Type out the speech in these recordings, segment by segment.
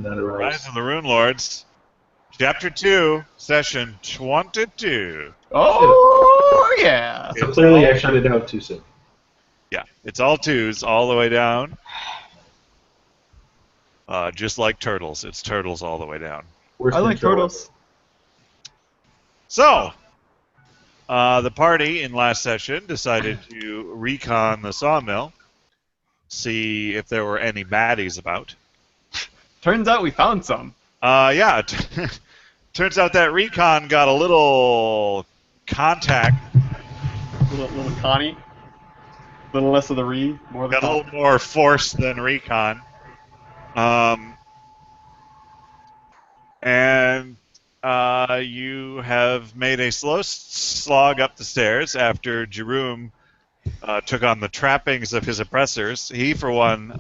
Not a Rise of the Rune Lords, Chapter 2, Session 22. Oh, yeah. So clearly I shut it out too soon. Yeah, it's all twos all the way down. Just like turtles. It's turtles all the way down. Worst I like intro turtles. So, the party in last session decided to recon the sawmill, see if there were any baddies about. Turns out we found some. Yeah, turns out that recon got a little contact. Little Connie. A little less of the re, more of the Got a con. little more force than recon. And you have made a slow slog up the stairs after Jerome took on the trappings of his oppressors. He, for one,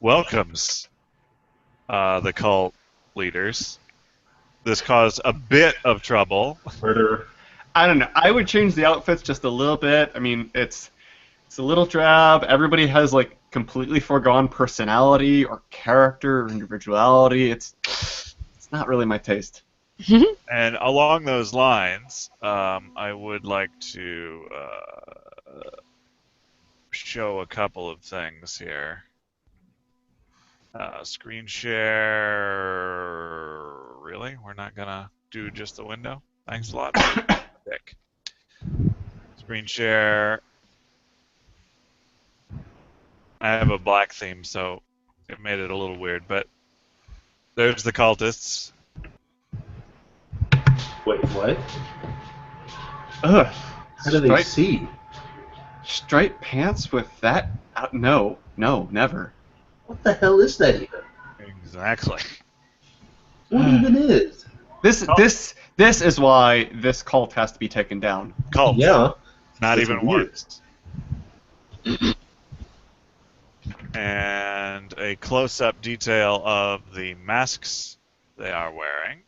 welcomes the cult leaders. This caused a bit of trouble. Murderer. I don't know. I would change the outfits just a little bit. I mean, it's a little drab. Everybody has like completely foregone personality or character or individuality. It's not really my taste. And along those lines, I would like to show a couple of things here. Screen share. Really? We're not gonna do just the window? Thanks a lot. Dick. Screen share. I have a black theme, so it made it a little weird, but there's the cultists. Wait, what? Ugh. How do they see? Striped pants with that? No, never. What the hell is that even? Exactly. What even is? This is why this cult has to be taken down. Cult. Yeah. Not It's even weird. once. And a close-up detail of the masks they are wearing.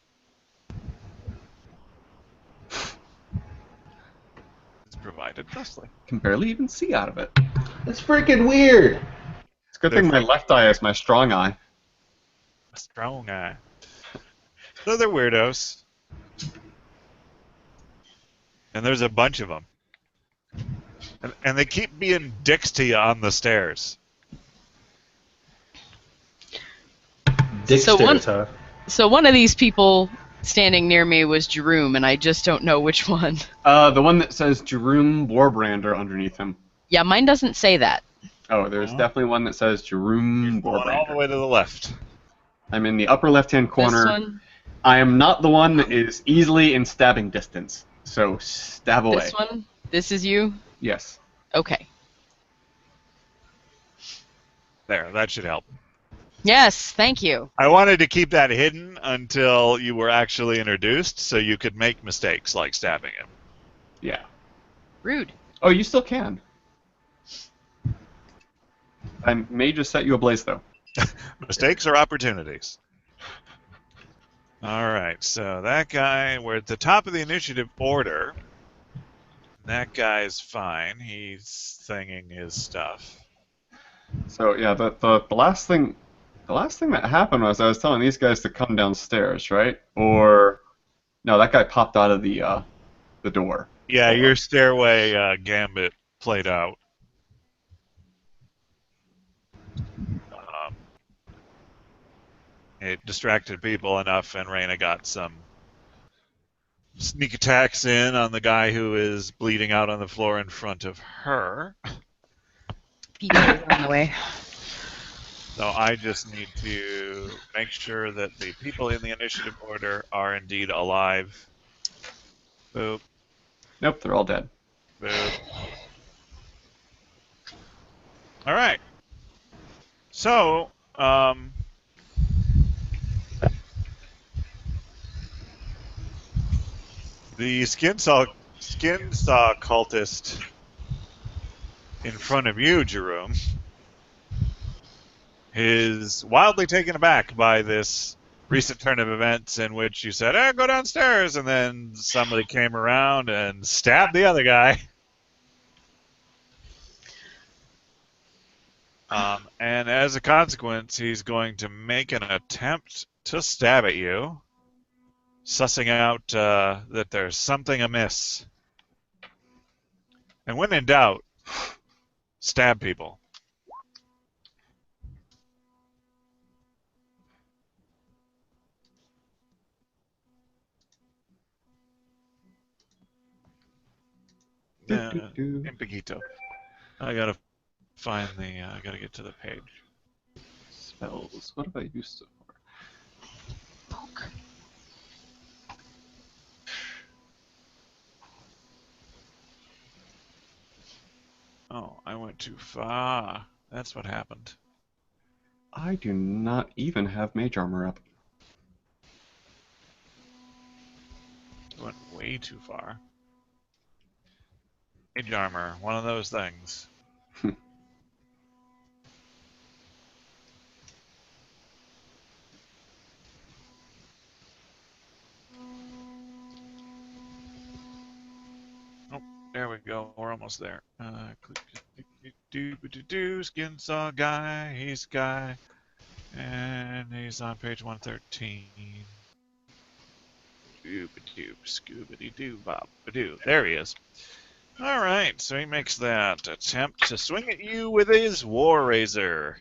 It's provided thusly. Can barely even see out of it. That's freaking weird. It's a good thing my left eye is my strong eye. A strong eye. So they're weirdos. And there's a bunch of them. And they keep being dicks to you on the stairs. Dicksters, huh? So one of these people standing near me was Jerome, and I just don't know which one. The one that says Jerome Warbrander underneath him. Yeah, mine doesn't say that. Oh, there's definitely one that says Jerome Going all the Warbrander. way to the left. I'm in the upper left-hand corner. This one? I am not the one that is easily in stabbing distance, so stab away. This one? This is you? Yes. Okay. There, that should help. Yes, thank you. I wanted to keep that hidden until you were actually introduced, so you could make mistakes like stabbing him. Yeah. Rude. Oh, you still can. I may just set you ablaze, though. Mistakes are opportunities. Alright, so that guy, we're at the top of the initiative order. That guy's fine. He's thinging his stuff. So yeah, the last thing that happened was I was telling these guys to come downstairs, right? Or no, that guy popped out of the door. Yeah, your stairway gambit played out. It distracted people enough, and Reyna got some sneak attacks in on the guy who is bleeding out on the floor in front of her. People are on the way. So I just need to make sure that the people in the initiative order are indeed alive. Boop. Nope, they're all dead. Boop. All right. So, the skin saw cultist in front of you, Jerome, is wildly taken aback by this recent turn of events in which you said, "Hey, go downstairs," and then somebody came around and stabbed the other guy. And as a consequence, he's going to make an attempt to stab at you, sussing out that there's something amiss. And when in doubt, stab people. Impegito. I gotta find the. I gotta get to the page. Spells. What have I used so far? Poke. Oh, I went too far. That's what happened. I do not even have mage armor up. I went way too far. Mage armor, one of those things. Oh, there we go. We're almost there. Skin saw guy. He's guy. And he's on page 113. Dooba-doo, scoobity-doo, bop-a-doo. There he is. Alright, so he makes that attempt to swing at you with his War Razor.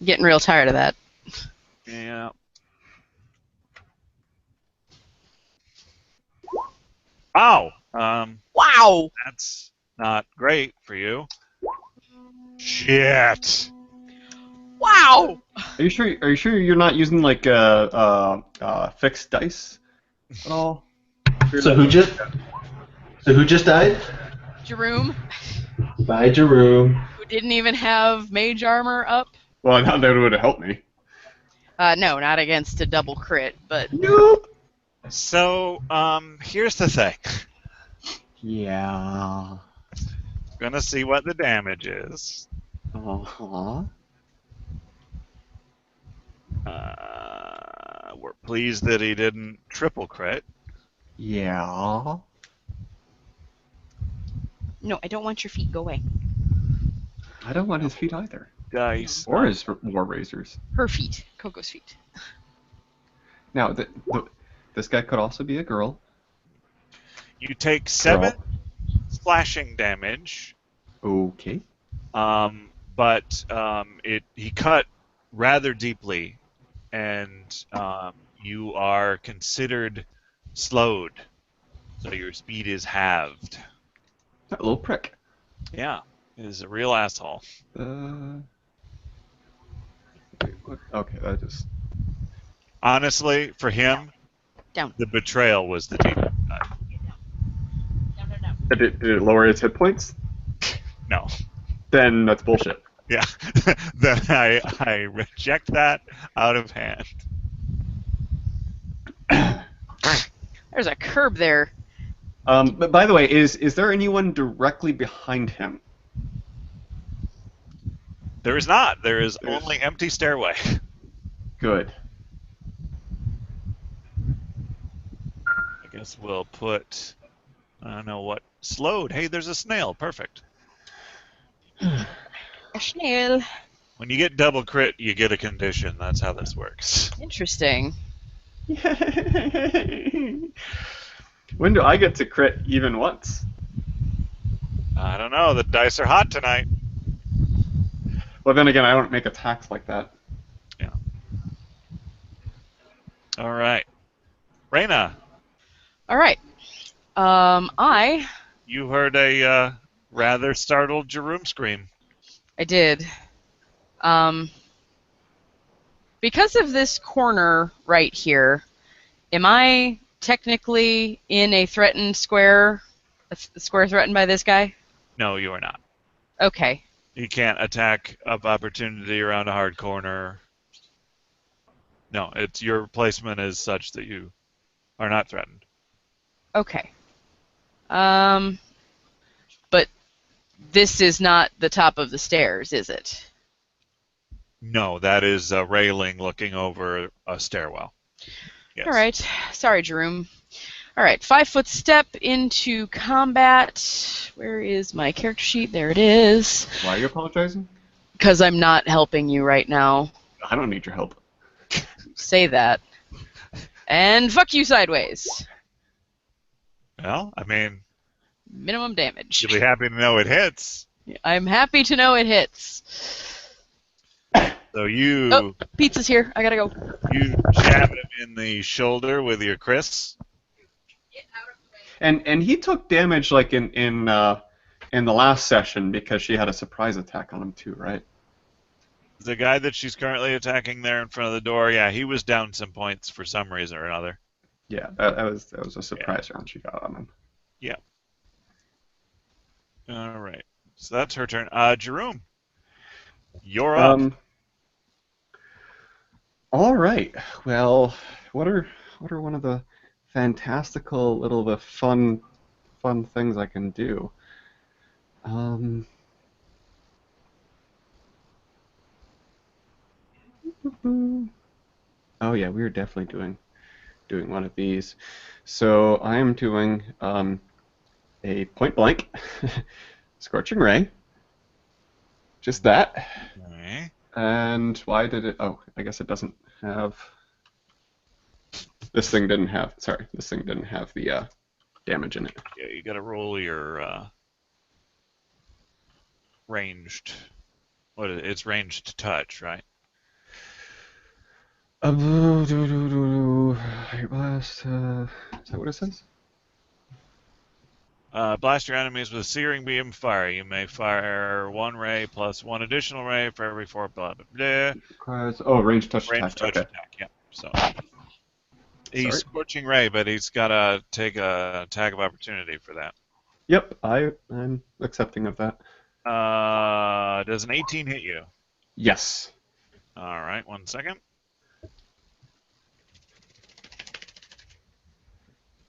Getting real tired of that. Yeah. Wow! Wow! That's not great for you. Shit! Wow! Are you sure you're not using like fixed dice at all? So who just died? Jerome, Bye, Jerome. who didn't even have mage armor up. Well, that would have helped me. No, not against a double crit, but Nope. So, here's the thing. Yeah. Gonna see what the damage is. Uh-huh. We're pleased that he didn't triple crit. Yeah. no, I don't want your feet. Go away. I don't want his feet either. Dice. Or his war razors. Her feet. Coco's feet. Now, this guy could also be a girl. You take 7 slashing damage. Okay. But he cut rather deeply, and you are considered slowed, so your speed is halved. That little prick. Yeah, he is a real asshole. Wait, what? Okay, that just... Honestly, for him, Down. the betrayal was the deep cut. Did it lower his hit points? No. Then that's bullshit. Yeah. Then I reject that out of hand. There's a curb there. But by the way, is there anyone directly behind him? There is not. There is only empty stairway. Good. I guess we'll put, I don't know what, slowed. Hey, there's a snail. Perfect. A snail. When you get double crit, you get a condition. That's how this works. Interesting. When do I get to crit even once? I don't know. The dice are hot tonight. Well, then again, I don't make attacks like that. Yeah. All right. Reyna, All right. you heard a rather startled Jerome scream. I did. Because of this corner right here, am I technically in a threatened square? A square threatened by this guy? No, you are not. Okay. You can't attack of opportunity around a hard corner. No, it's your placement is such that you are not threatened. Okay. But this is not the top of the stairs, is it? No, that is a railing looking over a stairwell. Yes. All right. Sorry, Jerome. All right. 5-foot step into combat. Where is my character sheet? There it is. Why are you apologizing? Because I'm not helping you right now. I don't need your help. Say that. And fuck you sideways. Well, I mean, Minimum damage. you'll be happy to know it hits. I'm happy to know it hits. So you Oh, pizza's here. I gotta go. you jab him in the shoulder with your Chris. And he took damage like in the last session because she had a surprise attack on him too, right? The guy that she's currently attacking there in front of the door, yeah, he was down some points for some reason or another. Yeah, that was a surprise round she got on him. Yeah. All right. So that's her turn. Jerome, you're up. All right. Well, what are one of the fantastical little fun things I can do? Oh yeah, we were definitely doing one of these. So I am doing a point blank scorching ray. Just that. Okay. And why did it? Oh, I guess it doesn't have. This thing didn't have. Sorry, this thing didn't have the damage in it. Yeah, you got to roll your ranged. What is it? It's ranged touch, right? Blast. Is that what it says? Blast your enemies with searing beam fire. You may fire one ray plus one additional ray for every 4 blah blah blah. Requires ranged touch Ranged attack. touch Okay. attack. Yeah. So he's scorching ray, but he's got to take a attack of opportunity for that. Yep, I'm accepting of that. Does an 18 hit you? Yes. All right, 1 second.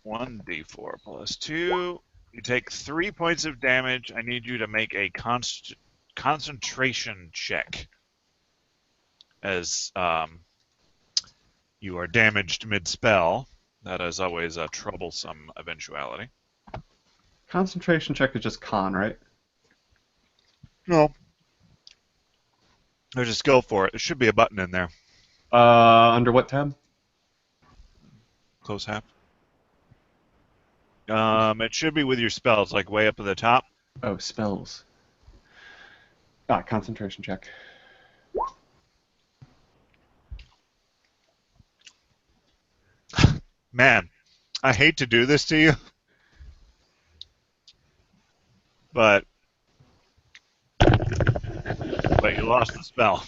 1d4 plus 2. You take 3 points of damage. I need you to make a concentration check, as you are damaged mid-spell. That is always a troublesome eventuality. Concentration check is just con, right? No. Or just go for it. There should be a button in there. Under what tab? Close half. It should be with your spells, like way up at the top. Oh, spells. Concentration check. Man, I hate to do this to you, but you lost the spell.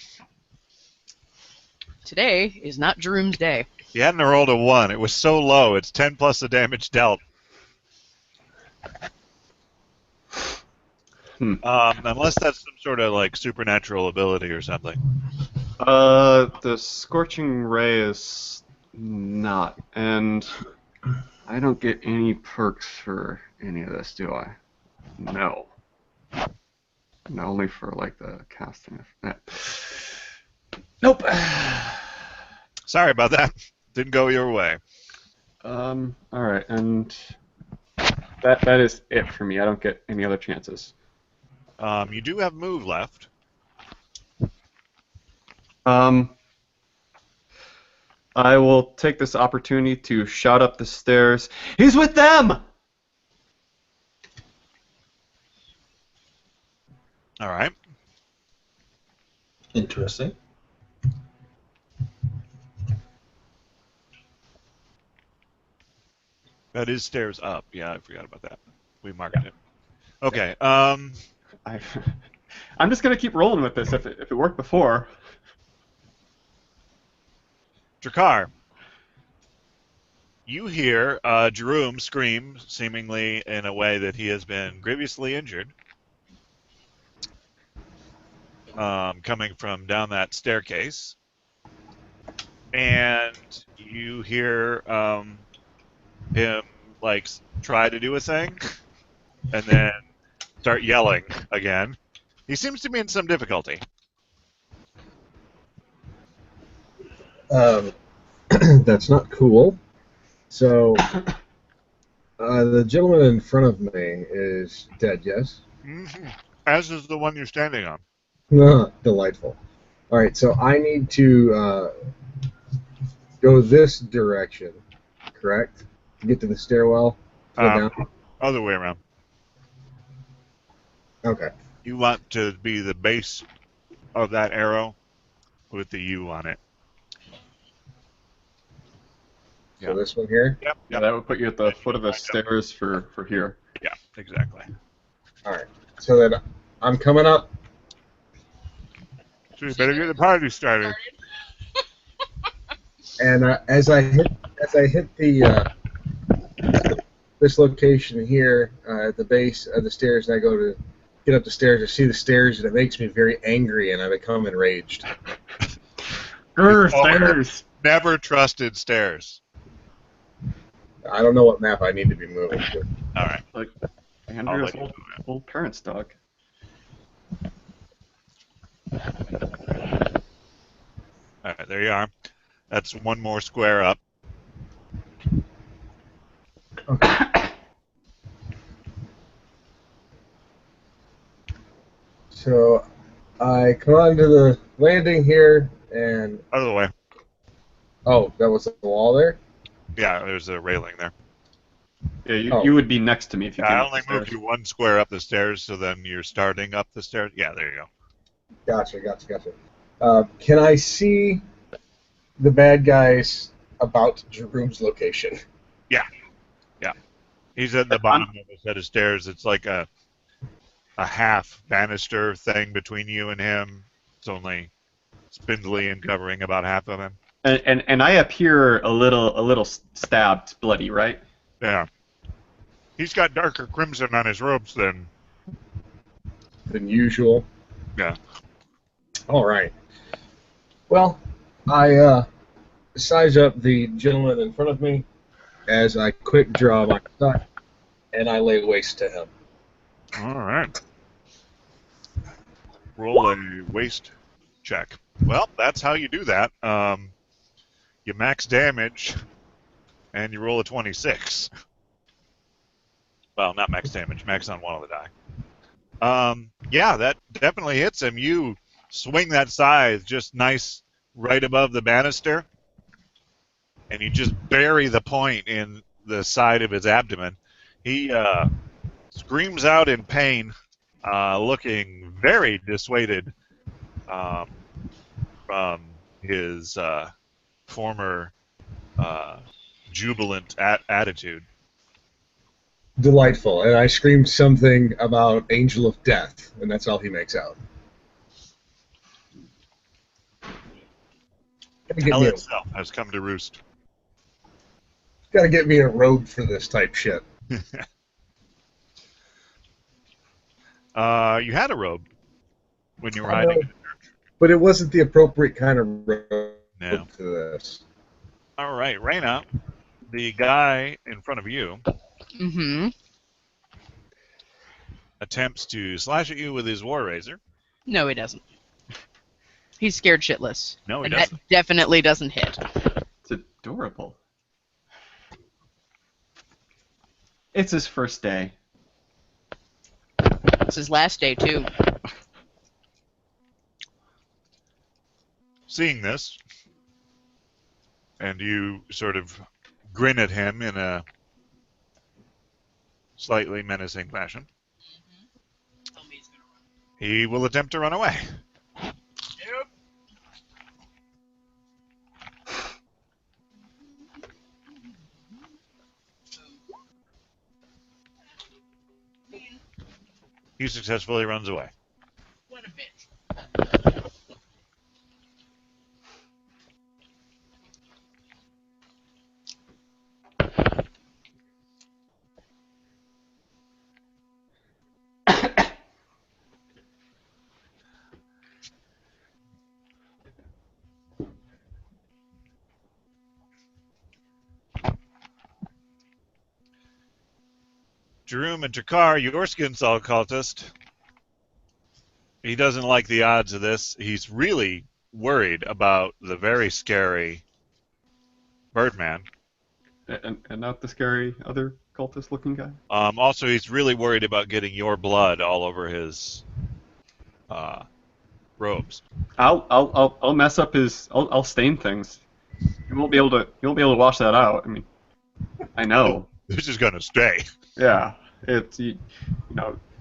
Today is not Jerome's day. You hadn't rolled a 1. It was so low. It's 10 plus the damage dealt. Unless that's some sort of like supernatural ability or something. The scorching ray is not, and I don't get any perks for any of this, do I? No. Not only for like the casting. Nope. Sorry about that. Didn't go your way. All right, and that is it for me. I don't get any other chances. You do have move left. I will take this opportunity to shout up the stairs. He's with them! All right. Interesting. That is stairs up. Yeah, I forgot about that. We marked it. Okay. I'm just gonna keep rolling with this. If it worked before. Drakkar, you hear Jerome scream, seemingly in a way that he has been grievously injured, coming from down that staircase, and you hear him like try to do a thing, and then start yelling again. He seems to be in some difficulty. That's not cool. So, the gentleman in front of me is dead, yes? Mm-hmm. As is the one you're standing on. Delightful. All right, so I need to go this direction, correct? To get to the stairwell. To go down. Other way around. Okay. You want to be the base of that arrow with the U on it. So Yeah. this one here. Yep. Yeah, that would put you at the foot of the stairs for here. Yeah, exactly. All right. So that I'm coming up. So you better get the party started. And as I hit the this location here at the base of the stairs, and I go to get up the stairs, I see the stairs, and it makes me very angry, and I become enraged. Stairs! Never trusted stairs. I don't know what map I need to be moving to. All right. Like I'll Andrea's let you know that. old parents' dog. All right, there you are. That's one more square up. Okay. So I come onto the landing here, and Other way. oh, that was the wall there. Yeah, there's a railing there. Yeah, Oh. you would be next to me if you came I up only the stairs. moved you one square up the stairs, so then you're starting up the stairs. Yeah, there you go. Gotcha. Can I see the bad guys about Jerome's location? He's at the bottom of a set of stairs. It's like a half banister thing between you and him. It's only spindly and covering about half of him. And I appear a little stabbed, bloody, right? Yeah. He's got darker crimson on his robes than Usual. Yeah. All right. Well, I size up the gentleman in front of me as I quick draw my stock, and I lay waste to him. All right. Roll a waste check. Well, that's how you do that. You max damage, and you roll a 26. Well, not max damage. Max on one of the die. Yeah, that definitely hits him. You swing that scythe just nice right above the banister, and you just bury the point in the side of his abdomen. He screams out in pain, looking very dissuaded from his former jubilant attitude. Delightful. And I screamed something about Angel of Death, and that's all he makes out. Hell itself has come to roost. Gotta get me a robe for this type shit. You had a robe when you were I hiding know, in the church. but it wasn't the appropriate kind of robe No. for this. All right, Raina, the guy in front of you Mm-hmm. attempts to slash at you with his war razor. No, he doesn't. He's scared shitless. No, he and doesn't. that definitely doesn't hit. It's adorable. It's his first day. It's his last day, too. Seeing this, and you sort of grin at him in a slightly menacing fashion, he will attempt to run away. He successfully runs away. What a bitch. Jerome and Jakar, your skin saw cultist. He doesn't like the odds of this. He's really worried about the very scary Birdman. And not the scary other cultist-looking guy? Also, he's really worried about getting your blood all over his robes. I'll mess up his. I'll stain things. You won't be able to wash that out. I mean, I know. This is gonna stay. Yeah, it's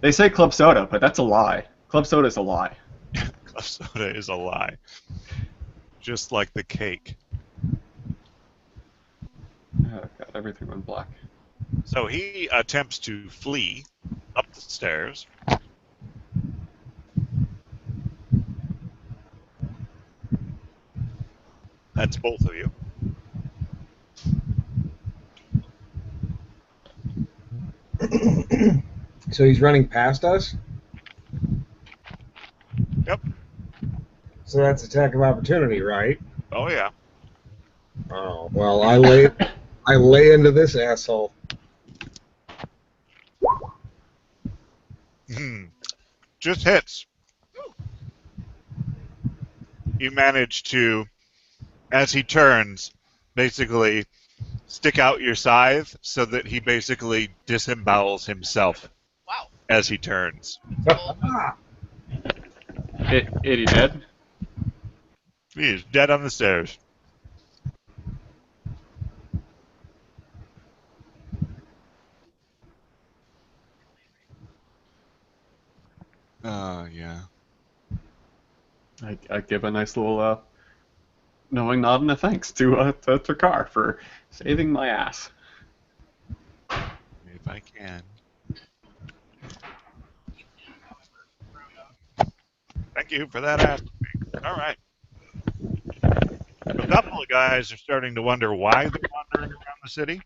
they say club soda, but that's a lie. Club soda is a lie. Club soda is a lie. Just like the cake. Oh god, everything went black. So he attempts to flee up the stairs. That's both of you. So he's running past us? Yep. So that's attack of opportunity, right? Oh yeah. Oh, well, I lay into this asshole. Just hits. You manage to, as he turns, basically stick out your scythe so that he basically disembowels himself Wow. as he turns. He dead? He is dead on the stairs. Yeah. I give a nice little knowing nod and a thanks to Trakar for saving my ass. If I can. Thank you for that ass. All right. A couple of guys are starting to wonder why they're wandering around the city.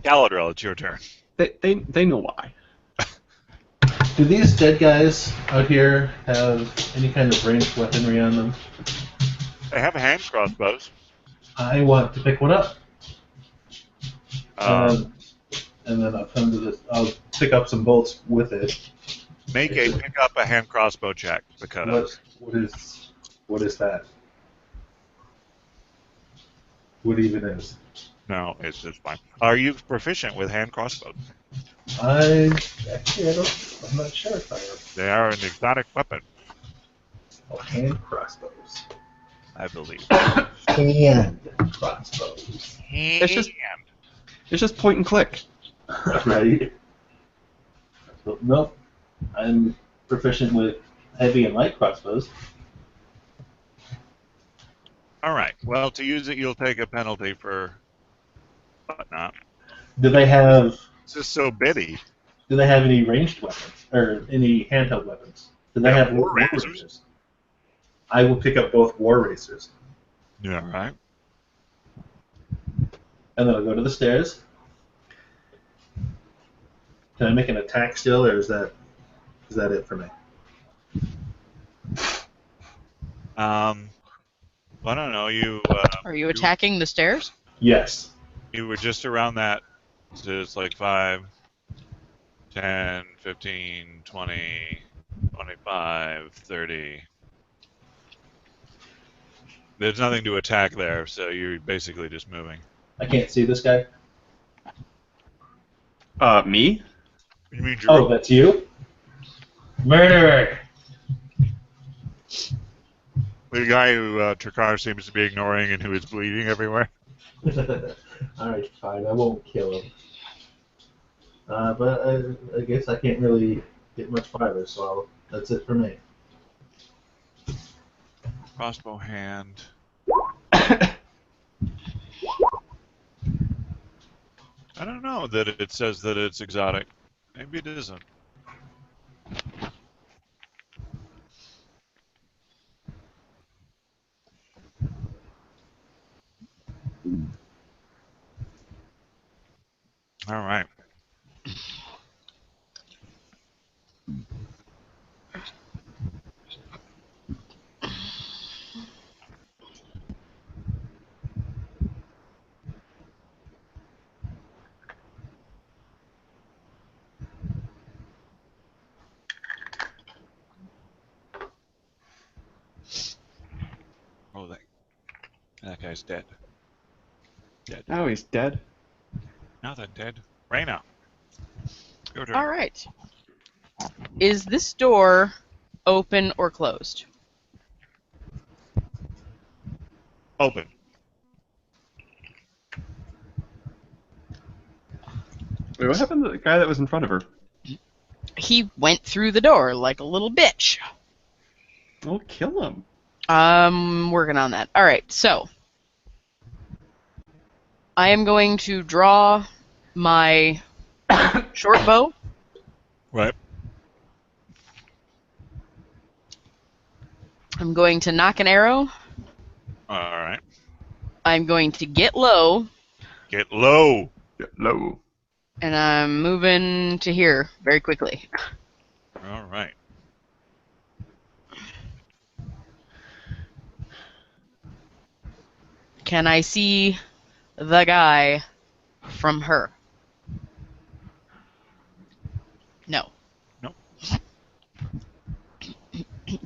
Galadriel, it's your turn. They know why. Do these dead guys out here have any kind of ranged weaponry on them? They have hand crossbows. I want to pick one up. Um, And then I'll come to this. I'll pick up some bolts with it. Make a pick up a hand crossbow check because What is that? What even is? no, it's just fine. Are you proficient with hand crossbows? I'm not sure if I am. They are an exotic weapon, Oh, hand crossbows. I believe. Hand crossbows. It's just point and click. Right? Nope. I'm proficient with heavy and light crossbows. All right. Well, to use it, you'll take a penalty for whatnot. Do they have It's just so bitty. Do they have any ranged weapons or any handheld weapons? Do they Yeah, have war war racers. racers? I will pick up both war racers, Yeah, right. and then I'll go to the stairs. Can I make an attack still, or is that it for me? I don't know. You Are you attacking the stairs? Yes. you were just around that. So it's like 5, 10, 15, 20, 25, 30. There's nothing to attack there, so you're basically just moving. I can't see this guy. Me? You mean Oh, that's you? Murderer! the guy who Trakar seems to be ignoring and who is bleeding everywhere? Alright, fine. I won't kill him. But I guess I can't really get much farther, so that's it for me. Crossbow hand. I don't know that it says that it's exotic. Maybe it isn't. All right. Oh, that guy's dead. Dead. Oh, he's dead. Now they're dead. Reyna, your turn. All right. is this door open or closed? Open. Wait, what happened to the guy that was in front of her? He went through the door like a little bitch. Well, kill him. I'm working on that. Alright, so. I am going to draw my short bow. Right. I'm going to knock an arrow. All right. I'm going to get low. Get low. Get low. And I'm moving to here very quickly. All right. Can I see the guy from her? No. Nope.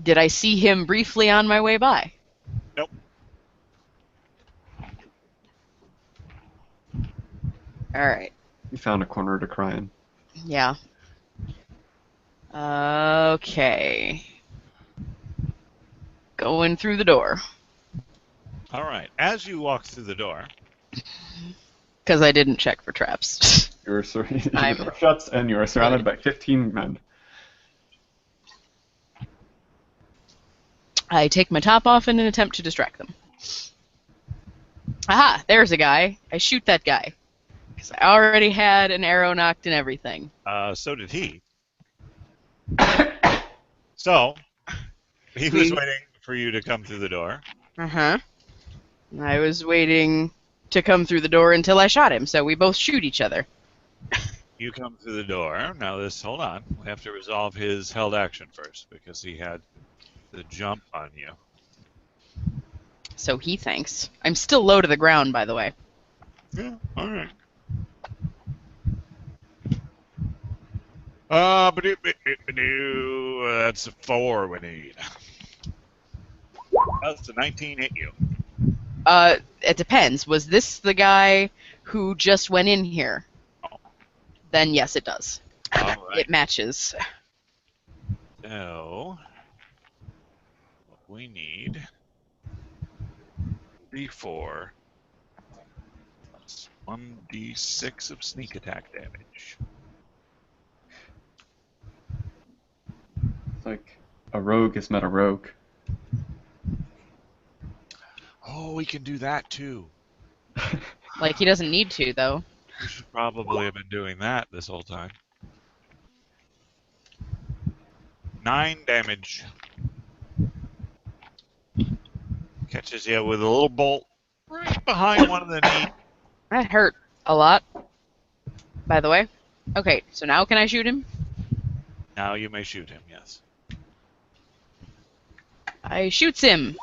Did I see him briefly on my way by? Nope. Alright. You found a corner to cry in. Yeah. Okay. Going through the door. All right. As you walk through the door, Because I didn't check for traps. You're the I'm- door shuts, and you are surrounded by 15 men. I take my top off in an attempt to distract them. Aha! There's a guy. I shoot that guy. Because I already had an arrow knocked and everything. so did he. So he was waiting for you to come through the door. Uh-huh. I was waiting to come through the door until I shot him, so we both shoot each other. You come through the door. Now hold on. We have to resolve his held action first because he had the jump on you. So he thinks. I'm still low to the ground, by the way. Yeah, all right. That's a 4 we need. That's a 19 hit you. It depends. Was this the guy who just went in here? Oh. Then yes, it does. All right. It matches. So what we need D4 plus 1d6 of sneak attack damage. It's like a rogue has met a rogue. Oh, we can do that too. Like, he doesn't need to, though. We should probably have been doing that this whole time. 9 damage. Catches you with a little bolt right behind one of the knees. That hurt a lot, by the way. Okay, so now can I shoot him? Now you may shoot him, yes. I shoots him.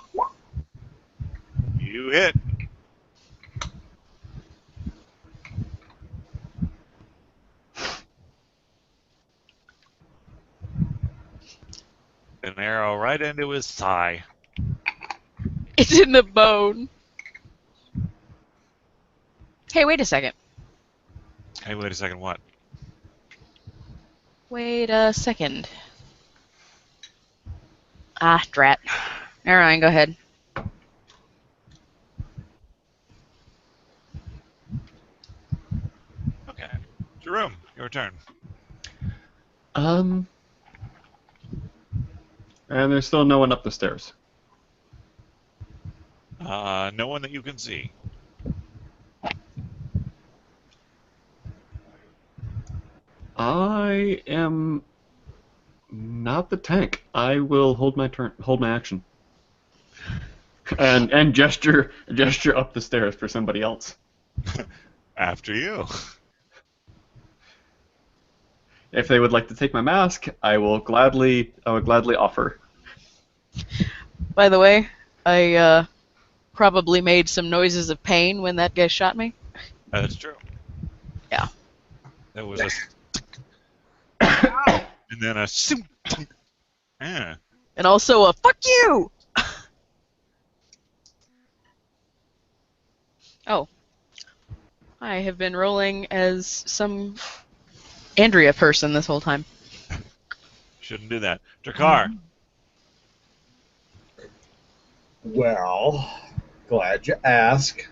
You hit. An arrow right into his thigh. It's in the bone. Hey, wait a second. Hey, wait a second, what? Wait a second. Ah, drat. Alright, go ahead. Okay. Jerome, your turn. And there's still no one up the stairs. No one that you can see. I am not the tank. I will hold my turn, hold my action, and gesture up the stairs for somebody else. After you. If they would like to take my mask, I would gladly offer. By the way, I probably made some noises of pain when that guy shot me. That's true. Yeah. There was a... and then a... Yeah. And also a fuck you! Oh. I have been rolling as some Andrea person this whole time. shouldn't do that. Drakar. Well, glad you asked.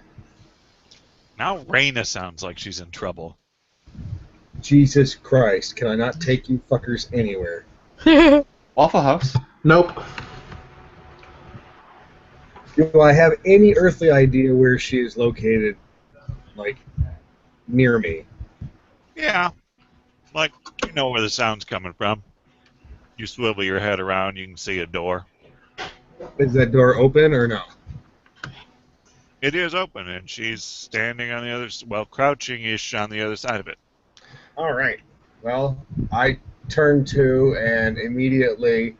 Now Reyna sounds like she's in trouble. Jesus Christ, can I not take you fuckers anywhere? Waffle House. Nope. Do I have any earthly idea where she is located, like, near me? Yeah. Like, you know where the sound's coming from. You swivel your head around, you can see a door. Is that door open or no? It is open, and she's standing on the other, well, crouching-ish on the other side of it. All right. Well, I turn to and immediately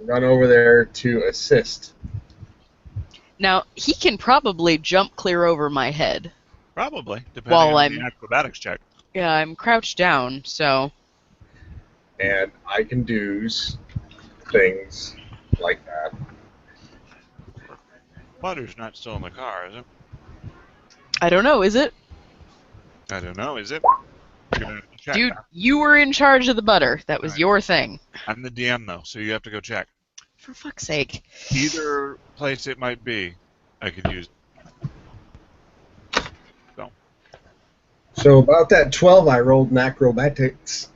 run over there to assist. Now, he can probably jump clear over my head. Probably, depending While on I'm- the acrobatics check. Yeah, I'm crouched down, so... And I can do things like that. Butter's not still in the car, is it? I don't know, is it? I don't know, is it? You're gonna have to check. Dude, you were in charge of the butter. That was Right. your thing. I'm the DM, though, so you have to go check. For fuck's sake. Either place it might be, I could use. So about that 12 I rolled in acrobatics.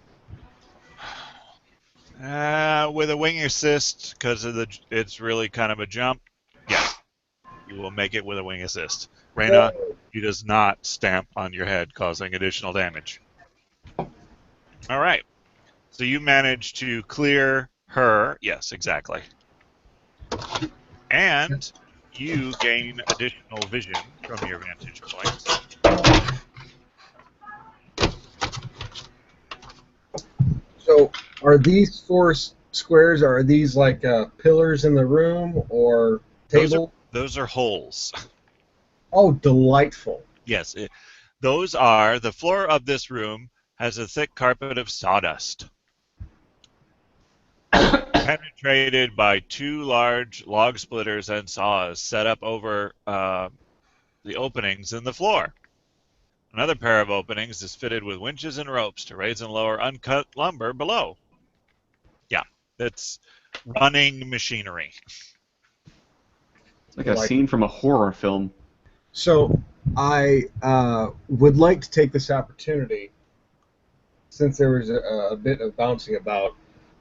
With a wing assist, because of it's really kind of a jump. Yes, you will make it with a wing assist. Reyna, he does not stamp on your head, causing additional damage. All right. So you manage to clear her. Yes, exactly. And you gain additional vision from your vantage point. So are these four squares, are these like pillars in the room or table? Those are holes. Oh, delightful. Yes, those are, the floor of this room has a thick carpet of sawdust. Penetrated by two large log splitters and saws set up over the openings in the floor. Another pair of openings is fitted with winches and ropes to raise and lower uncut lumber below. Yeah, that's running machinery. It's like a scene from a horror film. So I would like to take this opportunity, since there was a bit of bouncing about,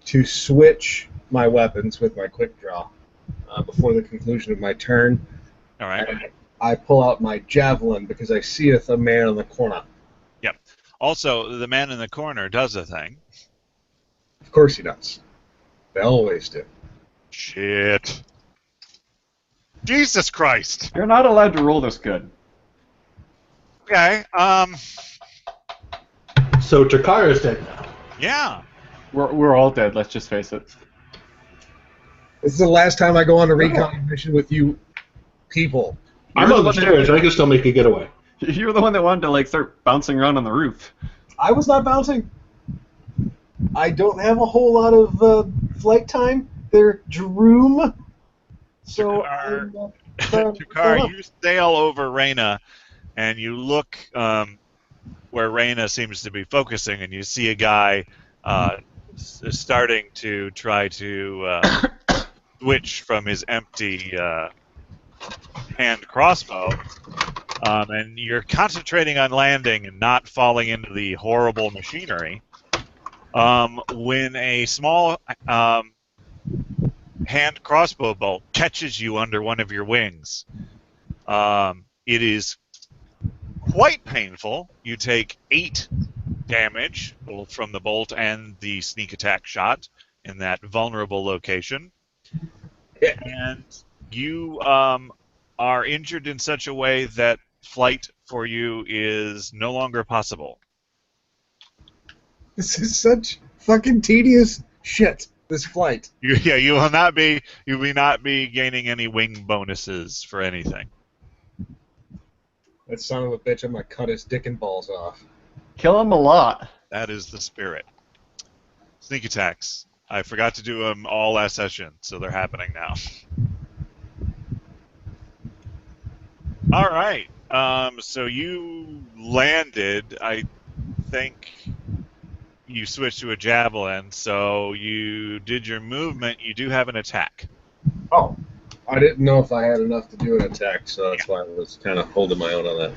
to switch my weapons with my quick draw before the conclusion of my turn. All right. And I pull out my javelin because I seeth a man in the corner. Yep. Also, the man in the corner does a thing. Of course he does. They always do. Shit. Jesus Christ. You're not allowed to roll this good. Okay. So Takara's dead now. Yeah. We're all dead, let's just face it. This is the last time I go on a recon mission with you people. I'm on the stairs. I can still make a getaway. You're the one that wanted to like start bouncing around on the roof. I was not bouncing. I don't have a whole lot of flight time. They're droom. So Takar, you sail over Reyna, and you look where Reyna seems to be focusing, and you see a guy starting to try to switch from his empty hand crossbow, and you're concentrating on landing and not falling into the horrible machinery, when a small hand crossbow bolt catches you under one of your wings. It is quite painful. You take 8 damage, both from the bolt and the sneak attack shot in that vulnerable location. And you are injured in such a way that flight for you is no longer possible. This is such fucking tedious shit, this flight. You will not be gaining any wing bonuses for anything. That son of a bitch, I'm gonna cut his dick and balls off. Kill him a lot. That is the spirit. Sneak attacks. I forgot to do them all last session, so they're happening now. All right. So you landed. I think you switch to a javelin, so you did your movement. You do have an attack. Oh, I didn't know if I had enough to do an attack, so that's why I was kind of holding my own on that.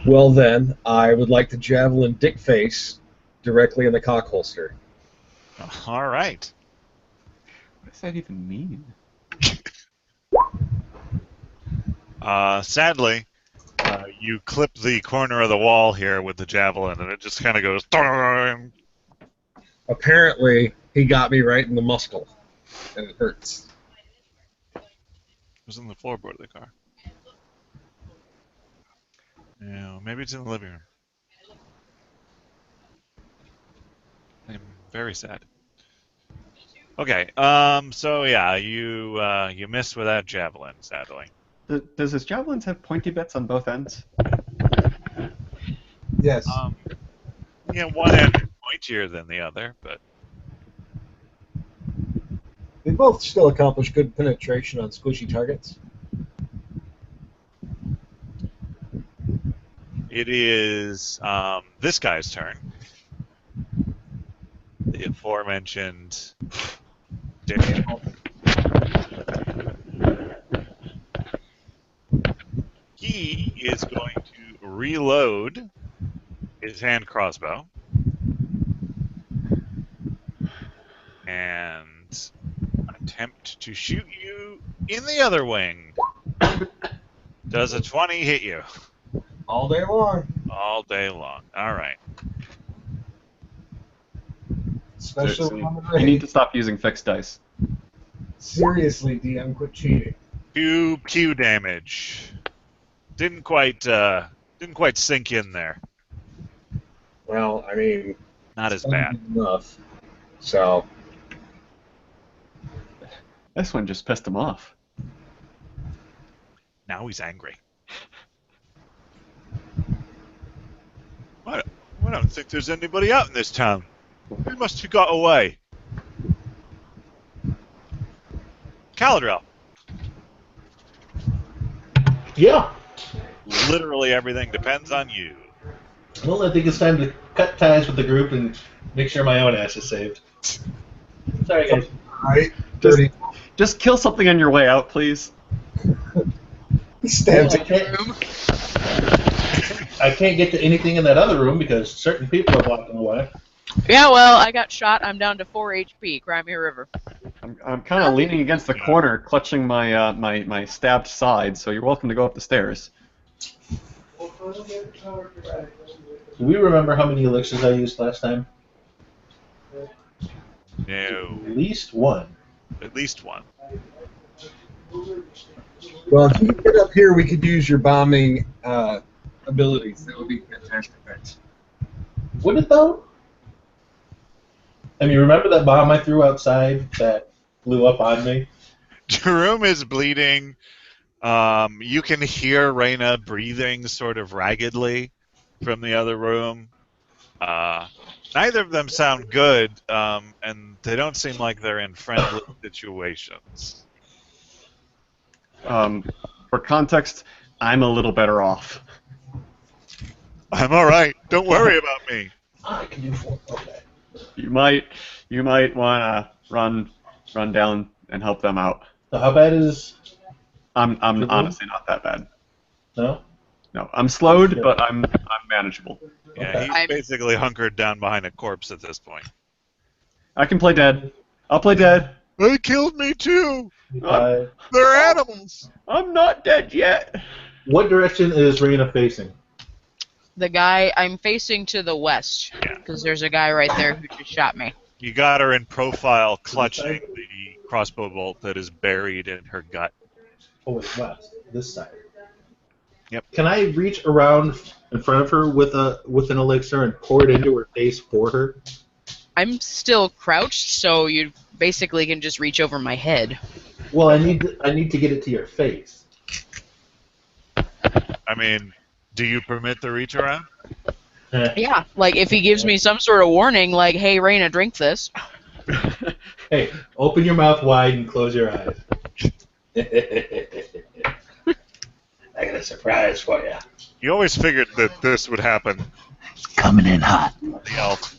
Well then, I would like to javelin Dick Face directly in the cock holster. All right. What does that even mean? Sadly, you clip the corner of the wall here with the javelin, and it just kind of goes. It Apparently, he got me right in the muscle, and it hurts. was in the floorboard of the car. Yeah, maybe it's in the living room. I'm very sad. Okay. So yeah, you missed with that javelin, sadly. Does his javelins have pointy bits on both ends? Yes. Yeah, one end is pointier than the other, but They both still accomplish good penetration on squishy targets. it is this guy's turn. The aforementioned Daniel. He is going to reload his hand crossbow and attempt to shoot you in the other wing. Does a 20 hit you? All day long. All day long. All right. Especially on the You need raid. to stop using fixed dice. Seriously, DM, quit cheating. 2 Q damage. Didn't quite sink in there. Well, I mean, Not as it's not bad. enough. So, This one just pissed him off. Now he's angry. I don't think there's anybody out in this town. They must have got away. Caladrel. Yeah. Literally everything depends on you. Well, I think it's time to cut ties with the group and make sure my own ass is saved. Sorry, guys. right? Dirty. Just kill something on your way out, please. He stabs I can't get to anything in that other room because certain people are blocking the way. Yeah, well, I got shot. I'm down to 4 HP. Cry me a river. I'm kind of leaning against the corner, clutching my my stabbed side. So you're welcome to go up the stairs. Do we remember how many elixirs I used last time? No. At least one. At least one. Well, if you get up here, we could use your bombing abilities. That would be fantastic. Thanks. Would it though? I mean, remember that bomb I threw outside that blew up on me? Jerome is bleeding. You can hear Reyna breathing sort of raggedly from the other room. Neither of them sound good, and they don't seem like they're in friendly situations. For context, I'm a little better off. I'm all right. Don't worry about me. I can do 4. Okay. You might want to run down and help them out. So how bad is? I'm honestly not that bad. No. No, I'm slowed, but I'm manageable. Yeah, Okay. he's basically hunkered down behind a corpse at this point. I can play dead. I'll play dead. They killed me too. What They're animals. I'm not dead yet. direction is Reyna facing? The guy, I'm facing to the west, Yeah. because there's a guy right there who just shot me. You got her in profile, clutching the crossbow bolt that is buried in her gut. Oh, it's west. This side. Yep. Can I reach around in front of her with an elixir and pour it into her face for her? I'm still crouched, so you basically can just reach over my head. Well, I need to get it to your face. I mean, do you permit the reach around? Yeah, like if he gives me some sort of warning, like, hey, Reyna, drink this. Hey, open your mouth wide and close your eyes. I got a surprise for you. You always figured that this would happen. Coming in hot. The elf.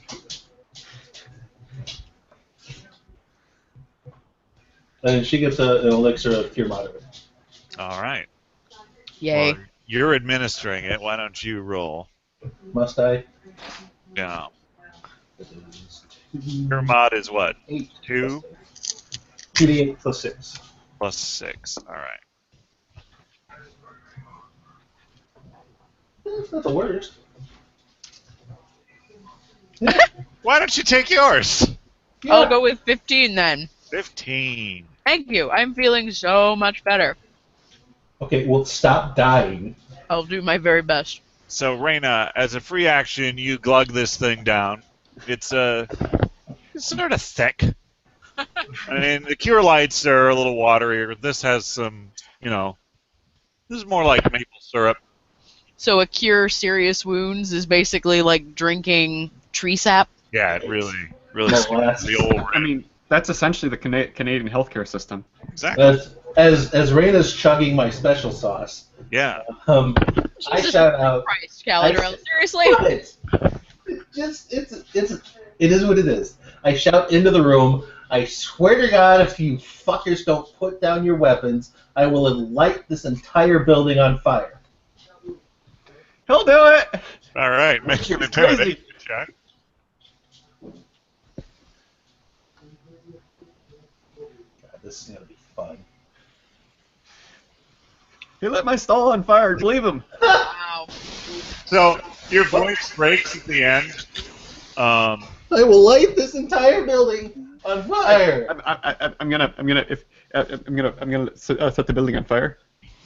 And she gets an elixir of cure moderate. All right. Yay. Well, you're administering it. Why don't you roll? Must I? No. It is Your mod is what? 8 2 2d8 plus 6. plus 6. All right. It's not the worst. Why don't you take yours? Yeah. I'll go with 15 then. 15. Thank you. I'm feeling so much better. Okay, well, stop dying. I'll do my very best. So, Reyna, as a free action, you glug this thing down. It's sort of thick. I mean, the cure lights are a little waterier. This has some, this is more like maple syrup. So a cure serious wounds is basically like drinking tree sap. Yeah, it really Molasses. the old. I mean, that's essentially the Canadian healthcare system. Exactly. As Raina's chugging my special sauce, Yeah. I Jesus shout out. Christ, Caladril. Seriously? It is what it is. I shout into the room. I swear to God, if you fuckers don't put down your weapons, I will light this entire building on fire. He'll do it. All right, make an It's crazy. intimidation check. God, this is gonna be fun. He lit my stall on fire. Believe him. Wow. So your voice breaks at the end. I will light this entire building on fire. I'm gonna set the building on fire.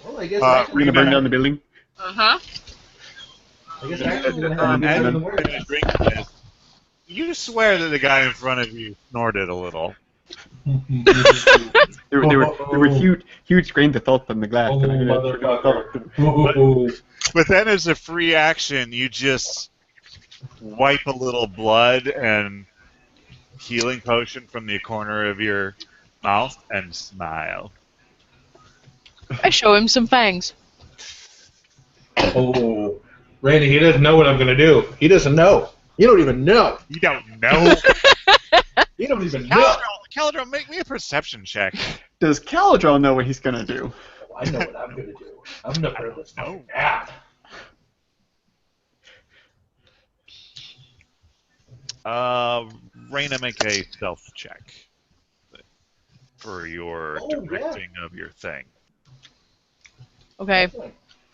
Well, I guess We're gonna burn down the building. Uh-huh. I guess actually gonna have to As do you're the work. drinking this, you swear that the guy in front of you snorted a little. There were huge grains of salt on the glass. Oh, and I'm gonna- motherfucker. But then, as a free action, you just wipe a little blood and healing potion from the corner of your mouth and smile. I show him some fangs. Oh, Randy, he doesn't know what I'm gonna do. He doesn't know. You don't even know. You don't know. You don't even know. Caladril, make me a perception check. Does Caladril know what he's gonna do? Oh, I know what I'm gonna do. I'm gonna burn this know. down. Reyna, make a stealth check for your directing of your thing. Okay,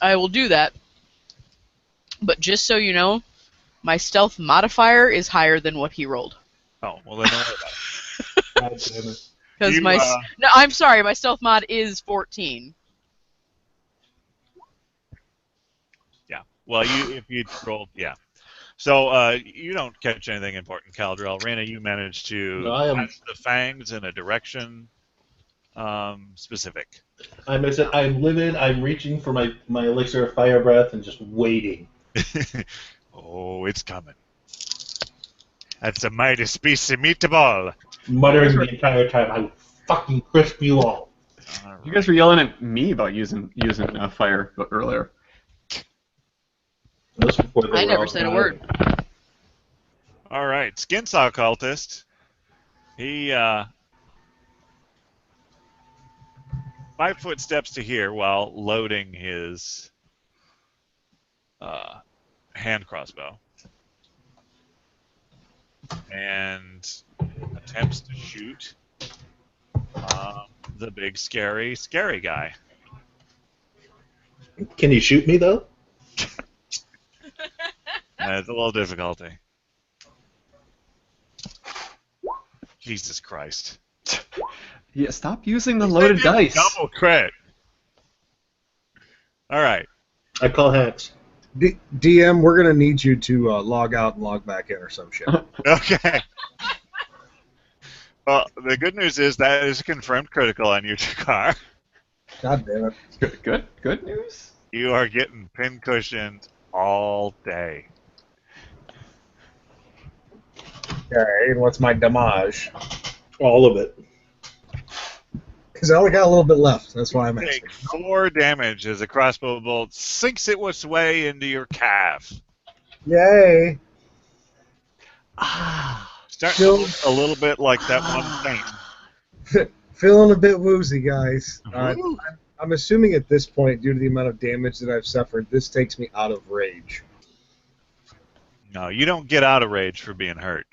I will do that. But just so you know, my stealth modifier is higher than what he rolled. Oh, well then don't worry about it. God damn it. Because You, no, I'm sorry, my stealth mod is 14. Yeah. Well, if you rolled, yeah. So you don't catch anything important, Caladril. Reyna, you managed to No, I am- catch the fangs in a direction specific. I'm livid. I'm reaching for my elixir of fire breath and just waiting. Oh, it's coming. That's a mighty spicy meatball. Muttering the entire time, I will fucking crisp you all. All You guys were yelling at me about using fire earlier. That was before they I were never all said a dying. word. All right, Skinsaw Cultist. He 5 foot steps to here while loading his hand crossbow and attempts to shoot the big scary guy. Can you shoot me though? It's a little difficulty. Jesus Christ. Yeah, stop using the loaded dice. Double crit. All right. I call hacks. DM, we're gonna need you to log out and log back in or some shit. Okay. Well, the good news is that is a confirmed critical on your car. God damn it! Good news. You are getting pin cushioned all day. Okay, and what's my damage? All of it. Because I only got a little bit left. That's why I'm asking. Take 4 damage as a crossbow bolt sinks its way into your calf. Yay! Starting to look a little bit like that one paint. Feeling a bit woozy, guys. Woo. I'm assuming at this point, due to the amount of damage that I've suffered, this takes me out of rage. No, you don't get out of rage for being hurt.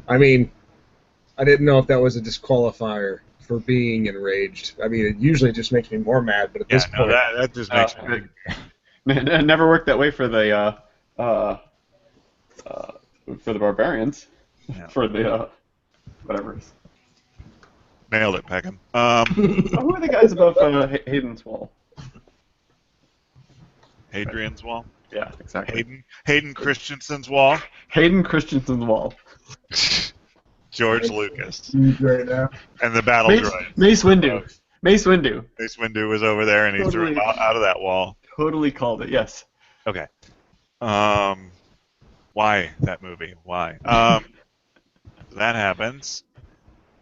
I mean, I didn't know if that was a disqualifier for being enraged. I mean, it usually just makes me more mad, but at this point... that just makes me... It never worked that way for the barbarians. Yeah. For the whatever. Nailed it, Peckham. Who are the guys above Hayden's wall? Hadrian's Wall? Yeah, exactly. Hayden Christensen's Wall? Hayden Christensen's wall. George Lucas. Right now. And the battle droid. Mace Windu. Mace Windu. Mace Windu was over there, and he threw him out of that wall. Totally called it, yes. Okay. Why that movie? Why? That happens.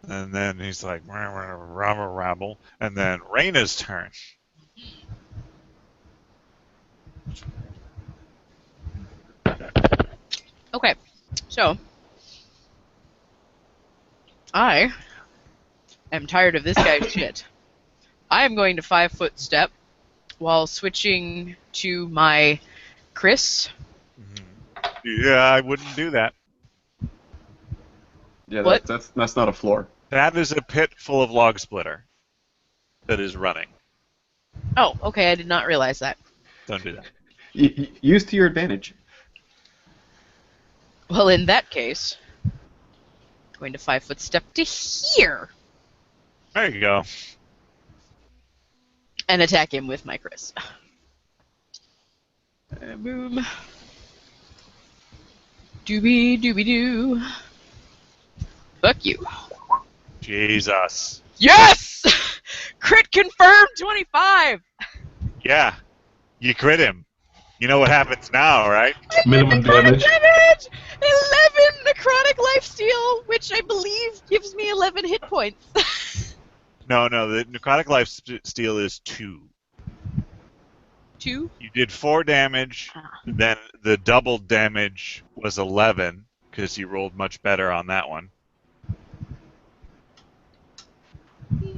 And then he's like, rabble. And then Reyna's turn. Okay, so I am tired of this guy's shit. I am going to 5-foot step while switching to my Chris. Yeah, I wouldn't do that. Yeah, What? that's not a floor. That is a pit full of log splitter that is running. Oh, okay, I did not realize that. Don't do that. Use to your advantage. Well, in that case, going to 5-foot step to here There you go. and attack him with my Chris. Boom. Doobie doobie doo. Fuck you. Jesus. Yes! Crit confirmed 25! Yeah. You crit him. You know what happens now, right? Minimum damage. 11 necrotic lifesteal, which I believe gives me 11 hit points. No, the necrotic life steal is 2. 2? You did 4 damage, then the double damage was 11, because you rolled much better on that one.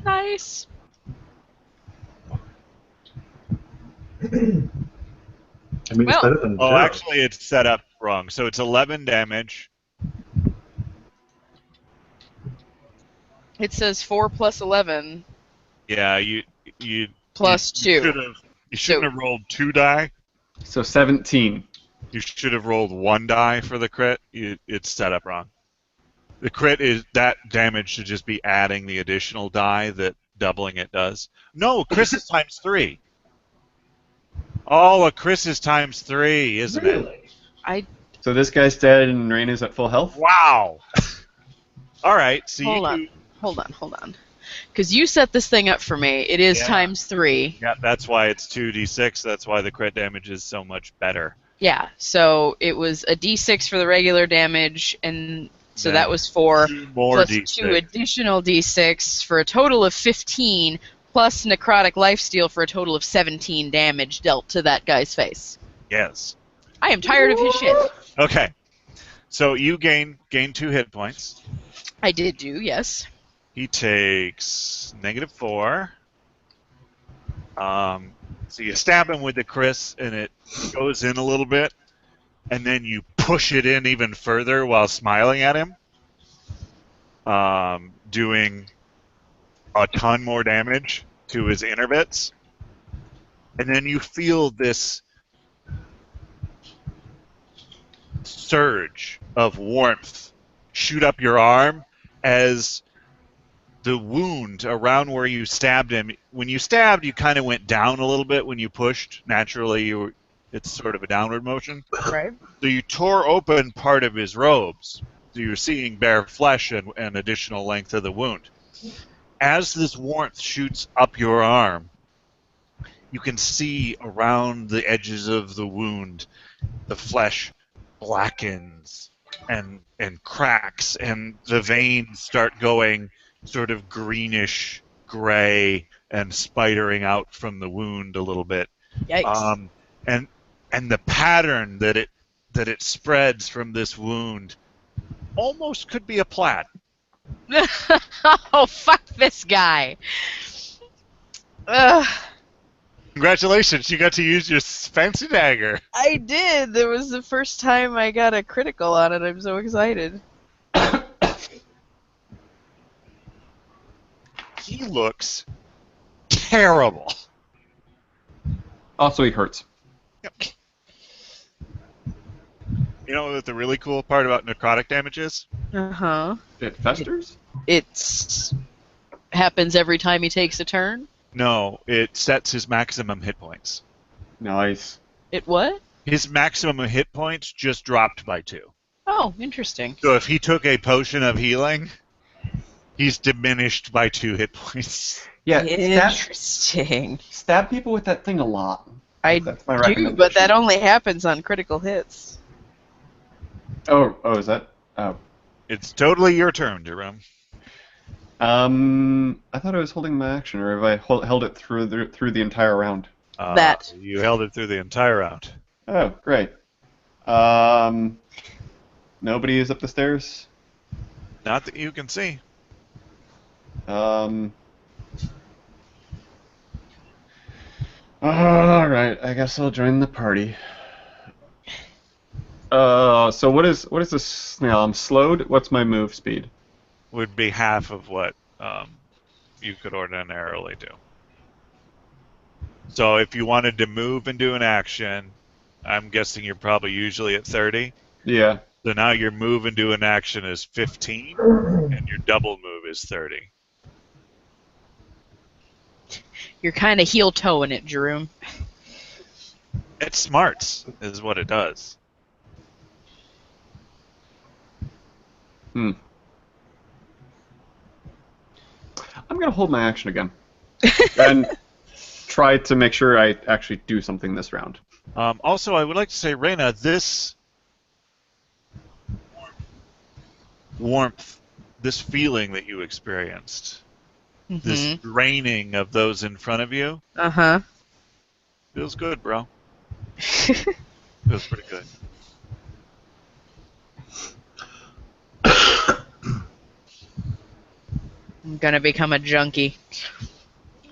Nice. I mean, it's Well- better than Oh, zero. actually, it's set up wrong. So it's 11 damage. It says 4 plus 11 Yeah, you plus 2. You shouldn't have rolled 2 die. So 17. You should have rolled 1 die for the crit. It's set up wrong. The crit is that damage should just be adding the additional die that doubling it does. No, Chris is times 3. Oh, a Chris is times 3, isn't it? So this guy's dead and Rain is at full health? Wow. All right. So Hold on. Because you set this thing up for me. It is times 3. Yeah, that's why it's 2d6. That's why the crit damage is so much better. Yeah, so it was a d6 for the regular damage, and so that was 4, 2 more plus d6. 2 additional d6 for a total of 15, plus necrotic lifesteal for a total of 17 damage dealt to that guy's face. Yes. I am tired of his shit. Okay. So you gain 2 hit points. I did do, yes. He takes -4. So you stab him with the Chris, and it goes in a little bit, and then you push it in even further while smiling at him, doing a ton more damage to his inner bits. And then you feel this surge of warmth shoot up your arm as the wound around where you stabbed him. When you stabbed, you kind of went down a little bit. When you pushed, naturally, it's sort of a downward motion. Right. So you tore open part of his robes. So you're seeing bare flesh and additional length of the wound. As this warmth shoots up your arm, you can see around the edges of the wound, the flesh blackens and cracks, and the veins start going sort of greenish gray and spidering out from the wound a little bit. Yikes. And and the pattern that it spreads from this wound almost could be a plait. Oh, fuck this guy. Ugh. Congratulations, you got to use your fancy dagger. I did. That was the first time I got a critical on it. I'm so excited. He looks terrible. Also, he hurts. You know what the really cool part about necrotic damage is? Uh-huh. It festers? It's happens every time he takes a turn? No, it sets his maximum hit points. Nice. It what? His maximum hit points just dropped by 2. Oh, interesting. So if he took a potion of healing, he's diminished by 2 hit points. Yeah, Interesting. stab people with that thing a lot. I That's my do, recommendation. but that only happens on critical hits. Oh, is that? Oh. It's totally your turn, Jerome. I thought I was holding my action, or have I held it through the entire round? That. You held it through the entire round. Oh, great. Nobody is up the stairs. Not that you can see. All right. I guess I'll join the party. So what is this now? I'm slowed. What's my move speed? Would be half of what you could ordinarily do. So if you wanted to move and do an action, I'm guessing you're probably usually at 30. Yeah. So now your move and do an action is 15, and your double move is 30. You're kind of heel-toeing it, Jerome. It smarts, is what it does. I'm gonna hold my action again, and try to make sure I actually do something this round. Also, I would like to say, Reyna, this warmth, this feeling that you experienced, this draining of those in front of you, Uh-huh. feels good, bro. Feels pretty good. I'm gonna become a junkie.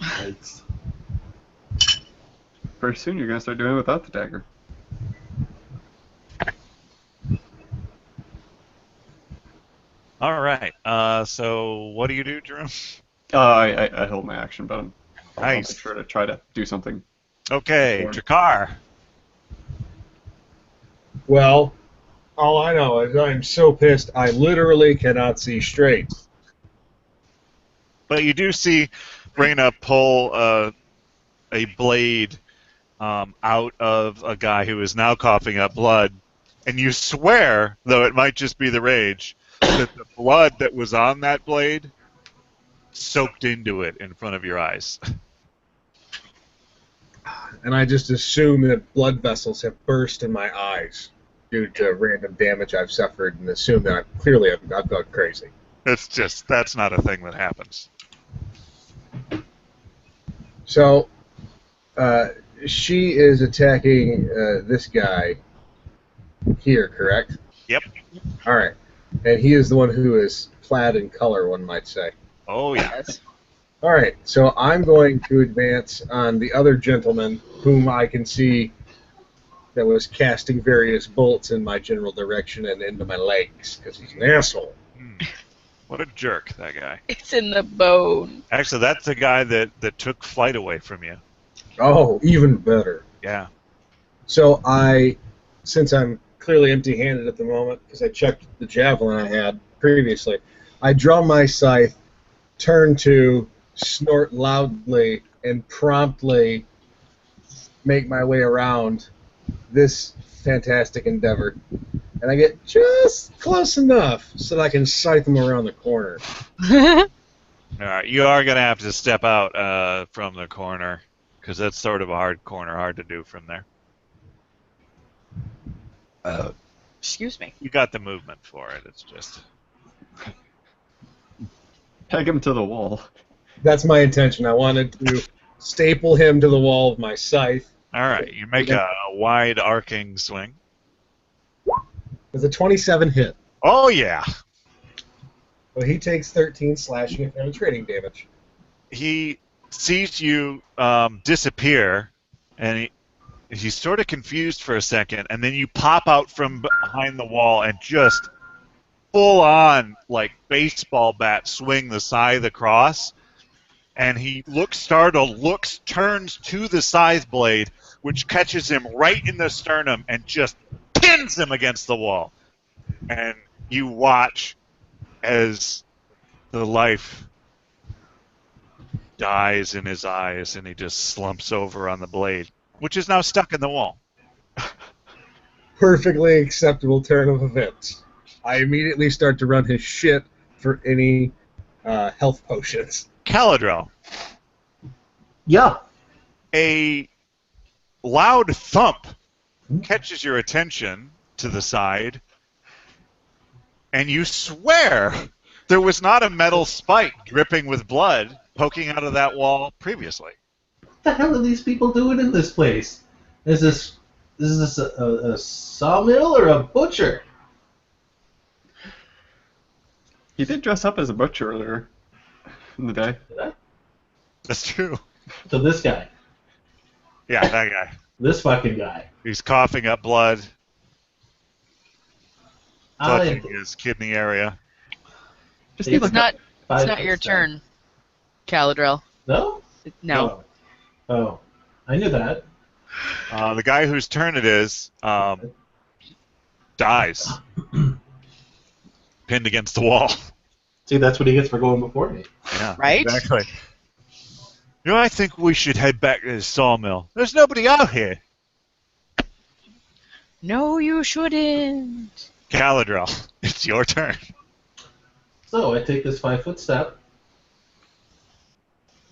Yikes. Pretty soon you're gonna start doing it without the dagger. All right. So what do you do, Jerome? I held my action, but I'll Nice. make sure to try to do something. Okay, Drakkar. Well, all I know is I'm so pissed I literally cannot see straight. But you do see Reyna pull a blade out of a guy who is now coughing up blood, and you swear, though it might just be the rage, that the blood that was on that blade soaked into it in front of your eyes. And I just assume that blood vessels have burst in my eyes due to random damage I've suffered, and assume that I've gone crazy. That's not a thing that happens. So, she is attacking this guy here, correct? Yep. All right. And he is the one who is plaid in color, one might say. Oh, yeah. Yes. All right. So I'm going to advance on the other gentleman whom I can see that was casting various bolts in my general direction and into my legs, because he's an asshole. What a jerk, that guy. It's in the bone. Actually, that's the guy that took flight away from you. Oh, even better. Yeah. So since I'm clearly empty-handed at the moment, because I checked the javelin I had previously, I draw my scythe, turn to, snort loudly, and promptly make my way around this fantastic endeavor. And I get just close enough so that I can scythe him around the corner. All right, you are going to have to step out from the corner, because that's sort of a hard corner, hard to do from there. Excuse me. You got the movement for it, it's just... Peg him to the wall. That's my intention. I wanted to staple him to the wall of my scythe, All right, you make a wide arcing swing. With a 27 hit. Oh yeah. Well, he takes 13 slashing and penetrating damage. He sees you disappear, and he's sort of confused for a second, and then you pop out from behind the wall and just full on, like, baseball bat swing the scythe across, and he looks startled, turns to the scythe blade, which catches him right in the sternum and just pins him against the wall. And you watch as the life dies in his eyes, and he just slumps over on the blade, which is now stuck in the wall. Perfectly acceptable turn of events. I immediately start to run his shit for any health potions. Caladrel, Yeah. a loud thump catches your attention to the side, and you swear there was not a metal spike dripping with blood poking out of that wall previously. What the hell are these people doing in this place? Is this a sawmill or a butcher? He did dress up as a butcher earlier in the day. Did I? That's true. So this guy. Yeah, that guy. This fucking guy. He's coughing up blood, touching I his kidney area. Just It's need It's like not your turn, Caladril. No? No. Oh, I knew that. The guy whose turn it is dies, pinned against the wall. See, that's what he gets for going before me. Yeah, Right? Exactly. You know, I think we should head back to the sawmill. There's nobody out here. No, you shouldn't. Caladrel, it's your turn. So I take this 5-foot step.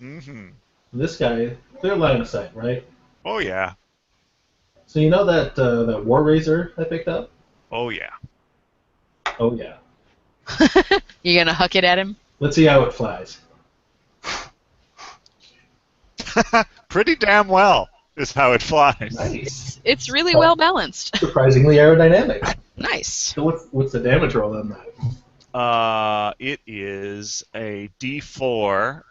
Mm-hmm. This guy, clear line of sight, right? Oh yeah. So you know that War Razor I picked up? Oh yeah. Oh yeah. You gonna huck it at him? Let's see how it flies. Pretty damn well is how it flies. Nice. It's really well balanced. Surprisingly aerodynamic. Nice. So what's the damage roll on that? It is a D4.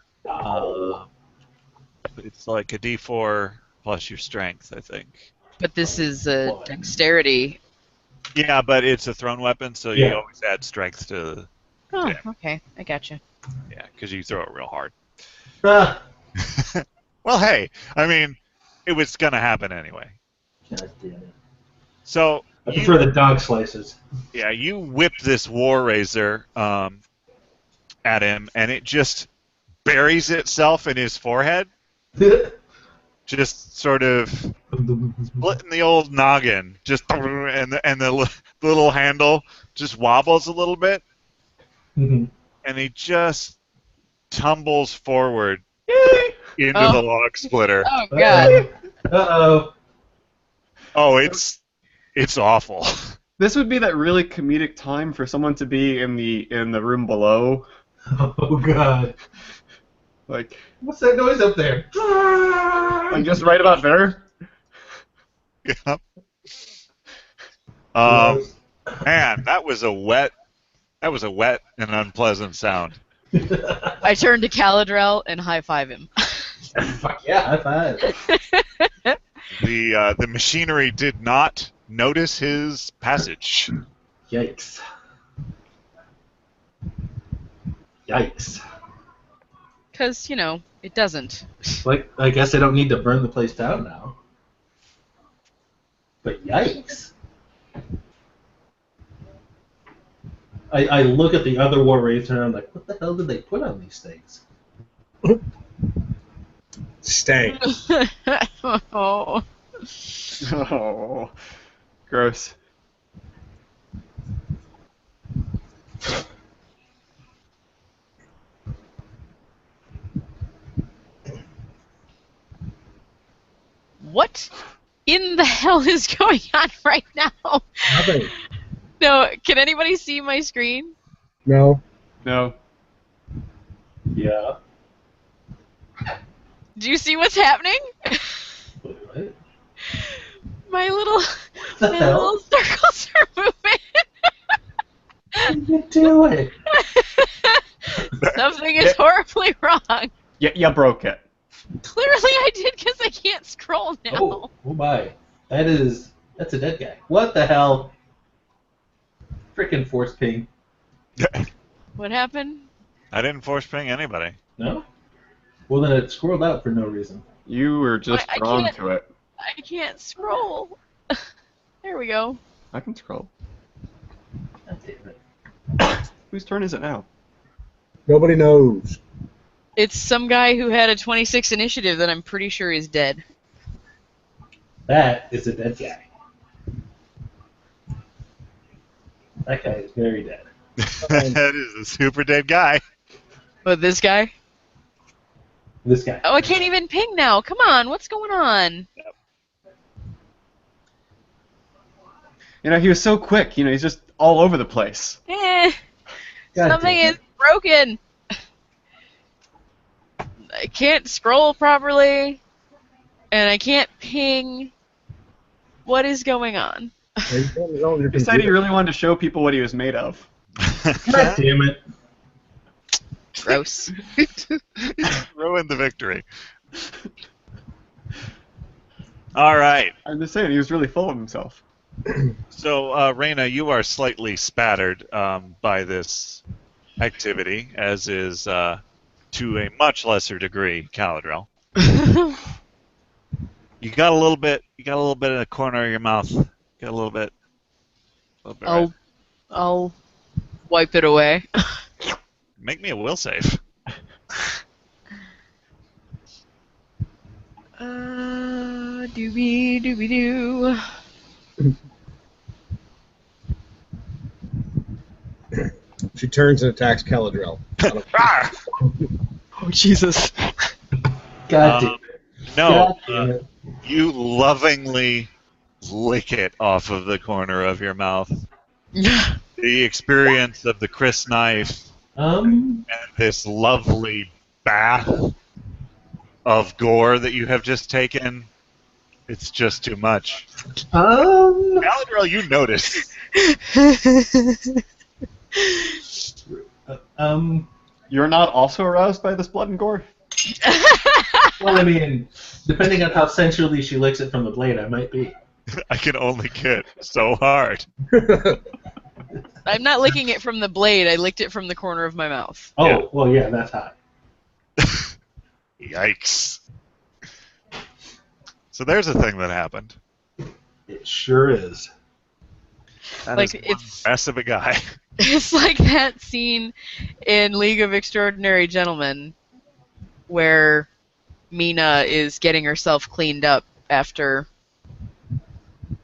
It's like a D4 plus your strength, I think. But this is a dexterity. Yeah, but it's a thrown weapon, so Yeah. you always add strength to. Oh, Yeah. okay. I gotcha. Yeah, because you throw it real hard. Ah. Well, hey, I mean, it was gonna happen anyway. God damn it. So I prefer the dog slices. yeah, you whip this War Razor at him, and it just buries itself in his forehead, just sort of splitting the old noggin, just and the little handle just wobbles a little bit, and he just tumbles forward into the log splitter. Oh god. Uh-oh. Oh, it's awful. this would be that really comedic time for someone to be in the room below. Oh god. Like What's that noise up there? just right about there. Yep. Man, that was a wet and unpleasant sound. I turn to Caladrel and high-five him. Fuck yeah, high five. The machinery did not notice his passage. Yikes. Yikes. Because, it doesn't. Like, I guess I don't need to burn the place down now. But yikes. I look at the other War Razor and I'm like, what the hell did they put on these things? Stank. Oh. Oh, gross. What in the hell is going on right now? Nothing. No, can anybody see my screen? No. No. Yeah. Do you see what's happening? What? My little the my hell? little circles are moving. What are you doing? Something is horribly wrong. You broke it. Clearly I did because I can't scroll now. Oh my. That's a dead guy. What the hell? Frickin' force ping. What happened? I didn't force ping anybody. No? Well, then it scrolled out for no reason. You were just I drawn can't- to it. I can't scroll. There we go. I can scroll. God damn it. Whose turn is it now? Nobody knows. It's some guy who had a 26 initiative that I'm pretty sure is dead. That is a dead guy. That guy is very dead. That is a super dead guy. But this guy? This guy. Oh, I can't even ping now. Come on, what's going on? You know, he was so quick. You know, he's just all over the place. Eh, God something damn is broken. I can't scroll properly, and I can't ping. What is going on? Are you on your own, your He said he computer? really wanted to show people what he was made of. God damn it. Gross. Ruined the victory. All right. I'm just saying, he was really full of himself. So, Raina, you are slightly spattered by this activity, as is, to a much lesser degree, Caladrel. You got a little bit in the corner of your mouth. Got a little bit. Right. I'll wipe it away. Make me a will save. Doobie doobie doo. She turns and attacks Caladrel. Ah! Oh Jesus. God damn it. No, God damn it. you lovingly lick it off of the corner of your mouth. The experience of the Chris knife and this lovely bath of gore that you have just taken, it's just too much. Galadriel, you notice. You're not also aroused by this blood and gore? Well, I mean, depending on how sensually she licks it from the blade, I might be. I can only get so hard. I'm not licking it from the blade. I licked it from the corner of my mouth. Oh, Yeah. well, yeah, that's hot. Yikes. So there's a thing that happened. It sure is. That Like, is one it's- mess of a guy. It's like that scene in League of Extraordinary Gentlemen where Mina is getting herself cleaned up after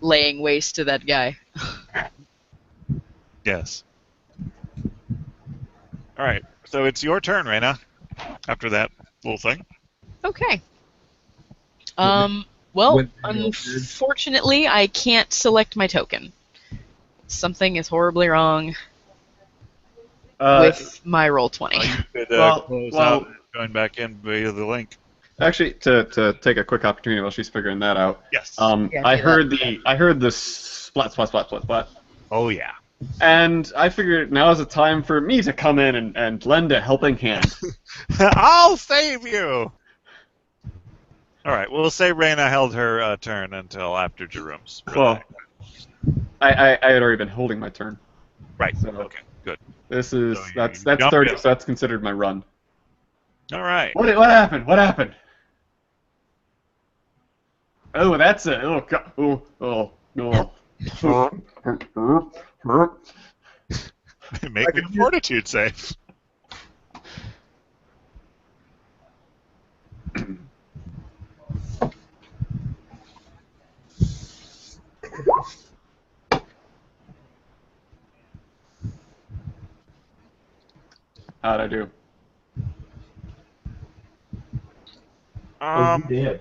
laying waste to that guy. Yes. All right. So it's your turn, Raina. After that little thing. Okay. When- Unfortunately, I can't select my token. Something is horribly wrong with my Roll20. You could Well- close well- out and join back in via the link. Actually, to take a quick opportunity while she's figuring that out, Yes. Yeah, I do heard the splat, splat, splat, splat, splat, Oh yeah. and I figured now is the time for me to come in and lend a helping hand. I'll save you. All right. We'll say Raina held her turn until after Jerome's. Well, I had already been holding my turn. right. so- Okay. Good. This is So you that's jump 30, in. so that's considered my run. All right. What happened? What happened? Oh, that's it. Oh God. Oh no. Make me a fortitude save. How'd I do? Oh, you did.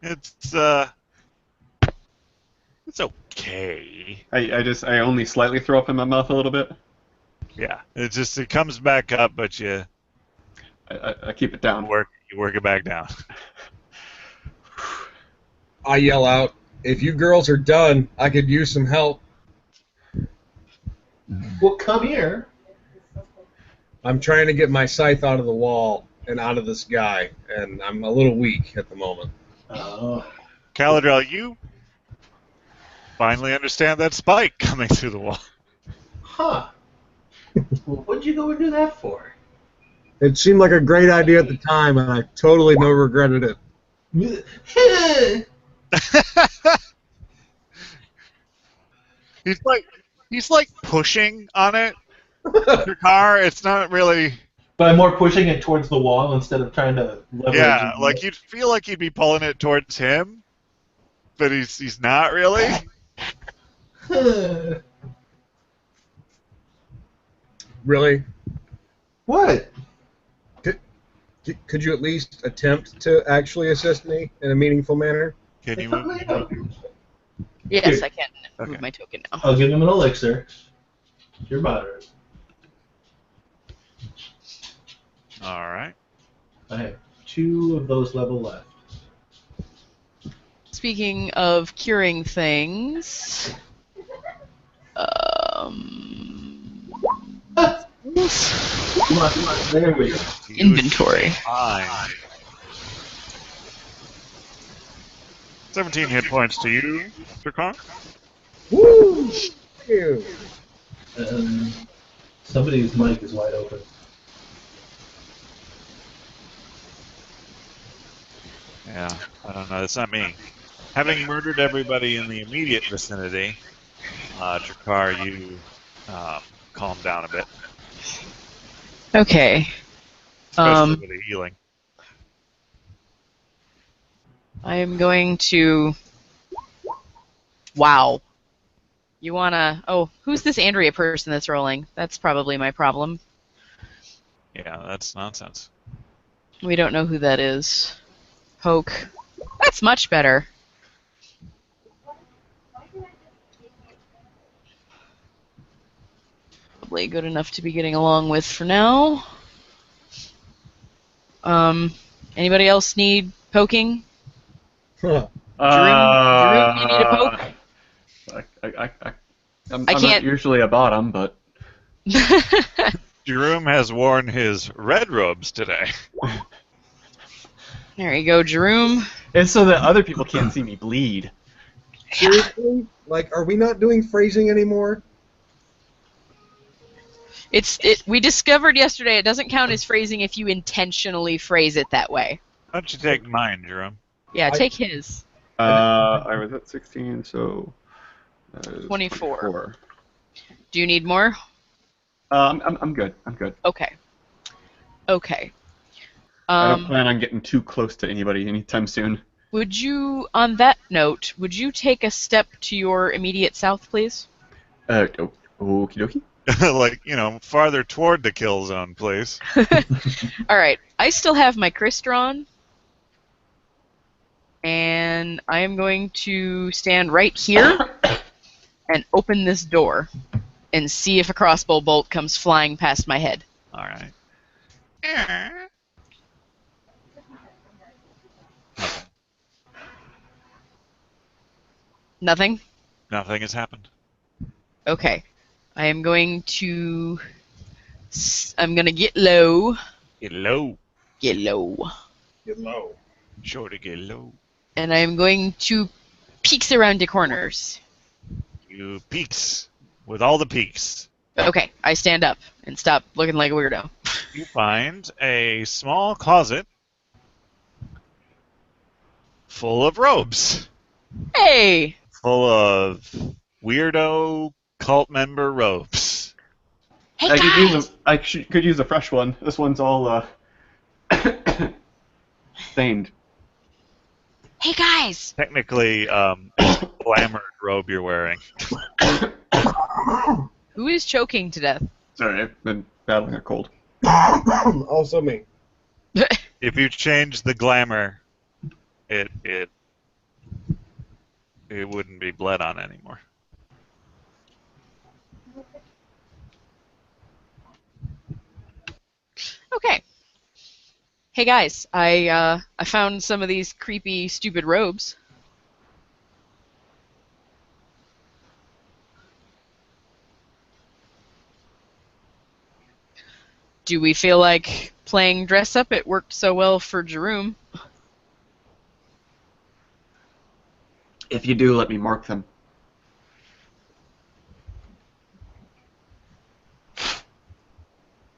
It's okay. I only slightly throw up in my mouth a little bit. Yeah. It comes back up, but you I keep it down. work it back down. I yell out, "If you girls are done, I could use some help." Well, come here. I'm trying to get my scythe out of the wall and out of this guy, and I'm a little weak at the moment. Oh. Caladrel, you finally understand that spike coming through the wall. Huh. Well, what'd you go and do that for? It seemed like a great idea at the time, and I totally no regretted it. He's like pushing on it. Your car, it's not really. But I'm more pushing it towards the wall instead of trying to leverage Yeah, it. like you'd feel like you'd be pulling it towards him, but he's not really. Really? What? Could you at least attempt to actually assist me in a meaningful manner? Can you move? Yes, Here. I can Okay. move my token now. I'll give him an elixir. You're moderate. All right. I have 2 of those level left. Speaking of curing things, Come on. There we go. inventory. Fine. 17 hit points to you, Dracar. Woo! Thank you. Somebody's mic is wide open. Yeah, I don't know. It's not me. Having murdered everybody in the immediate vicinity, Dracar, you calm down a bit, Okay. especially with the healing. I am going to. Wow. You wanna? Oh, who's this Andrea person that's rolling? That's probably my problem. Yeah, that's nonsense. We don't know who that is. Poke. That's much better. Probably good enough to be getting along with for now. Anybody else need poking? Huh. Drew, you need a poke? I'm I not can't- usually a bottom, but Jerome has worn his red robes today. There you go, Jerome. it's so that other people can't see me bleed. Seriously? Like, are we not doing phrasing anymore? We discovered yesterday it doesn't count as phrasing if you intentionally phrase it that way. Why don't you take mine, Jerome? Yeah, take his. I was at 16, so 24. Do you need more? I'm good. I'm good. Okay. Okay. I don't plan on getting too close to anybody anytime soon. Would you, on that note, would you take a step to your immediate south, please? Okie dokie. Like, farther toward the kill zone, please. All right. I still have my Chris drawn. And I am going to stand right here and open this door and see if a crossbow bolt comes flying past my head. All right. Nothing? Nothing has happened. Okay. I am going to... I'm going to get low. Get low. Get low. Get low. Sure to get low. And I am going to peeks around the corners. You peeks. With all the peeks. Okay, I stand up and stop looking like a weirdo. You find a small closet full of robes. Hey! Full of weirdo cult member robes. Hey, I guys! could use a fresh one. This one's all stained. Hey, guys! Technically, it's a glamoured robe you're wearing. Who is choking to death? Sorry, I've been battling a cold. Also me. If you change the glamour, it wouldn't be bled on anymore. Okay. Hey, guys, I found some of these creepy, stupid robes. Do we feel like playing dress up? It worked so well for Jerome. If you do, let me mark them.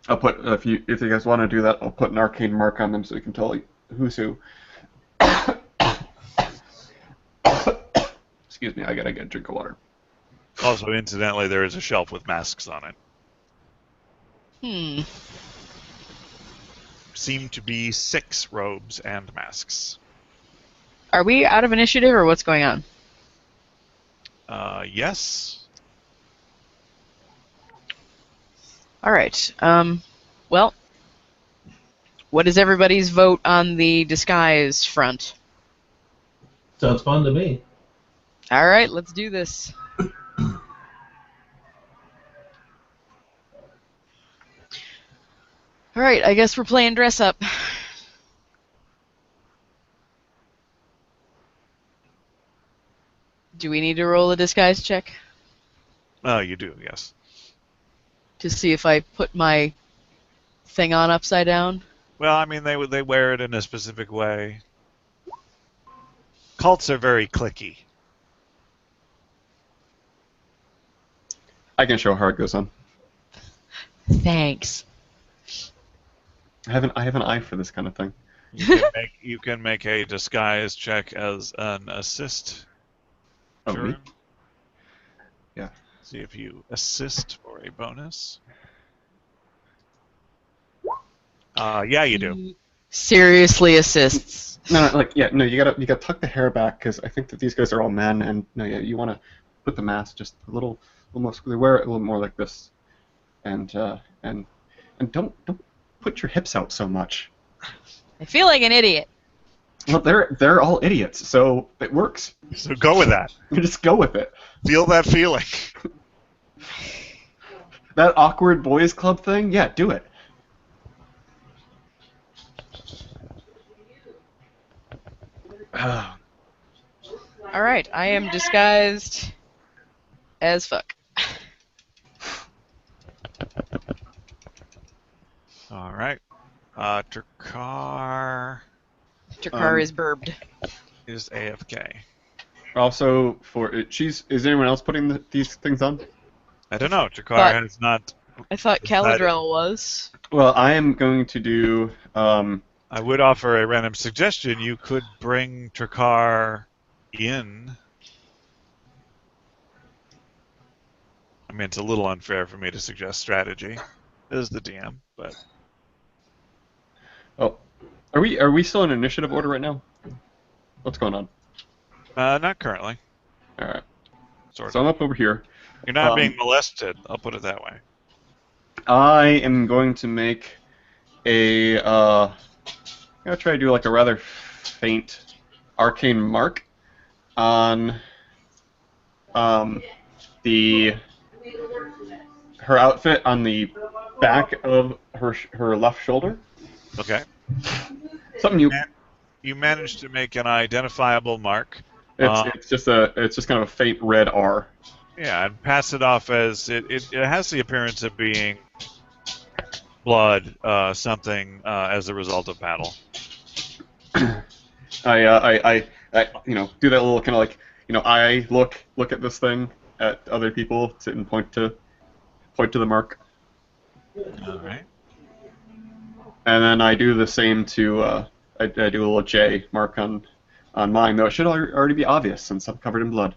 I'll put if you guys want to do that, I'll put an arcane mark on them so you can tell who's who. Excuse me, I gotta get a drink of water. Also, incidentally, there is a shelf with masks on it. Seem to be 6 robes and masks. Are we out of initiative or what's going on? Yes. All right. Well, what is everybody's vote on the disguise front? Sounds fun to me. All right, let's do this. All right, I guess we're playing dress up. Do we need to roll a disguise check Oh, you do, yes. to see if I put my thing on upside down? Well, I mean, they wear it in a specific way. Cults are very clicky. I can show how it goes on. Thanks. I have an eye for this kind of thing. You can make a disguise check as an assist. Oh, Sure. me? Yeah. See if you assist for a bonus. Yeah, you do. Seriously assists. No, you gotta tuck the hair back because I think that these guys are all men, and no, yeah, you want to put the mask just a little more. They wear it a little more like this, and don't put your hips out so much. I feel like an idiot. Well, they're all idiots, so it works. So go with that. You just go with it. Feel that feeling. That awkward boys club thing, yeah, do it. All right, I am disguised as fuck. All right. Trikar Takar is burbed. is AFK. Also, is anyone else putting these things on? I don't know. Trikar But- has not. I thought Caladrel was. Well, I am going to do. I would offer a random suggestion. You could bring Trikar in. I mean, it's a little unfair for me to suggest strategy as the DM, but Oh, are we still in initiative order right now? What's going on? not currently. All right. Sort So of. I'm up over here. You're not being molested. I'll put it that way. I am going to make a. I'm gonna try to do like a rather faint arcane mark on her outfit on the back of her left shoulder. Okay. Something You managed to make an identifiable mark. it's just kind of a faint red R. Yeah, and pass it off as it has the appearance of being blood, something as a result of battle. I do that little kind of like I look at this thing at other people, sit and point to the mark, All right. and then I do the same to I do a little J mark on mine, though it should already be obvious since I'm covered in blood.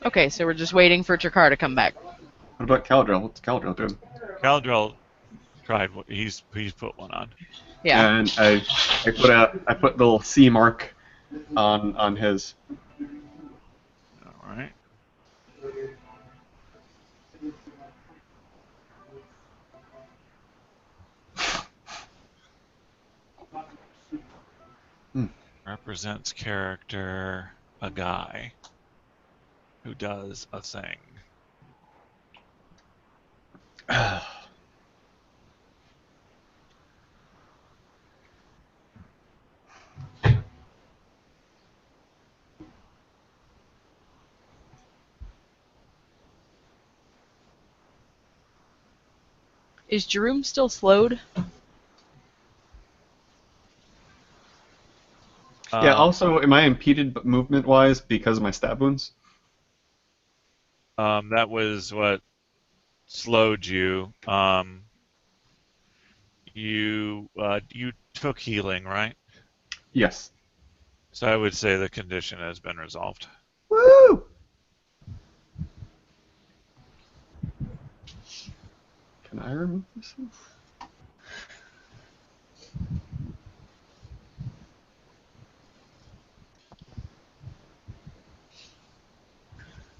Okay, so we're just waiting for Takar to come back. What about Caladrel? What's Caladrel doing? Caladrel tried. He's put one on. Yeah. And I put the little C mark on his. All right. Represents character, a guy who does a thing. Is Jeroen still slowed? Yeah, also, am I impeded movement-wise because of my stab wounds? That was what slowed you. You took healing, right? Yes. So I would say the condition has been resolved. Woo! Can I remove this?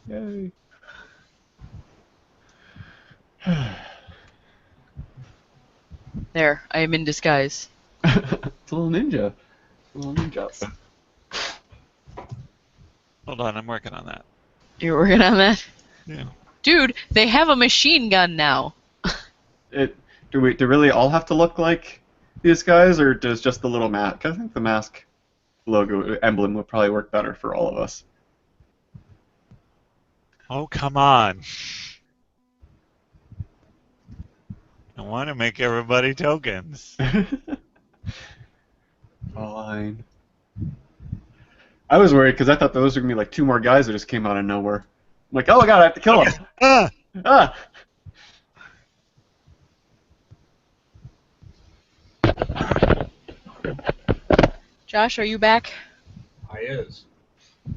Yay. There, I am in disguise. It's a little ninja. A little ninja outfit. Hold on, I'm working on that. You're working on that? Yeah. Dude, they have a machine gun now. Do really all have to look like these guys, or does just the little mask? I think the mask logo emblem would probably work better for all of us. Oh, come on. I want to make everybody tokens. Fine. I was worried because I thought those were gonna be like 2 more guys that just came out of nowhere. I'm like, oh my god, I have to kill them. Ah! Ah! Josh, are you back? I is.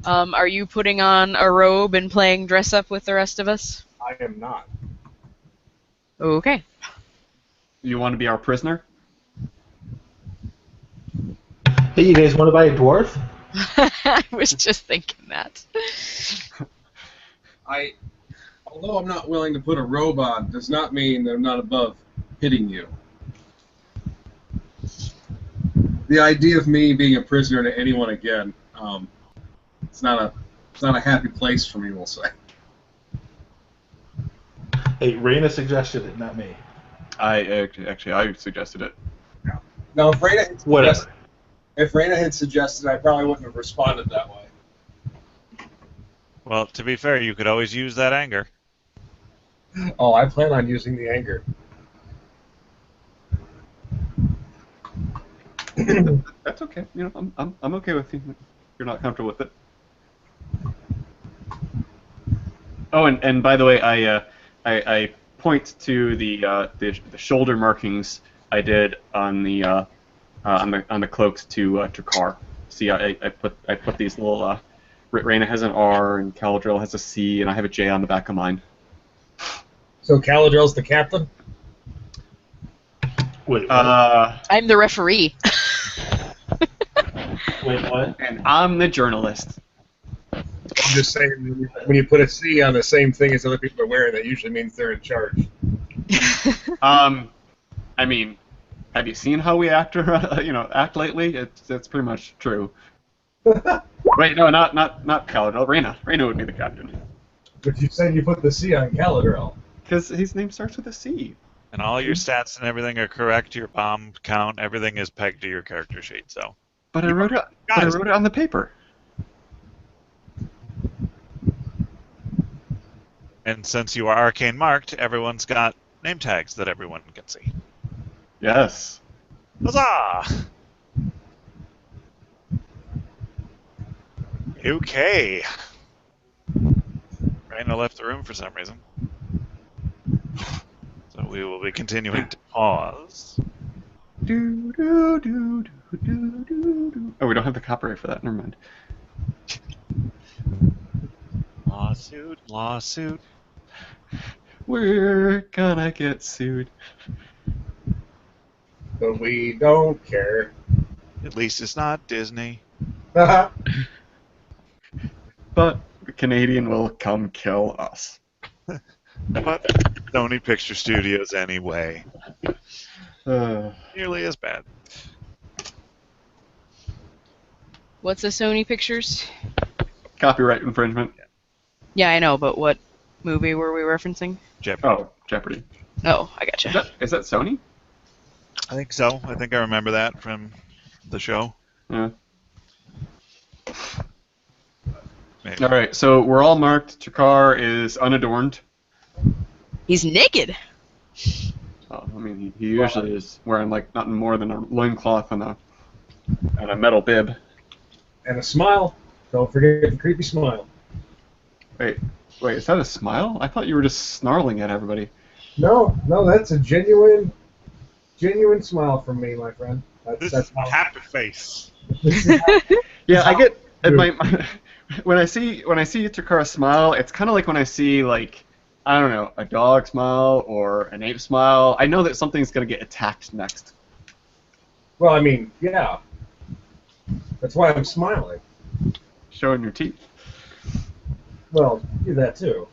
Are you putting on a robe and playing dress up with the rest of us? I am not. Okay. You want to be our prisoner? Hey, you guys want to buy a dwarf? I was just thinking that. Although I'm not willing to put a robe on, does not mean that I'm not above hitting you. The idea of me being a prisoner to anyone again, it's not a happy place for me, we'll say. Hey, Raina suggested it, not me. I suggested it. Now, if Raina had Whatever. suggested, I probably wouldn't have responded that way. Well, to be fair, you could always use that anger. Oh, I plan on using the anger. That's okay. You know, I'm okay with you. If you're not comfortable with it. Oh, and by the way, I point to the shoulder markings I did on the cloaks to Car. See, I put these little. Raina has an R and Caladriel has a C, and I have a J on the back of mine. So Caladriel's the captain? Wait, what? I'm the referee. Wait, what? And I'm the journalist. I'm just saying, when you put a C on the same thing as other people are wearing, that usually means they're in charge. I mean, have you seen how we act lately? It's pretty much true. Wait, no, not Caladriel. Raina would be the captain. But you said you put the C on Caladriel. Because his name starts with a C. And all your stats and everything are correct. Your bomb count, everything is pegged to your character sheet. So. But I wrote it on the paper. And since you are arcane marked, everyone's got name tags that everyone can see. Yes. Huzzah! Okay. Raina left the room for some reason. So we will be continuing to pause. Do, do, do, do, do, do, do. Oh, we don't have the copyright for that. Never mind. Lawsuit, lawsuit. We're gonna get sued. But we don't care. At least it's not Disney. But the Canadian will come kill us. But Sony Picture Studios anyway. Nearly as bad. What's a Sony Pictures? Copyright infringement. Yeah, I know, but what movie were we referencing? Jeopardy. Oh, Jeopardy. Oh, I gotcha. Is that Sony? I think so. I think I remember that from the show. Yeah. Maybe. All right, so we're all marked. Chakar is unadorned. He's naked. Oh. mean, he usually is wearing like nothing more than a loincloth and a metal bib. And a smile. Don't forget the creepy smile. Wait, is that a smile? I thought you were just snarling at everybody. No, that's a genuine smile from me, my friend. This That's is my happy face. This is how, Yeah, I get Dude. when I see Takara smile, it's kind of like when I see like I don't know a dog smile or an ape smile. I know that something's gonna get attacked next. well, I mean, yeah. That's why I'm smiling. Showing your teeth. Well, do that too.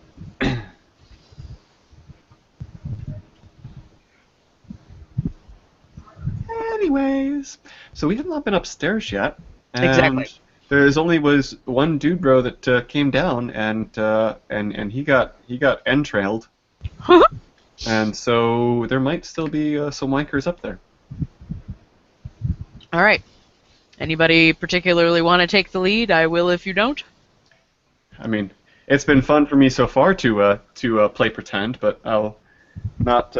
Anyways, so we have not been upstairs yet. And Exactly. There's only was one dude bro that came down and he got entrailed. And so there might still be some wankers up there. All right. Anybody particularly want to take the lead? I will if you don't. I mean, it's been fun for me so far to play pretend, but I'll not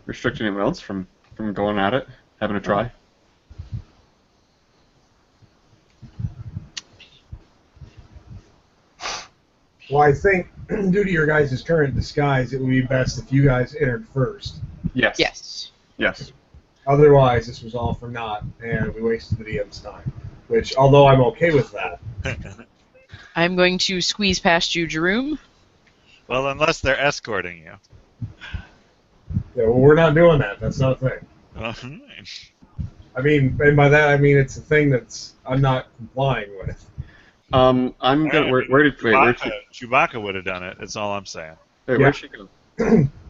restrict anyone else from going at it, having a try. Well, I think due to your guys' current disguise, it would be best if you guys entered first. Yes. Yes. Yes. Otherwise, this was all for naught, and we wasted the DM's time. Which, although I'm okay with that, I'm going to squeeze past you, Jerome. Well, unless they're escorting you. yeah, well, we're not doing that. That's not a thing. Alright. I mean, and by that I mean it's a thing that's I'm not complying with. I'm gonna. Where did Chewbacca would have done it. That's all I'm saying. where'd she go?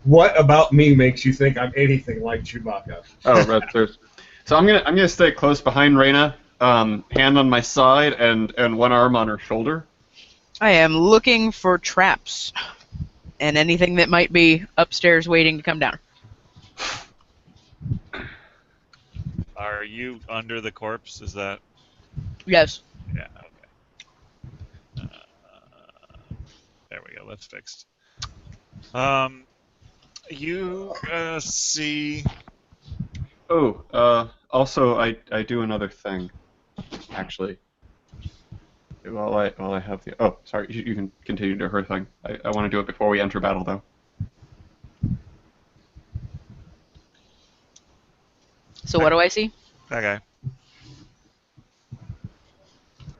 What about me makes you think I'm anything like Chewbacca? Oh, right there. So I'm gonna stay close behind Reyna, hand on my side and one arm on her shoulder. I am looking for traps and anything that might be upstairs waiting to come down. Are you under the corpse? Is that? Yes. Yeah. Okay. There we go. That's fixed. You see. Oh, also I do another thing, actually. While I have the sorry, you can continue to do her thing. I want to do it before we enter battle though. So what do I see? Okay.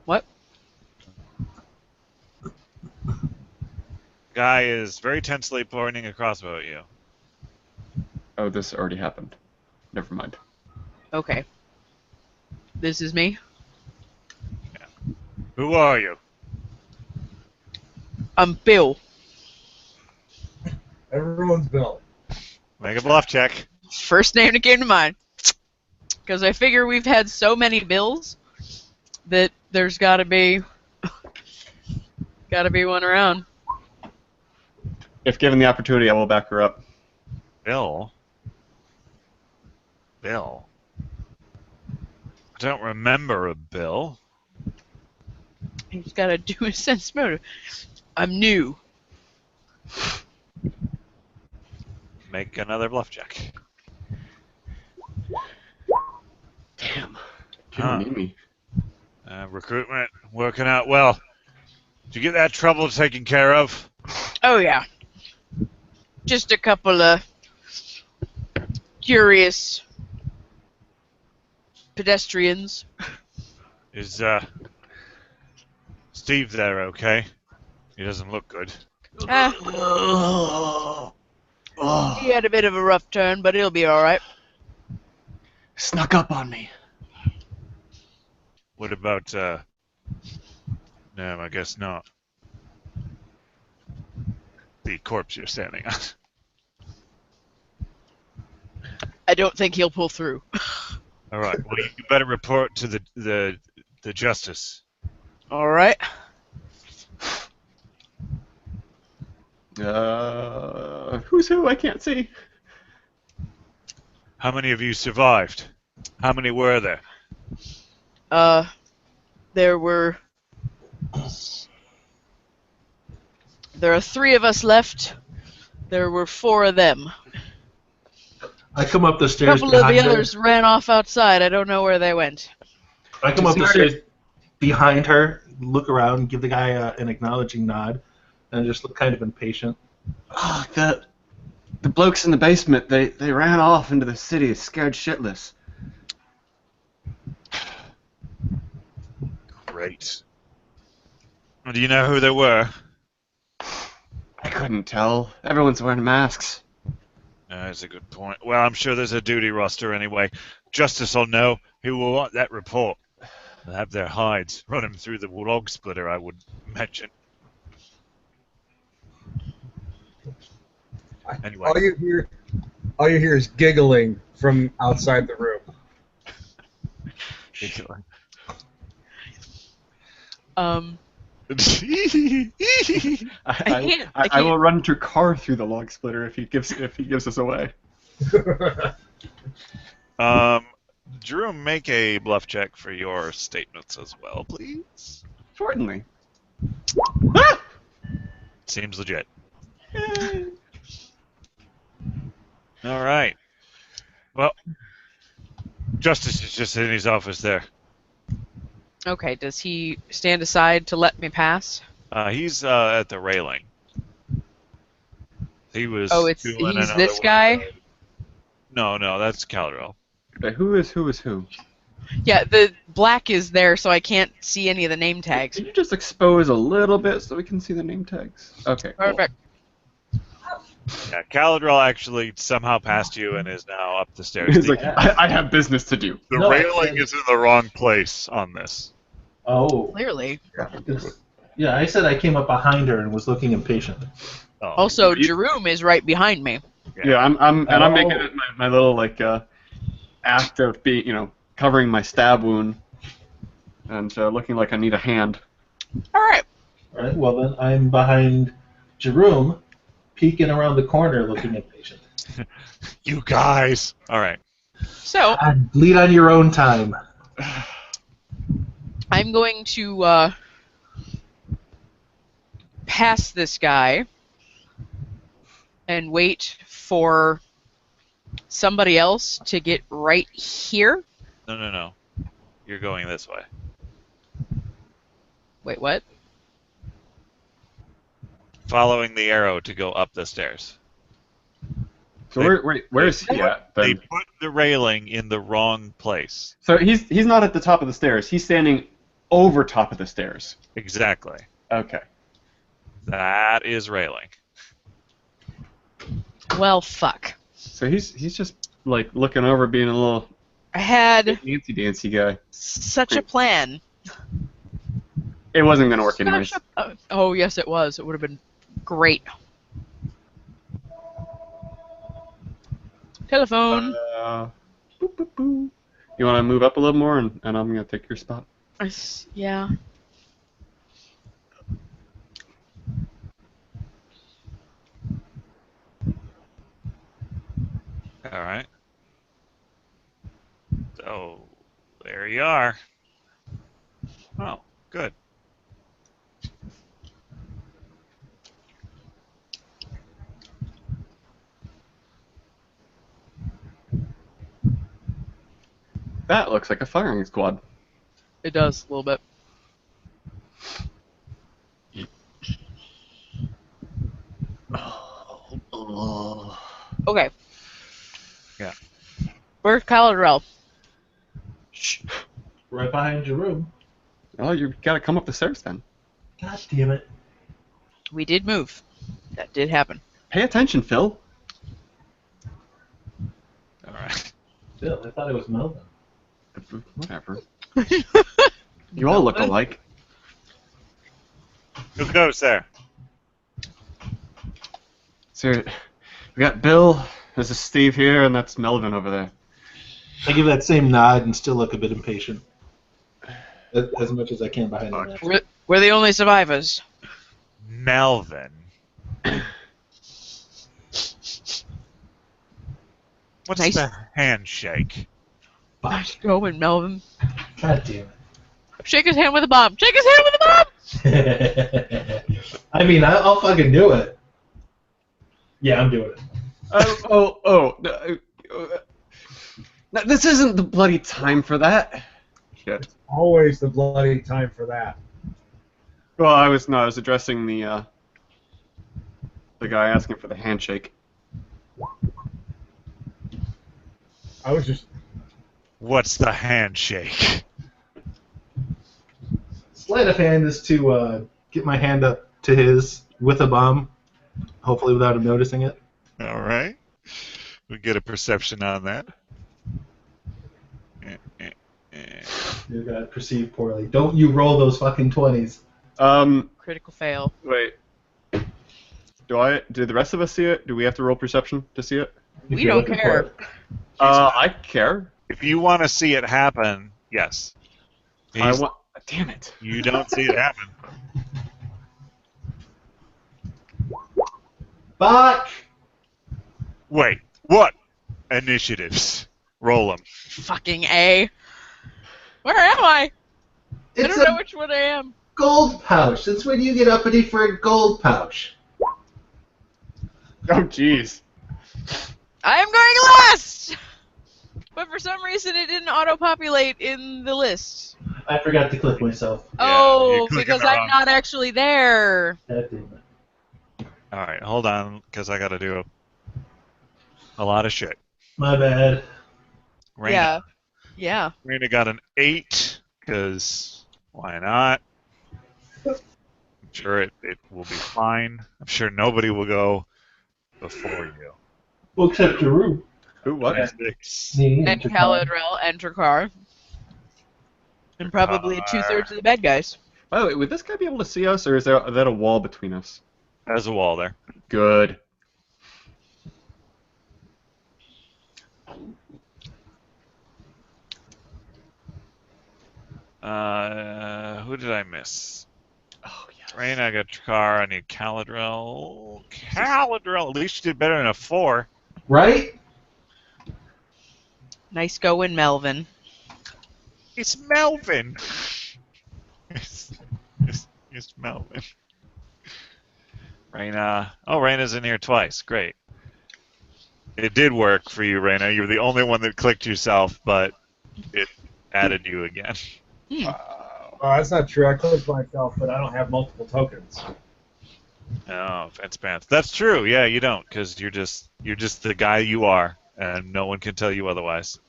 What? Guy is very tensely pointing a crossbow at you. Oh, this already happened. Never mind. Okay. This is me. Who are you? I'm Bill. Everyone's Bill. Make a bluff check. First name that came to mind. Because I figure we've had so many Bills that there's got to be one around. If given the opportunity, I will back her up. Bill. Bill. I don't remember a Bill. He's got to do a sense motive. I'm new. Make another bluff check. Damn. You don't need me. Recruitment working out well. Did you get that trouble taken care of? Oh yeah. Just a couple of curious pedestrians. Is Steve there okay? He doesn't look good. He had a bit of a rough turn, but he'll be alright. Snuck up on me. What about no, I guess not. The corpse you're standing on. I don't think he'll pull through. Alright, well you better report to the justice. Alright. Who's who? I can't see. How many of you survived? How many were there? There are 3 of us left. There were 4 of them. I come up the A stairs couple of the behind her. others ran off outside. I don't know where they went. I come up the Just- stairs behind her, look around, give the guy an acknowledging nod, and just look kind of impatient. Oh, the blokes in the basement, they ran off into the city scared shitless. Great. Well, do you know who they were? I couldn't tell. Everyone's wearing masks. That's a good point. Well, I'm sure there's a duty roster anyway. Justice will know who will want that report. They'll have their hides. Run them through the log splitter, I would imagine. Anyway. All you hear is giggling from outside the room. I will run your car through the log splitter if he gives us away. Drew, make a bluff check for your statements as well, please. Certainly. Seems legit. All right. Well, Justice is just in his office there. Okay, does he stand aside to let me pass? He's at the railing. He was. Oh, doing he's another this one. guy? No, that's Caldwell. But who is who? Yeah, the black is there, so I can't see any of the name tags. Can you just expose a little bit so we can see the name tags? Okay. Cool. Perfect. Yeah, Caladrel actually somehow passed you and is now up the stairs. He's like, I have business to do. The No, railing is in the wrong place on this. Oh. Clearly. Yeah, I said I came up behind her and was looking impatient. Oh. Also, Jerome is right behind me. Yeah, I'm making it my little like act of being, covering my stab wound and looking like I need a hand. All right. All right, well then I'm behind Jerome, peeking around the corner looking impatient. You guys. All right. So, Lead on your own time. I'm going to pass this guy and wait for somebody else to get right here. No. You're going this way. Wait, what? Following the arrow to go up the stairs. So where is he at? They Then? put the railing in the wrong place. So he's not at the top of the stairs. He's standing over top of the stairs. Exactly. Okay. That is railing. Well, fuck. So he's just like looking over, being a little I had dancy guy. such a plan. It wasn't gonna work anyways. Oh, yes, it was. It would have been great. Telephone. Boop, boop, boop. You want to move up a little more, and I'm gonna take your spot. Yeah. All right. So, there you are. Oh, good. That looks like a firing squad. It does, a little bit. Okay. Yeah. Where's Caladrel? Shh. Right behind Jerome. Oh, you gotta come up the stairs then. God damn it. We did move. That did happen. Pay attention, Phil. All right. Still, I thought it was Melvin. Whatever. You all look alike. Who goes there? So we got Bill. This is Steve here, and that's Melvin over there. I give that same nod and still look a bit impatient. As much as I can behind him. We're the only survivors. Melvin. What's Nice. the handshake? Nice going, Melvin. God damn it. Shake his hand with a bomb. Shake his hand with a bomb! I mean, I'll fucking do it. Yeah, I'm doing it. No, this isn't the bloody time for that. Shit. Always the bloody time for that. Well, I was addressing the guy asking for the handshake. I was just. What's the handshake? Sleight of hand is to get my hand up to his with a bomb, hopefully without him noticing it. All right. We get a perception on that. You gotta perceive poorly. Don't you roll those fucking 20s. Critical fail. Wait. Do the rest of us see it? Do we have to roll perception to see it? If We you're don't looking for care. it. I care. If you want to see it happen, yes. I want. Damn it. You don't see it happen. Fuck! Wait, what? Initiatives. Roll them. Fucking A. Where am I? I It's don't know a which one I am. gold pouch. That's when you get uppity for a gold pouch. Oh, jeez. I am going last! But for some reason it didn't auto-populate in the list. I forgot to click myself. Oh, you're clicking because the I'm wrong- not actually there. God damn it. All right, hold on, because I got to do a lot of shit. My bad. Raina. Yeah. Raina got an 8, because why not? I'm sure it will be fine. I'm sure nobody will go before you. Well, except Jeru. Who? What? 6. Me And Jakar. Caladrel and Drakkar. And probably two-thirds of the bad guys. By the way, would this guy be able to see us, or is that a wall between us? There's a wall there. Good. Who did I miss? Oh, yes. Raina, I got Drakkar, I need Caladrel. Caladrel, at least you did better than a 4. Right? Nice going, Melvin. It's Melvin. it's Melvin. Raina. Oh, Raina's in here twice. Great. It did work for you, Raina. You were the only one that clicked yourself, but it added you again. That's not true. I clicked myself, but I don't have multiple tokens. Oh, Fence Pants. That's true. Yeah, you don't, because you're just the guy you are, and no one can tell you otherwise.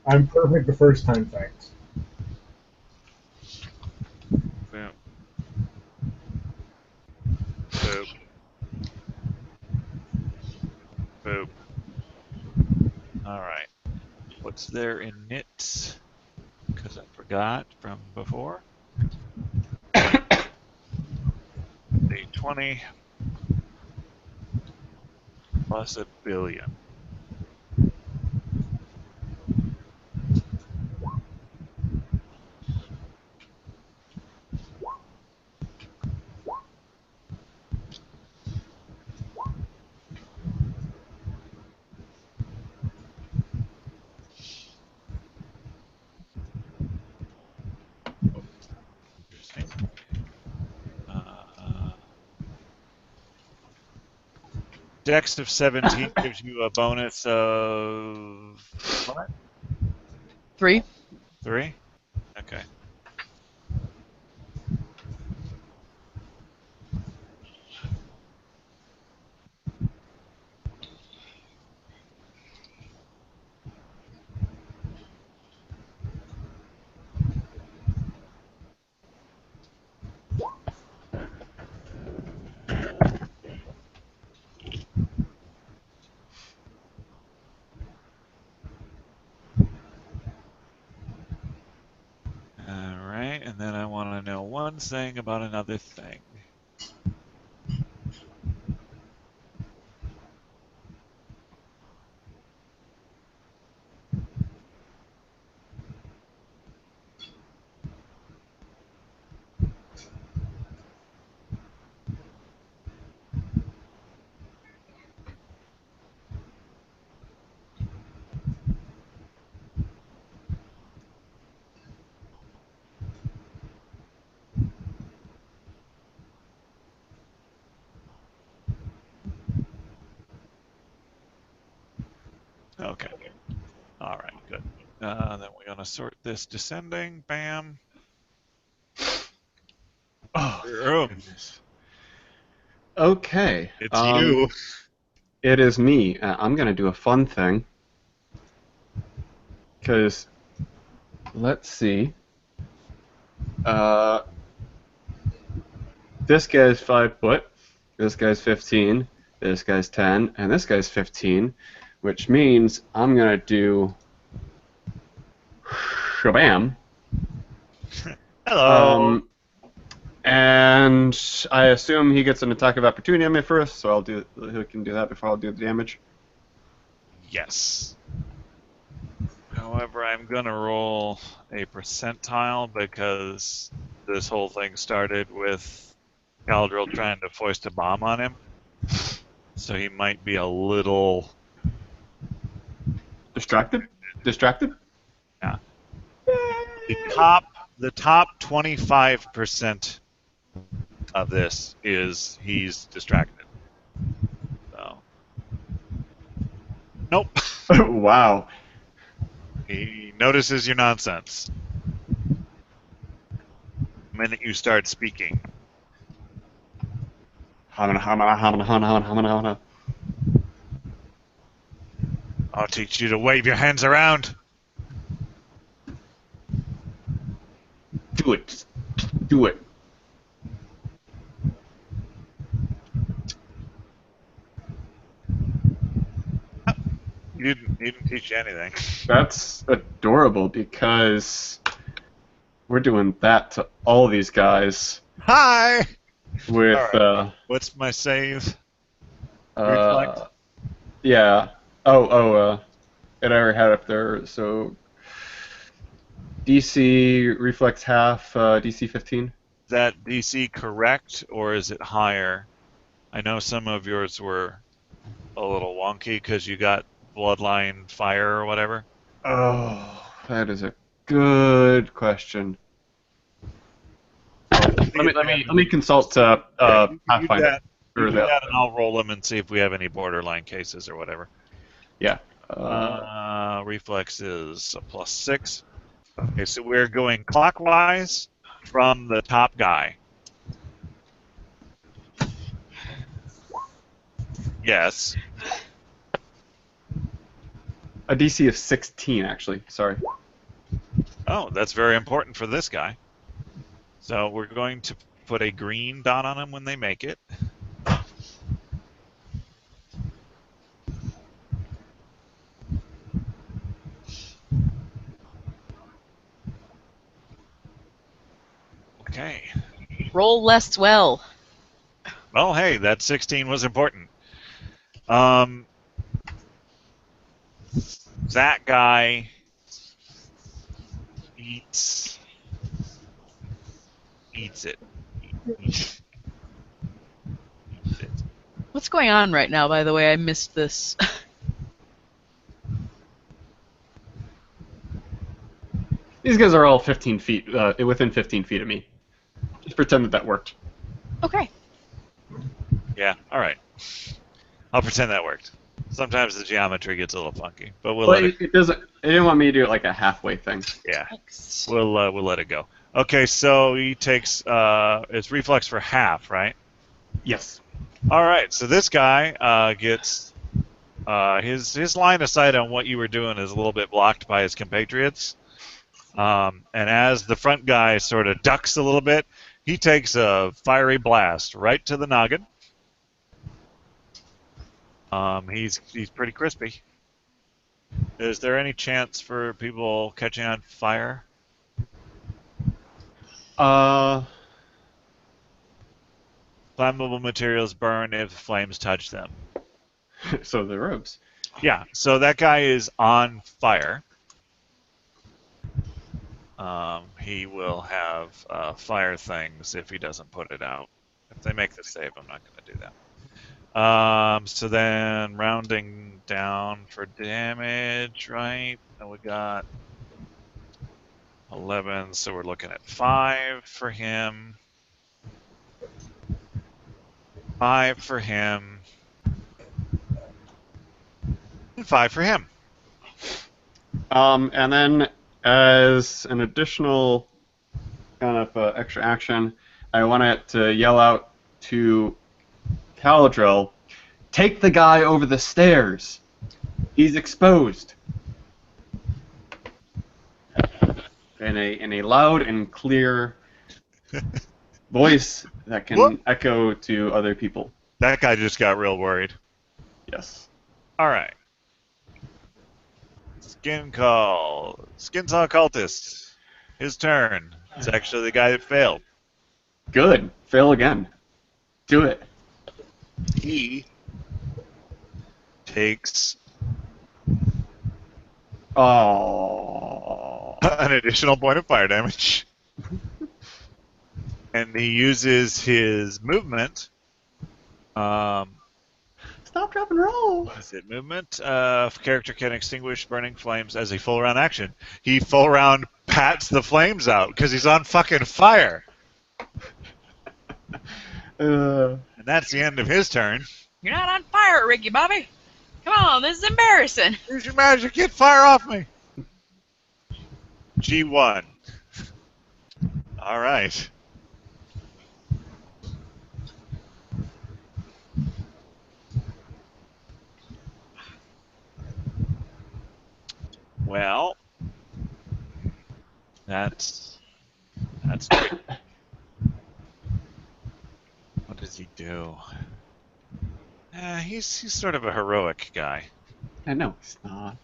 I'm perfect the first time, thanks. Boom. Boop. Boop. All right. What's there in it? Because I forgot from before. The 20 plus $1 billion. Interesting. Dex of 17 gives you a bonus of what? 3. 3? Okay. Alright, and then I want to know one thing about another thing. Then we're gonna sort this descending. Bam. Oh, Room. goodness. Okay. It's you. It is me. I'm gonna do a fun thing. Because, let's see. This guy's 5 foot. This guy's 15. This guy's 10, and this guy's 15, which means I'm gonna do shabam. Hello. And I assume he gets an attack of opportunity on me first, so he can do that before I'll do the damage. Yes. However, I'm gonna roll a percentile because this whole thing started with Galadriel trying to foist a bomb on him. So he might be a little Distracted? Yeah. The top 25% of this is he's distracted. So. Nope. Wow. He notices your nonsense. The minute you start speaking. Hamana. I'll teach you to wave your hands around. Do it. Do it. He didn't teach you anything. That's adorable because we're doing that to all these guys Hi! with Alright. What's my save? Reflect? Yeah. It already had up there, so DC reflex half, DC 15. Is that DC correct, or is it higher? I know some of yours were a little wonky because you got bloodline fire or whatever. Oh, that is a good question. Let me consult Pathfinder. You do that, and I'll roll them and see if we have any borderline cases or whatever. Yeah. Reflex is a +6. Okay, so we're going clockwise from the top guy. Yes. A DC of 16, actually. Sorry. Oh, that's very important for this guy. So we're going to put a green dot on him when they make it. Okay. Roll less well. Well, hey, that 16 was important. That guy eats it. Eats it. What's going on right now, by the way? I missed this. These guys are all 15 feet, within 15 feet of me. Just pretend that worked. Okay. Yeah, alright. I'll pretend that worked. Sometimes the geometry gets a little funky, but we'll let it. It doesn't. It didn't want me to do it like a halfway thing. Yeah, Thanks. we'll let it go. Okay, so he takes it's reflex for half, right? Yes. All right, so this guy gets his line of sight on what you were doing is a little bit blocked by his compatriots, and as the front guy sort of ducks a little bit, he takes a fiery blast right to the noggin. He's pretty crispy. Is there any chance for people catching on fire? Flammable materials burn if flames touch them. So the robes. Yeah, so that guy is on fire. He will have fire things if he doesn't put it out. If they make the save, I'm not going to do that. So then rounding down for damage, right? And we got 11, so we're looking at 5 for him. 5 for him. And 5 for him. And then, as an additional kind of extra action, I want it to yell out to Caladriel, "Take the guy over the stairs. He's exposed." In a loud and clear voice that can Whoop. echo to other people. That guy just got real worried. Yes. All right. Skinsaw cultist. His turn. It's actually the guy that failed. Good. Fail again. Do it. He takes Oh. an additional point of fire damage. And he uses his movement. Stop, drop, and roll. What is it? Movement. Character can extinguish burning flames as a full round action. He full round pats the flames out because he's on fucking fire. And that's the end of his turn. You're not on fire, Ricky Bobby. Come on, this is embarrassing. Use your magic, get fire off me. G1. All right. Well, that's great. What does he do? He's sort of a heroic guy. I know he's not.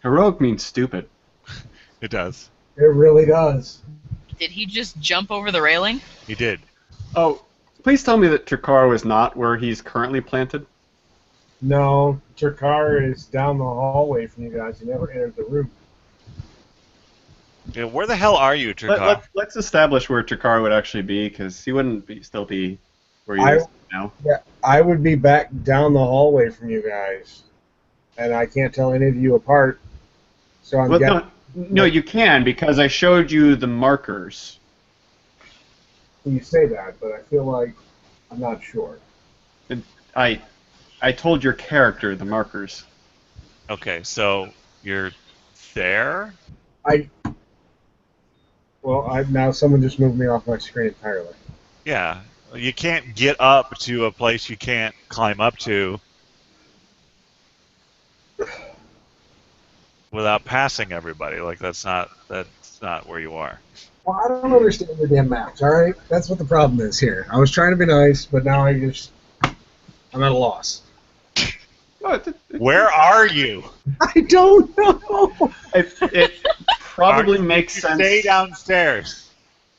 Heroic means stupid. It does. It really does. Did he just jump over the railing? He did. Oh, please tell me that Trakar is not where he's currently planted. No, Trakar is down the hallway from you guys. You never entered the room. Yeah, where the hell are you, Trakar? Let's establish where Trakar would actually be, because he wouldn't still be where he is now. Yeah, I would be back down the hallway from you guys, and I can't tell any of you apart. So I'm guessing. No, you can, because I showed you the markers. You say that, but I feel like I'm not sure. I told your character the markers. Okay, so you're there? Now someone just moved me off my screen entirely. Yeah. You can't get up to a place you can't climb up to without passing everybody. Like that's not where you are. Well, I don't understand your damn maps, alright? That's what the problem is here. I was trying to be nice, but now I'm at a loss. Where are you? I don't know! It probably makes sense. Stay downstairs.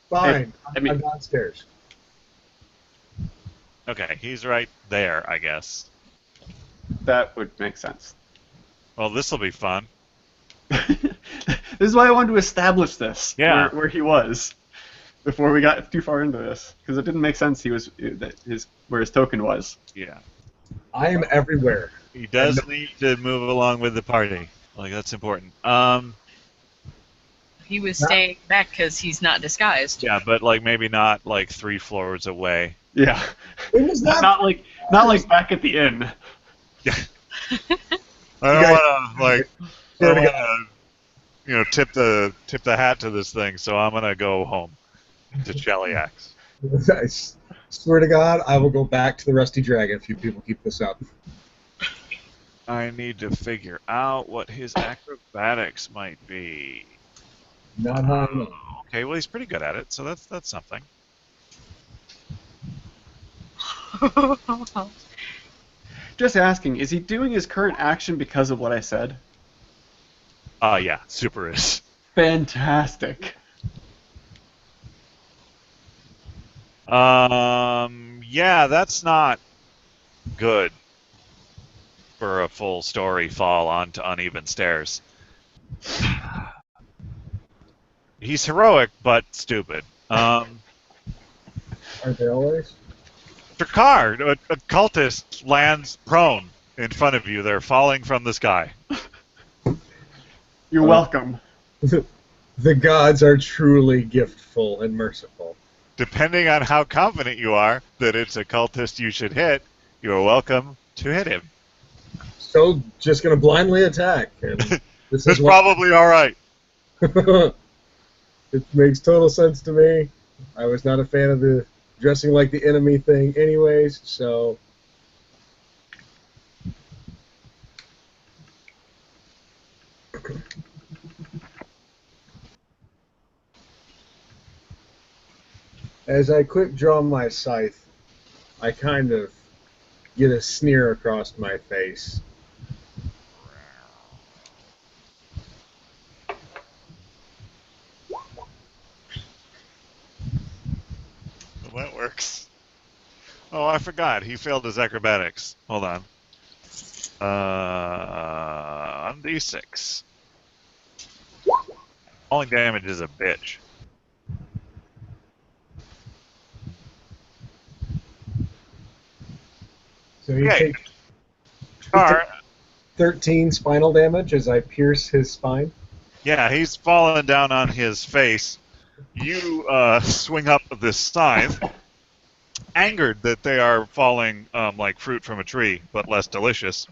Fine, I'm downstairs. Okay, he's right there, I guess. That would make sense. Well, this will be fun. This is why I wanted to establish this. Yeah. Where he was before we got too far into this, because it didn't make sense. He was where his token was. Yeah. I am everywhere. He does need to move along with the party. Like that's important. He was staying back because he's not disguised. Yeah, but like maybe not like 3 floors away. Yeah. It was not like back at the inn. Yeah. I don't want to tip the hat to this thing, so I'm gonna go home to Cheliax. I swear to God, I will go back to the Rusty Dragon if you people keep this up. I need to figure out what his acrobatics might be. No. Okay, well he's pretty good at it, so that's something. Just asking, is he doing his current action because of what I said? Yeah, super is. Fantastic. Yeah, that's not good for a full story fall onto uneven stairs. He's heroic, but stupid. Aren't they always? Trakar, a cultist, lands prone in front of you. They're falling from the sky. You're welcome. The gods are truly giftful and merciful. Depending on how confident you are that it's a cultist you should hit, you are welcome to hit him. So, just gonna blindly attack. And This It's is what probably all right. it makes total sense to me. I was not a fan of the dressing like the enemy thing, anyways. So as I quick draw my scythe, I kind of get a sneer across my face. Well, that works. Oh, I forgot. He failed his acrobatics. Hold on. On D6. Falling damage is a bitch. So he Okay. takes Car, 13 spinal damage as I pierce his spine. yeah, he's fallen down on his face. You swing up this scythe, angered that they are falling like fruit from a tree, but less delicious.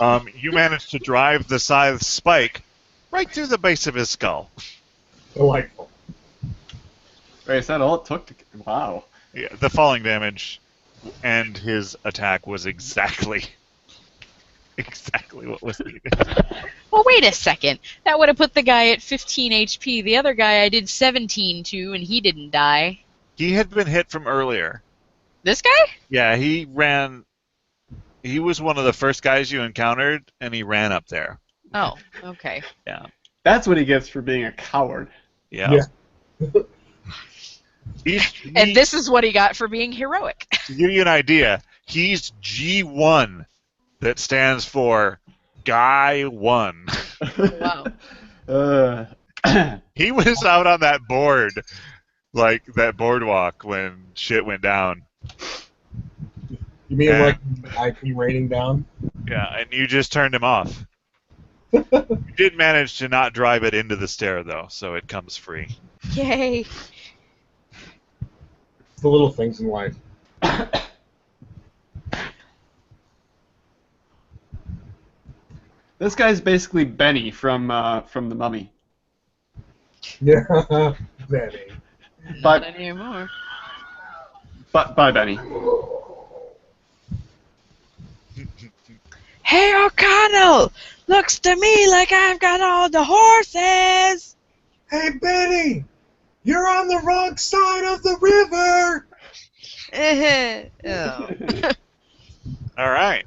You manage to drive the scythe spike right through the base of his skull. Delightful. Wait, is that all it took to... Wow. Yeah, the falling damage and his attack was exactly what was needed. Well, wait a second. That would have put the guy at 15 HP. The other guy I did 17 to, and he didn't die. He had been hit from earlier. This guy? Yeah, he ran. He was one of the first guys you encountered, and he ran up there. Oh, okay. Yeah. That's what he gets for being a coward. Yeah. And this is what he got for being heroic. To give you an idea, he's G1, that stands for Guy 1. Wow. He was out on that board, like that boardwalk when shit went down. You mean Yeah. like IP raining down? Yeah, and you just turned him off. You did manage to not drive it into the stair, though, so it comes free. Yay. It's the little things in life. This guy's basically Benny from the Mummy. Yeah, Benny. Not anymore. But bye, Benny. Hey, O'Connell! Looks to me like I've got all the horses! Hey, Benny! You're on the wrong side of the river! Oh. All right.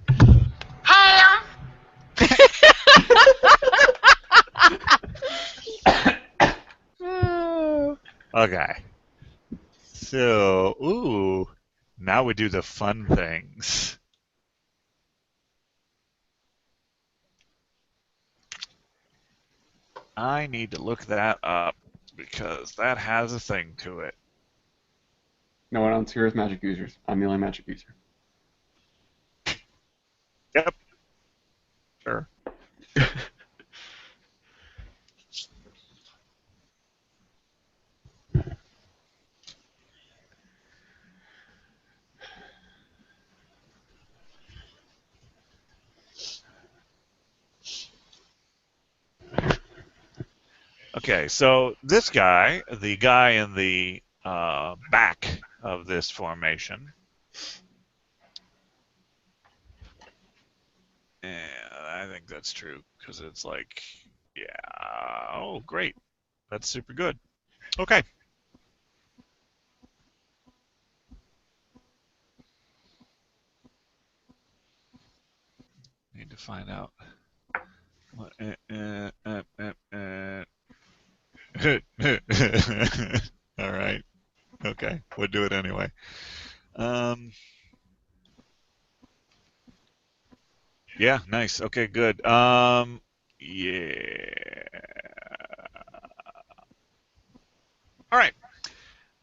Okay. So, now we do the fun things. I need to look that up because that has a thing to it. No one else here is magic users. I'm the only magic user. Yep. Sure. Okay, so this guy, the guy in the back of this formation, and I think that's true because it's like, yeah, oh, great, that's super good. Okay. Need to find out. What, All right. Okay, we'll do it anyway. Yeah, nice. Okay, good. Yeah. All right.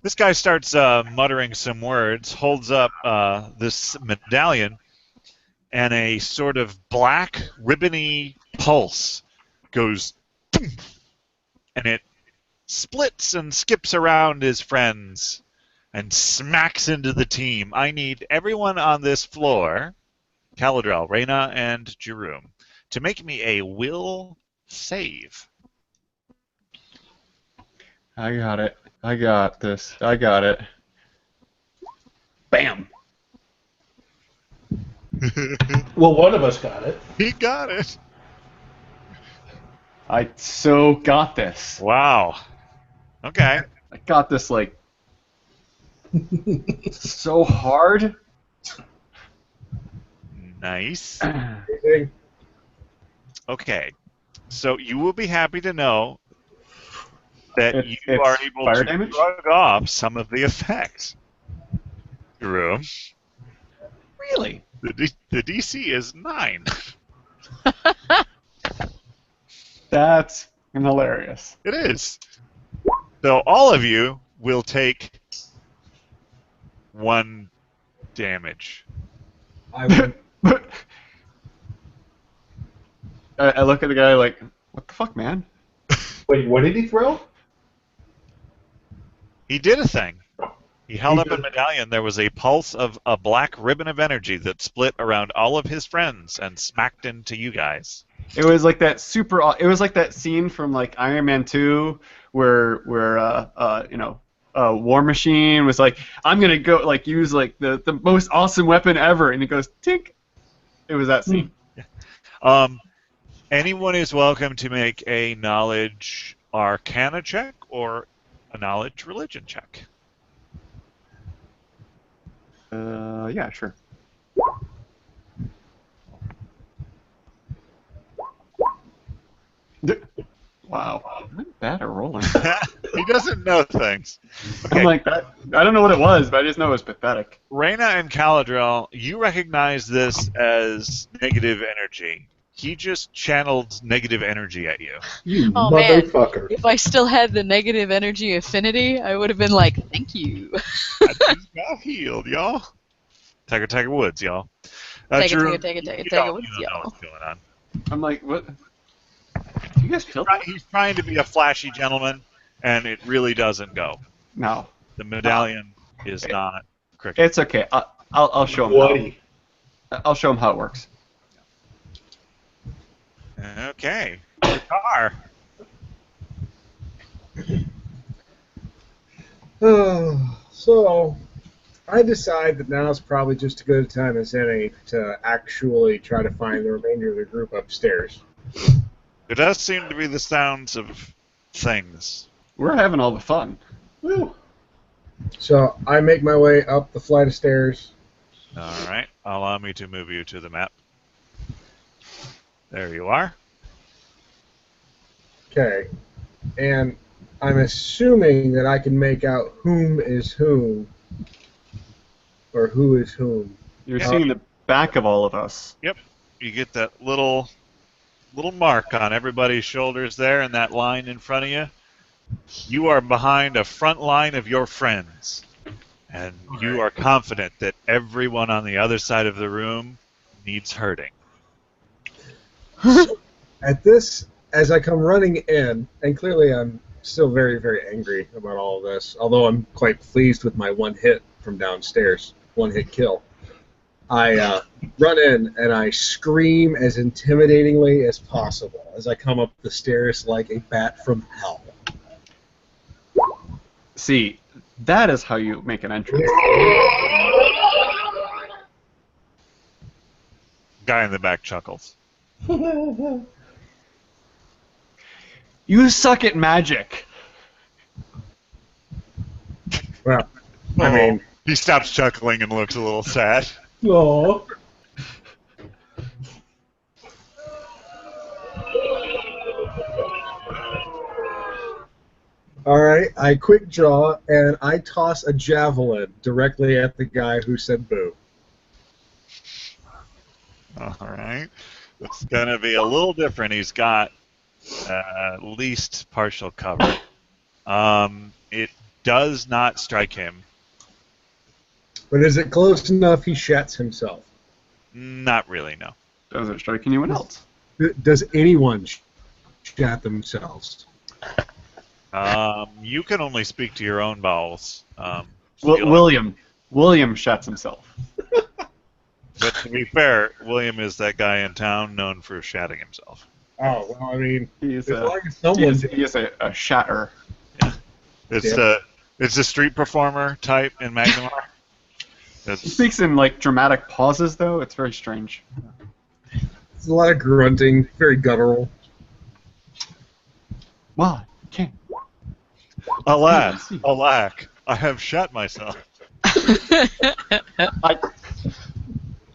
This guy starts muttering some words, holds up this medallion, and a sort of black, ribbony pulse goes, and it splits and skips around his friends and smacks into the team. I need everyone on this floor, Caladrel, Reyna, and Jerome, to make me a will save. I got it. I got this. I got it. Bam. Well, one of us got it. He got it. I so got this. Wow. Okay. I got this like so hard. Nice. Anything? Okay. So you will be happy to know that It's you are able fire to damage? shrug off some of the effects. Jerome, Really? the DC is 9. That's hilarious. It is. So all of you will take 1 damage. I would. I look at the guy like, what the fuck, man? Wait, what did he throw? He did a thing. He held He up a did. medallion. There was a pulse of a black ribbon of energy that split around all of his friends and smacked into you guys. It was like that It was like that scene from like Iron Man 2 where War Machine was like, I'm gonna go like use like the most awesome weapon ever, and it goes tink. It was that scene. Anyone is welcome to make a knowledge arcana check or a knowledge religion check. Yeah, sure. Wow, I'm bad at rolling. He doesn't know things. Okay. I'm like that. I don't know what it was, but I just know it was pathetic. Reyna and Caladrel, you recognize this as negative energy. He just channeled negative energy at you. You Oh, man. motherfucker. If I still had the negative energy affinity, I would have been like, thank you. I just got healed, y'all. Tiger Woods, y'all. Take it, Drew, take it, take it, you take it, don't- Woods, you don't know y'all. what's going on. I'm like, what? You guys killed me? He's trying to be a flashy gentleman, and it really doesn't go. No, The medallion is not cricket. it's okay. I'll show him. Woody. I'll show him how it works. Okay. RotR. So, I decide that now is probably just as good a time as any to actually try to find the remainder of the group upstairs. It does seem to be the sounds of things. We're having all the fun. Woo. So, I make my way up the flight of stairs. All right. Allow me to move you to the map. There you are. Okay. And I'm assuming that I can make out whom is whom, or who is whom. You're seeing the back of all of us. You get that little mark on everybody's shoulders there and that line in front of you. You are behind a front line of your friends. And you are confident that everyone on the other side of the room needs hurting. At this, as I come running in, and clearly I'm still very, very angry about all of this, although I'm quite pleased with my one hit from downstairs, one hit kill. I run in and I scream as intimidatingly as possible as I come up the stairs like a bat from hell. See, that is how you make an entrance. Guy in the back chuckles. You suck at magic. Well, I mean, He stops chuckling and looks a little sad. Aw. alright, I quick draw and I toss a javelin directly at the guy who said boo. All right. It's going to be a little different. He's got at least partial cover. It does not strike him. But is it close enough he shats himself? Not really, no. Does it strike anyone else? Does anyone shat themselves? You can only speak to your own bowels. William shats himself. But to be fair, William is that guy in town known for shatting himself. Oh, well, I mean, He's as a, long as someone's... he is a shatter. It's a street performer type in Magnemar. He speaks in like dramatic pauses, though. It's very strange. There's a lot of grunting, very guttural. Why? Can't. Alas, alack, I have shat myself.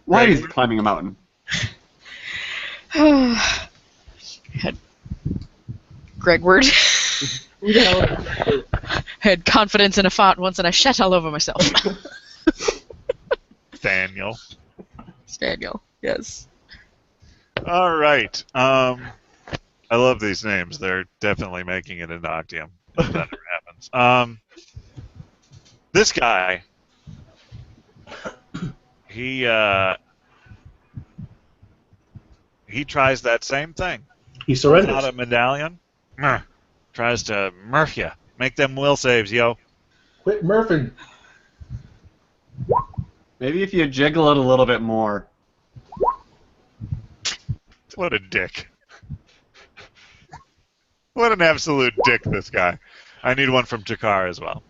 Why is he climbing a mountain? Had Gregward. Had confidence in a fart once and I shat all over myself. Daniel. Daniel, yes. All right. I love these names. They're definitely making it into Octium. That never happens. This guy, he tries that same thing. He surrenders. Not a medallion. Tries to murph you. Make them will saves, yo. Quit murphing. Maybe if you jiggle it a little bit more. What a dick. What an absolute dick, this guy. I need one from Jakar as well.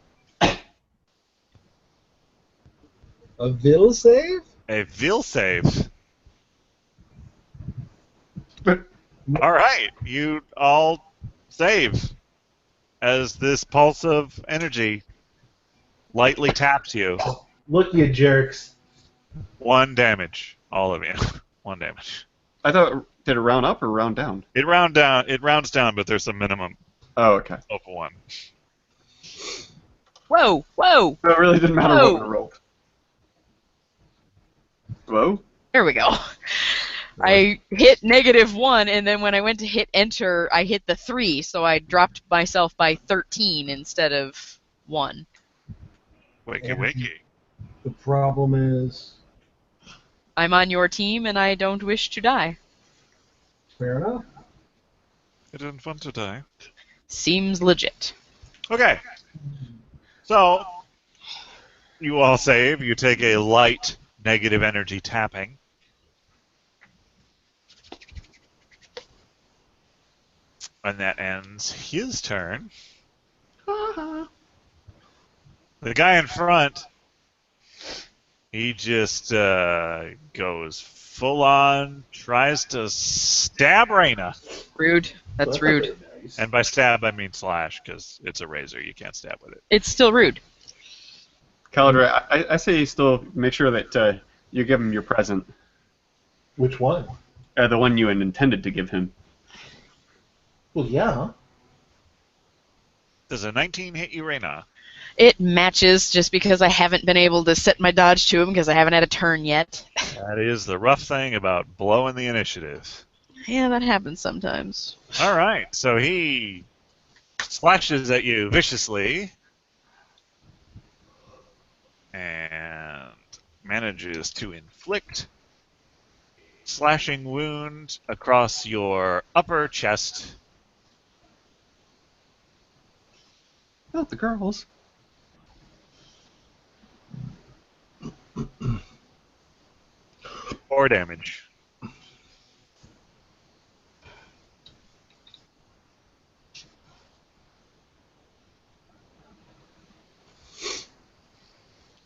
A will save? A will save. All right, you all save as this pulse of energy lightly taps you. Look, you jerks. 1 damage, all of you. 1 damage. I thought, did it round up or round down? It rounds down, but there's a minimum Oh, okay. of 1. Whoa, whoa! So it really didn't matter Whoa. what I rolled. Whoa? There we go. I hit -1, and then when I went to hit enter, I hit the 3, so I dropped myself by 13 instead of 1. Wakey. The problem is... I'm on your team, and I don't wish to die. Fair enough. It isn't fun to die. Seems legit. Okay. So, you all save. You take a light negative energy tapping. And that ends his turn. The guy in front, he just goes full on, tries to stab Reyna. Rude. That's rude. Nice. And by stab, I mean slash, because it's a razor. You can't stab with it. It's still rude. Caladra, I say you still make sure that you give him your present. Which one? The one you had intended to give him. Well, yeah. Does a 19 hit you, Reyna? It matches just because I haven't been able to set my dodge to him because I haven't had a turn yet. That is the rough thing about blowing the initiative. Yeah, that happens sometimes. All right, so he slashes at you viciously and manages to inflict slashing wound across your upper chest. Not the girls. Four damage.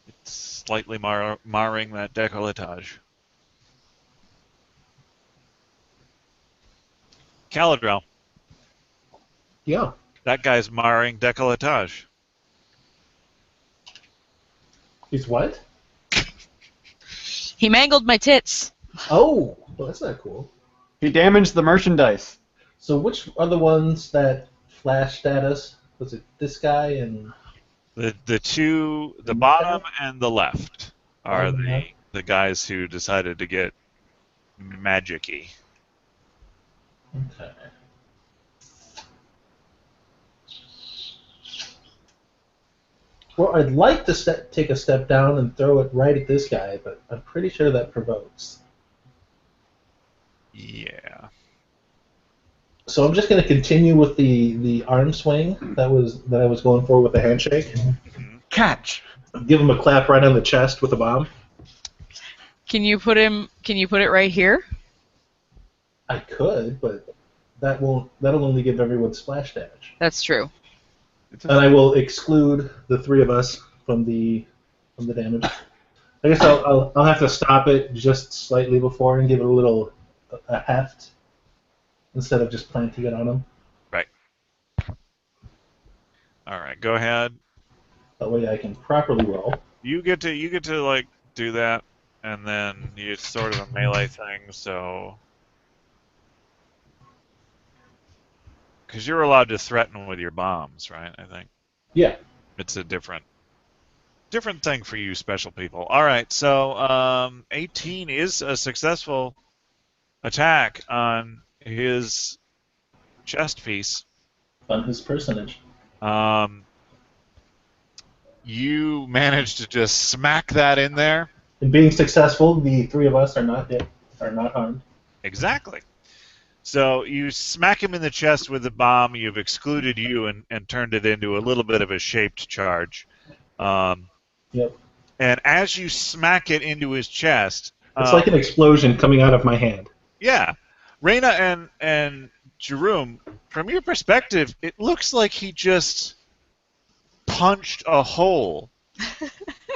It's slightly marring that décolletage. Caladrel, Yeah. that guy's marring décolletage. He's what? He mangled my tits. Oh, well, that's not cool. He damaged the merchandise. So which are the ones that flashed at us? Was it this guy and... The two, the bottom and the left, are Oh, yeah. the guys who decided to get magic-y. Okay. Well, I'd like to take a step down and throw it right at this guy, but I'm pretty sure that provokes. Yeah. So I'm just going to continue with the arm swing that I was going for with the handshake. Catch. Give him a clap right on the chest with a bomb. Can you put it right here? I could, but that'll only give everyone splash damage. That's true. And I will exclude the three of us from the damage. I guess I'll have to stop it just slightly before and give it a heft instead of just planting it on him. Right. All right, go ahead. That way I can properly roll. You get to like do that, and then it's sort of a melee thing, so because you're allowed to threaten with your bombs, right? I think. Yeah. It's a different thing for you special people. All right, so 18 is a successful attack on his chest piece. On his personage. You managed to just smack that in there. And being successful, the three of us are not harmed. Exactly. So you smack him in the chest with the bomb. You've excluded you and turned it into a little bit of a shaped charge. Yep. And as you smack it into his chest, it's like an explosion coming out of my hand. Yeah, Reyna and Jerome, from your perspective, it looks like he just punched a hole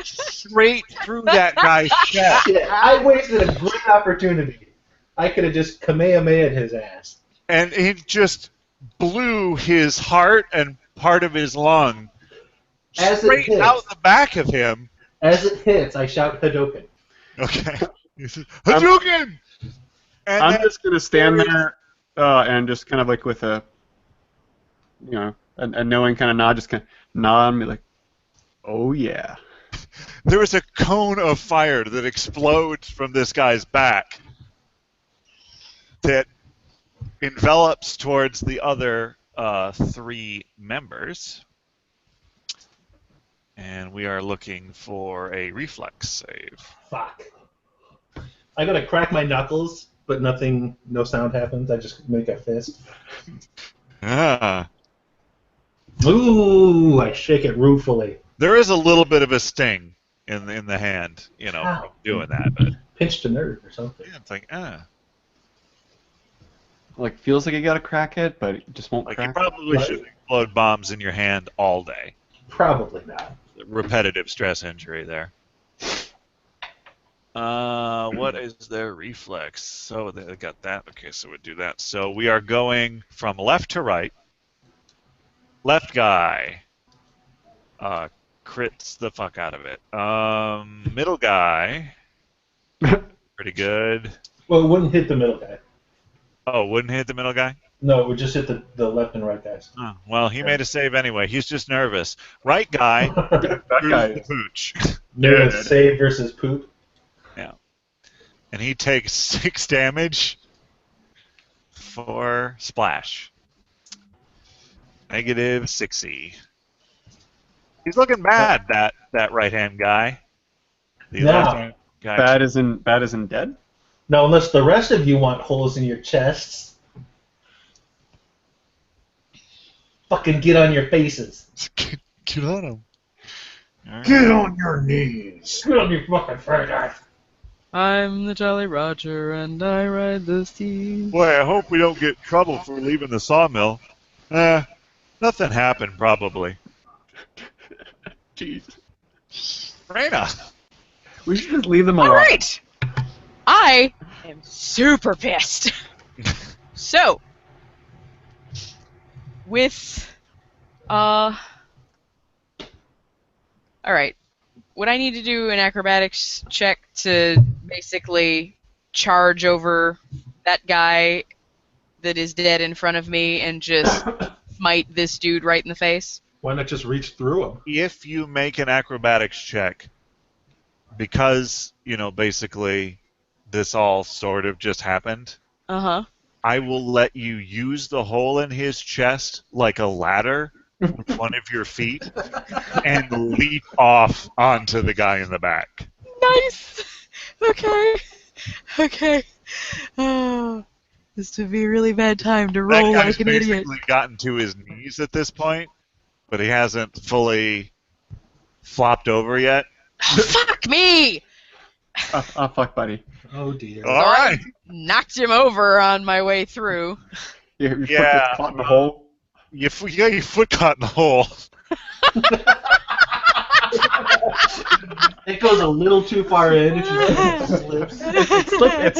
straight through that guy's chest. Shit, I wasted a great opportunity. I could have just Kamehameha his ass. And it just blew his heart and part of his lung straight out the back of him. As it hits, I shout Hadouken. Okay. Hadouken! I'm just going to stand there and just kind of like with a knowing kind of nod, just kind of nod and be like, oh yeah. There is a cone of fire that explodes from this guy's back that envelops towards the other three members. And we are looking for a reflex save. Fuck. I gotta crack my knuckles, but no sound happens. I just make a fist. Ah. Ooh, I shake it ruefully. There is a little bit of a sting in the hand, from doing that. But pinched a nerve or something. Yeah, it's like, Like, feels like you gotta crack it, but it just won't like crack you probably should explode bombs in your hand all day. Probably not. Repetitive stress injury there. What is their reflex? So they got that. Okay, so we'll do that. So we are going from left to right. Left guy crits the fuck out of it. Middle guy, pretty good. Well, it wouldn't hit the middle guy. Oh, wouldn't hit the middle guy? No, it would just hit the left and right guys. Oh, well, he made a save anyway. He's just nervous. Right guy, that guy the pooch. Nervous save versus poop. Yeah. And he takes 6 damage for splash. Negative 60. He's looking bad, that right-hand guy. The left-hand guy. Bad isn't dead? Now, unless the rest of you want holes in your chests, fucking get on your faces. Get on him. Right. Get on your knees. Get on your fucking faces. I'm the Jolly Roger, and I ride the steed. Boy, I hope we don't get trouble for leaving the sawmill. Nothing happened, probably. Jeez. Reyna. We should just leave them alone. All right. I am super pissed. So, with all right. Would I need to do an acrobatics check to basically charge over that guy that is dead in front of me and just smite this dude right in the face? Why not just reach through him? If you make an acrobatics check, because, basically this all sort of just happened, I will let you use the hole in his chest like a ladder with one of your feet and leap off onto the guy in the back. Nice! Okay. Oh, this would be a really bad time to roll like an idiot. That guy's basically gotten to his knees at this point, but he hasn't fully flopped over yet. Oh, fuck me! Oh, fuck, buddy. Oh dear. All right. Knocked him over on my way through. Your foot Yeah. gets caught in the hole. You got your foot caught in the hole. It goes a little too far in if you slips.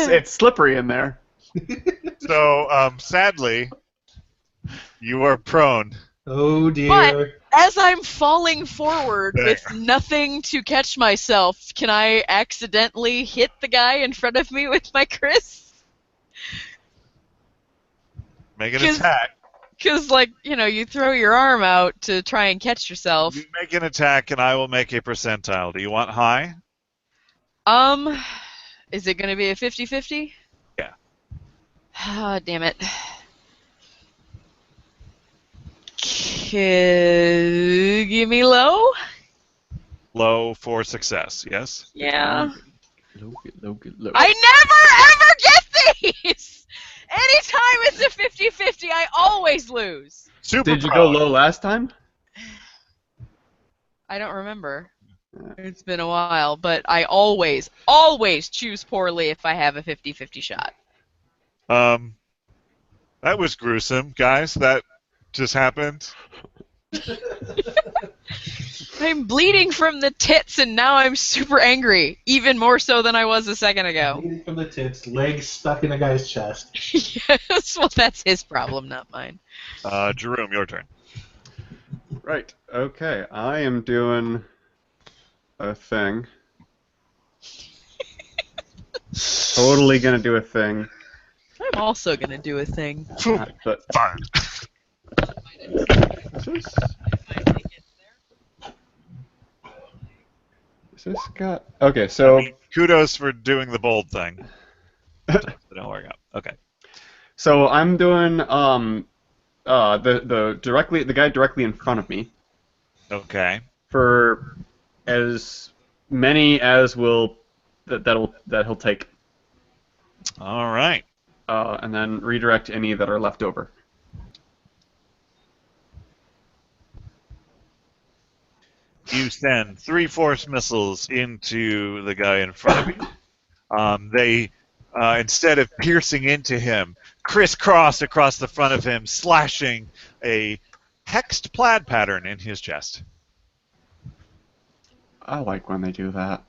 It's slippery in there. So, sadly, you are prone. Oh dear. As I'm falling forward There. with nothing to catch myself, can I accidentally hit the guy in front of me with my Chris? Make an 'Cause- attack. Because, like, you throw your arm out to try and catch yourself. You make an attack, and I will make a percentile. Do you want high? Is it going to be a 50-50? Yeah. Ah, damn it. Give me low? Low for success, yes? Yeah. Low. I never ever get these! Anytime it's a 50-50, I always lose. Super Did you pro. go low last time? I don't remember. It's been a while, but I always choose poorly if I have a 50-50 shot. That was gruesome, guys. That just happened. I'm bleeding from the tits, and now I'm super angry, even more so than I was a second ago. Bleeding from the tits, legs stuck in a guy's chest. Yes, well, that's his problem, not mine. Jerome, your turn. Right. Okay. I am doing a thing. Totally gonna do a thing. I'm also gonna do a thing. But Fine. is this got? Okay. So. Kudos for doing the bold thing. It don't work out. Okay. So I'm doing the guy directly in front of me Okay. for as many as that he'll take, All right. and then redirect any that are left over. You send 3 force missiles into the guy in front of you. They, instead of piercing into him, crisscross across the front of him, slashing a hexed plaid pattern in his chest. I like when they do that.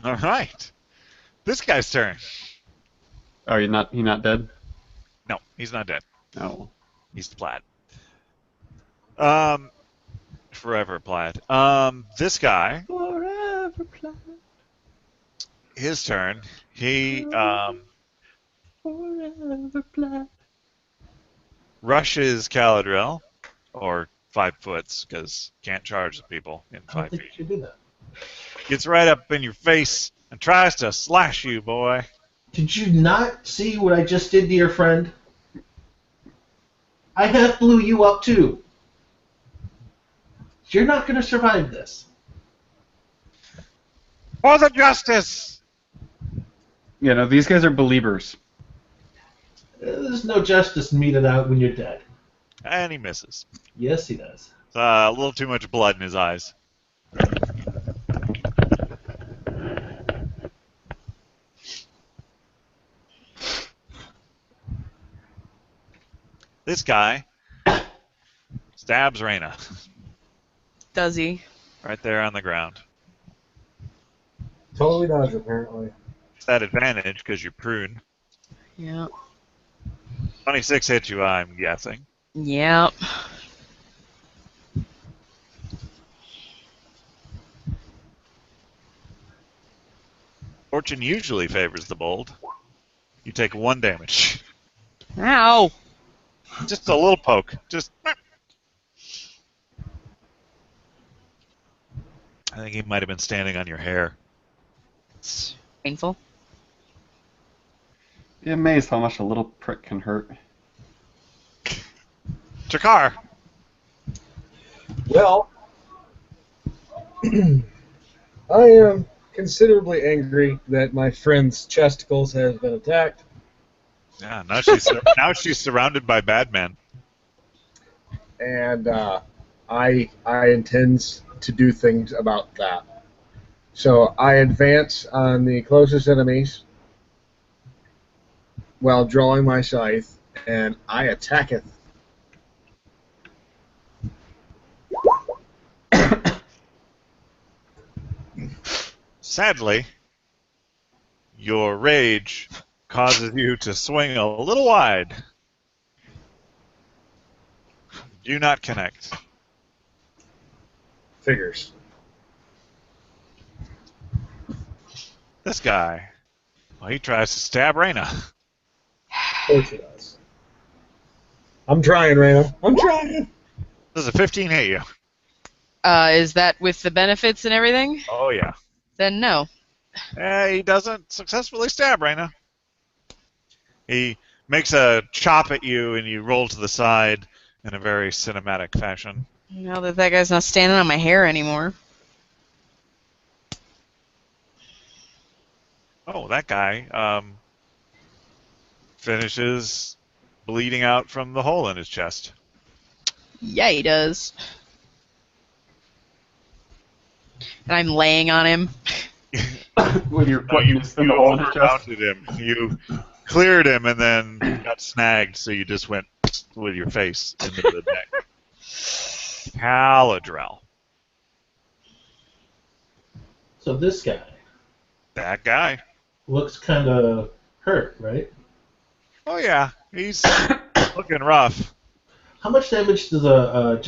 All right. This guy's turn. Oh, he's not dead? No, he's not dead. No. He's the plaid. Forever plaid. This guy, Forever plaid. his turn. He Forever plaid. rushes Caladriel, or 5 foots, because can't charge the people in I don't 5 think you feet. should do that. Gets right up in your face and tries to slash you, boy. Did you not see what I just did to your friend? I half blew you up too. You're not going to survive this. For the justice! You know, these guys are believers. There's no justice meted out when you're dead. And he misses. Yes, he does. A little too much blood in his eyes. This guy stabs Reyna Does he? right there on the ground. Totally does, apparently. It's that advantage because you're prune. Yeah. 26 hits you, I'm guessing. Yep. Fortune usually favors the bold. You take 1 damage. Ow! Just a little poke. Just. I think he might have been standing on your hair. It's painful. Be amazed how much a little prick can hurt. Jakar! Well, I am considerably angry that my friend's chesticles have been attacked. Yeah, now she's surrounded by bad men. And I intend to do things about that. So I advance on the closest enemies while drawing my scythe, and I attacketh. Sadly, your rage causes you to swing a little wide. Do not connect. Figures. This guy, well, he tries to stab Reyna. Of course it does. I'm trying, Reyna. I'm trying. Does a 15 hit you? Is that with the benefits and everything? Oh, yeah. Then no. He doesn't successfully stab Reyna. He makes a chop at you, and you roll to the side in a very cinematic fashion. Now that guy's not standing on my hair anymore. Oh, that guy finishes bleeding out from the hole in his chest. Yeah, he does. And I'm laying on him. When you're No, putting you this in the hole in his chest. overrounded him. You cleared him and then got snagged, so you just went with your face into the neck. Caladrel. So this guy That guy. looks kind of hurt, right? Oh, yeah. He's looking rough. How much damage does a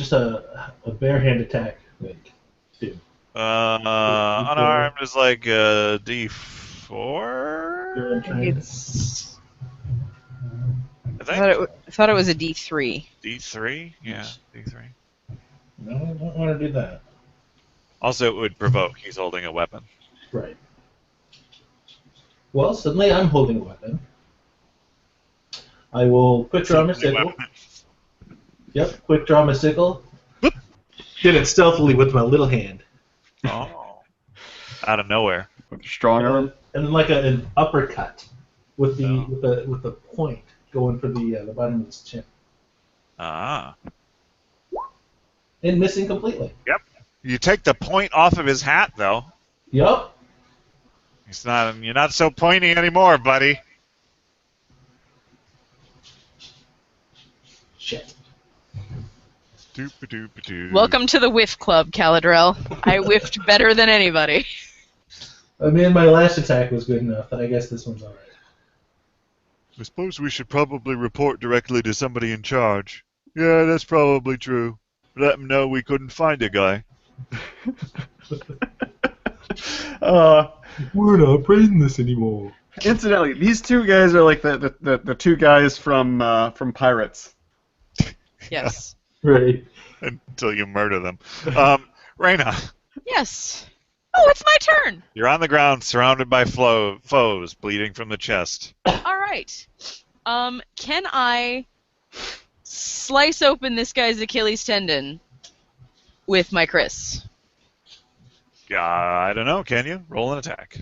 bare hand attack make? Do? Unarmed is like a D4? You're untrained? I I think. thought it was a D3. D3? Yeah, D3. No, I don't want to do that. Also, it would provoke. He's holding a weapon. Right. Well, suddenly I'm holding a weapon. I will quick draw my sickle. Yep, quick draw my sickle. Did it stealthily with my little hand. Oh. Out of nowhere. With your strong arm. And then like an uppercut with the point going for the bottom of his chin. Ah. And missing completely. Yep. You take the point off of his hat, though. Yup. You're not so pointy anymore, buddy. Shit. Doop-a-doop-a-doo. Welcome to the whiff club, Caladrel. I whiffed better than anybody. I mean, my last attack was good enough, but I guess this one's alright. I suppose we should probably report directly to somebody in charge. Yeah, that's probably true. Let them know we couldn't find a guy. We're not playing this anymore. Incidentally, these two guys are like the two guys from Pirates. Yes. Right. Until you murder them. Reyna, Yes. Oh, it's my turn. you're on the ground surrounded by foes bleeding from the chest. All right. Can I slice open this guy's Achilles tendon with my Chris? I don't know, can you? Roll an attack.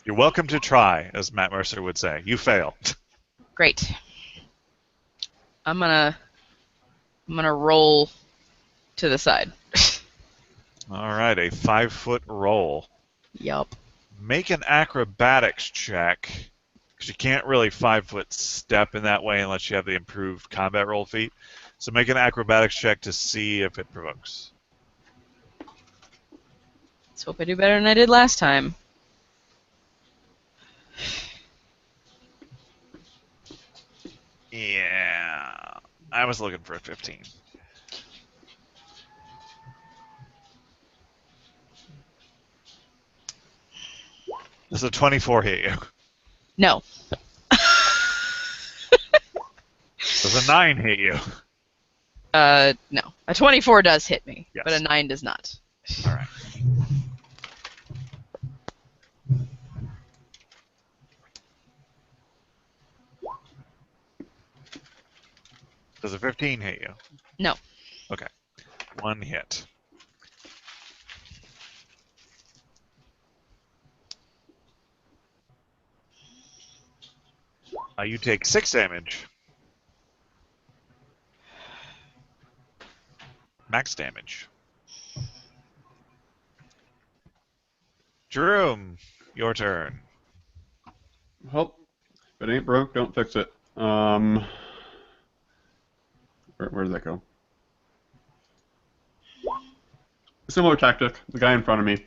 You're welcome to try, as Matt Mercer would say. You fail. Great. I'm gonna roll to the side. All right, a 5-foot roll. Yup. Make an acrobatics check, because you can't really 5-foot step in that way unless you have the improved combat roll feat. So make an acrobatics check to see if it provokes. Let's hope I do better than I did last time. Yeah, I was looking for a 15. Does a 24 hit you? No. Does a 9 hit you? No. A 24 does hit me, Yes. but a 9 does not. All right. Does a 15 hit you? No. Okay. 1 hit. You take 6 damage. max damage. Jerome, your turn. Well, if it ain't broke, don't fix it. Where did that go? Similar tactic. The guy in front of me.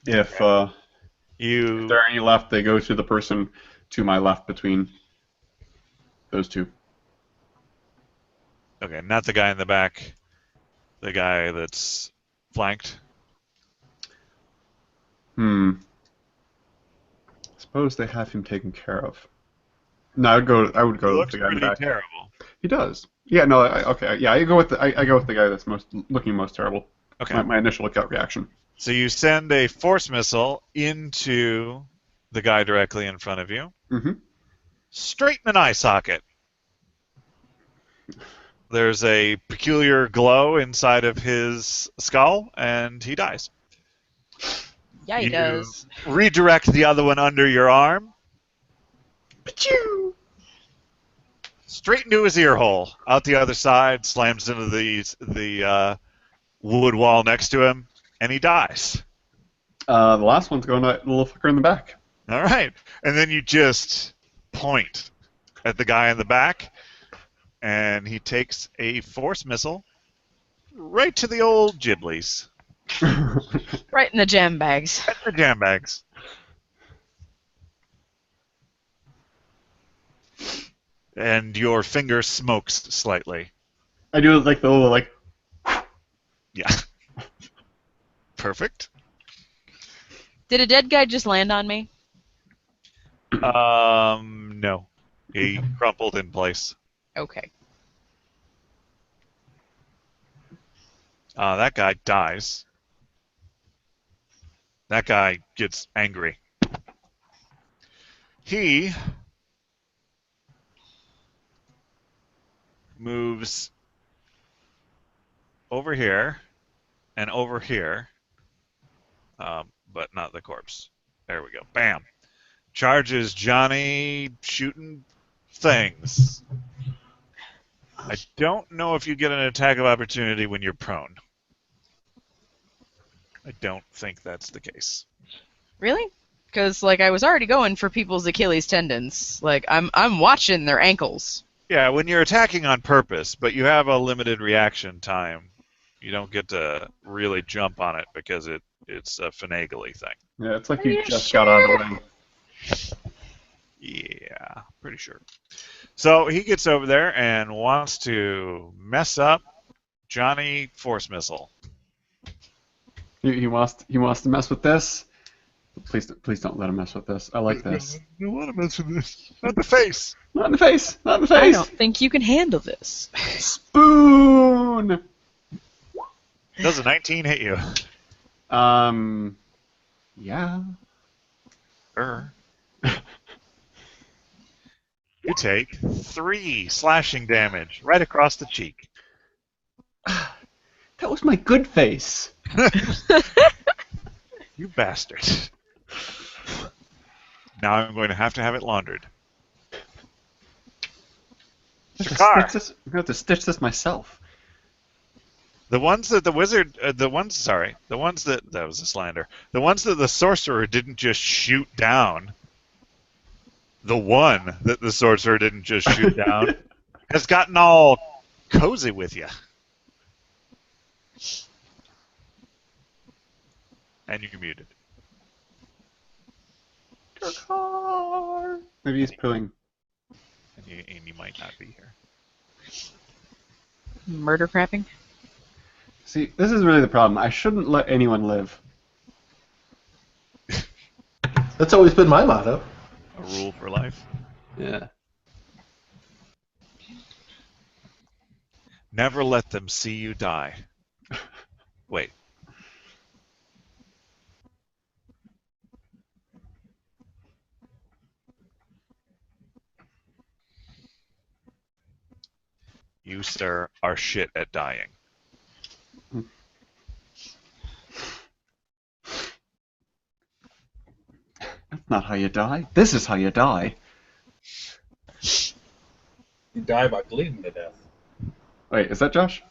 If there are any left, they go to the person to my left between those two. Okay, not the guy in the back. The guy that's flanked. Suppose they have him taken care of. No, I would go with the guy in the back. Terrible. He does. Yeah, no, okay. Yeah, I go with the guy that's looking most terrible. Okay. My initial gut reaction. So you send a force missile into the guy directly in front of you. Mm-hmm. Straight in an eye socket. There's a peculiar glow inside of his skull, and he dies. Yeah, he does. Redirect the other one under your arm. Pachoo! Straight into his ear hole. Out the other side, slams into the wood wall next to him, and he dies. The last one's going to the little fucker in the back. All right. And then you just point at the guy in the back, and he takes a force missile right to the old Ghiblies. Right in the jam bags. Right in the jam bags. And your finger smokes slightly. I do like the little like. Yeah. Perfect. Did a dead guy just land on me? No. He crumpled in place. Okay. That guy dies. That guy gets angry. He moves over here and over here, but not the corpse. There we go. Bam. Charges Johnny shooting things. I don't know if you get an attack of opportunity when you're prone. I don't think that's the case. Really? Because I was already going for people's Achilles tendons. I'm watching their ankles. Yeah, when you're attacking on purpose, but you have a limited reaction time, you don't get to really jump on it because it's a finagly thing. Yeah, it's like you just got out of the ring. Yeah, pretty sure. So he gets over there and wants to mess up Johnny Force Missile. He wants to mess with this. Please don't let him mess with this. I like this. I don't want to mess with this. Not the face. Not in the face. Not in the face. I don't think you can handle this. Spoon. Does a 19 hit you? Yeah. You take 3 slashing damage right across the cheek. That was my good face. You bastard. Now I'm going to have it laundered. I'm going to have to stitch this myself. The ones that the wizard, that was a slander. The ones that the sorcerer didn't just shoot down, the one that the sorcerer didn't just shoot down, has gotten all cozy with you. And you're muted. Maybe he's pulling. And you might not be here. Murder crapping? See, this is really the problem. I shouldn't let anyone live. That's always been my motto. A rule for life. Yeah. Never let them see you die. Wait. You, sir, are shit at dying. That's not how you die. This is how you die. You die by bleeding to death. Wait, is that Josh?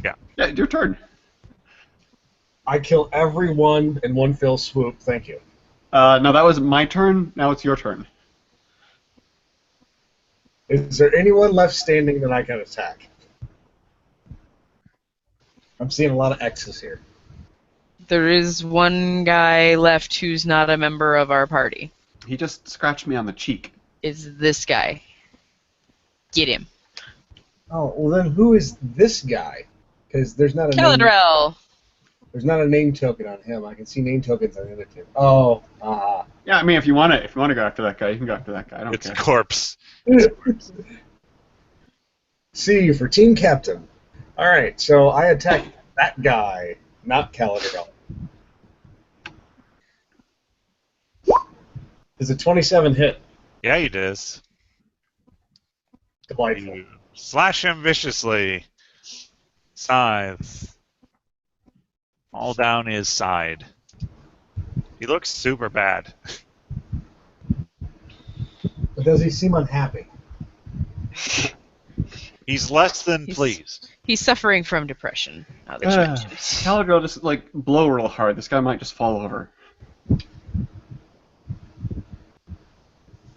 Yeah. Yeah, your turn. I kill everyone in one fell swoop. Thank you. No, that was my turn. Now it's your turn. Is there anyone left standing that I can attack? I'm seeing a lot of X's here. There is one guy left who's not a member of our party. He just scratched me on the cheek. It's this guy. Get him. Oh, well then who is this guy? Because there's not a name. Caladrel. There's not a name token on him. I can see name tokens on the other two. Oh, Yeah, I mean, if you want to go after that guy, you can go after that guy. I don't It's care. a corpse. C for team captain. All right, so I attack that guy, not Caladrel. Is a 27 hit? Yeah, he does. Delightful. You slash him viciously. Scythe. All down his side. He looks super bad. But does he seem unhappy? He's less than pleased. He's suffering from depression. Now that you mention it. Caladrel just like blow real hard. This guy might just fall over.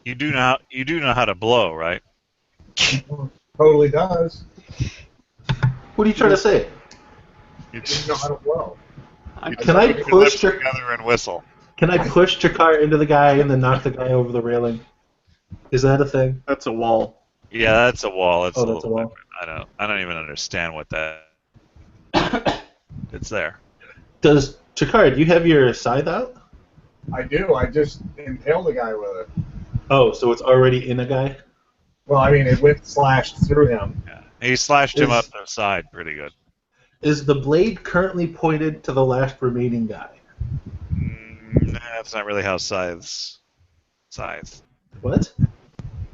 You do know how to blow, right? Totally does. What are you trying to say? You Doesn't know how to blow. Can I put your push lips together and whistle? Can I push Chakar into the guy and then knock the guy over the railing? Is that a thing? That's a wall. Yeah, that's a wall. It's Oh, a that's little a wall. different. I don't even understand what that. It's there. Does Chakar, do you have your scythe out? I do. I just impaled the guy with it. Oh, so it's already in a guy? Well, I mean, it went slashed through him. Yeah. He slashed him Is- up the side pretty good. Is the blade currently pointed to the last remaining guy? That's not really how scythes. Scythe. What?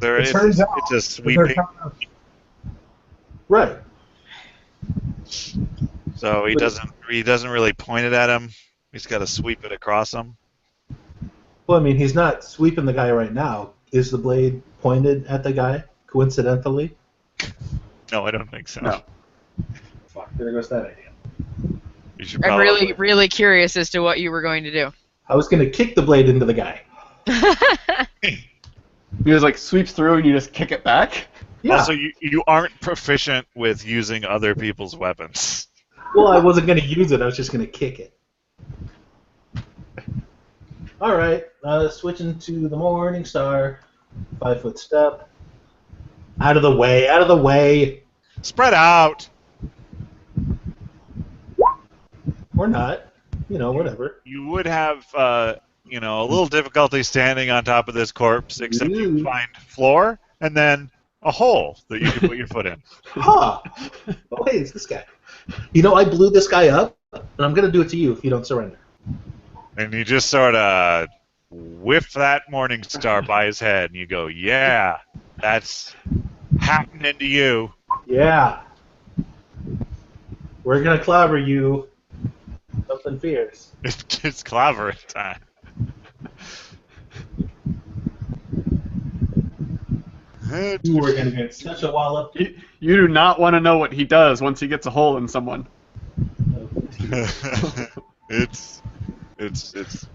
There, It turns out it's a they're sweeping. kind of- Right. So he doesn't really point it at him. He's got to sweep it across him. Well, I mean, he's not sweeping the guy right now. Is the blade pointed at the guy, coincidentally? No, I don't think so. No. Fuck, there goes that idea. You should I'm probably. really, really curious as to what you were going to do. I was going to kick the blade into the guy. He just like sweeps through and you just kick it back. Yeah. Also, you aren't proficient with using other people's weapons. Well, I wasn't going to use it. I was just going to kick it. All right. Switching to the Morning Star. 5-foot step. Out of the way. Out of the way. Spread out. Or not. You know, whatever. You would have, a little difficulty standing on top of this corpse, except you Ooh. find floor and then a hole that you can put your foot in. Huh. Oh, hey, it's this guy. You know, I blew this guy up, and I'm going to do it to you if you don't surrender. And you just sort of whiff that morning star by his head, and you go, yeah, that's happening to you. Yeah. We're going to clobber you. Something fierce. It's clever time. You are going to get such a wallop. You do not want to know what he does once he gets a hole in someone. It's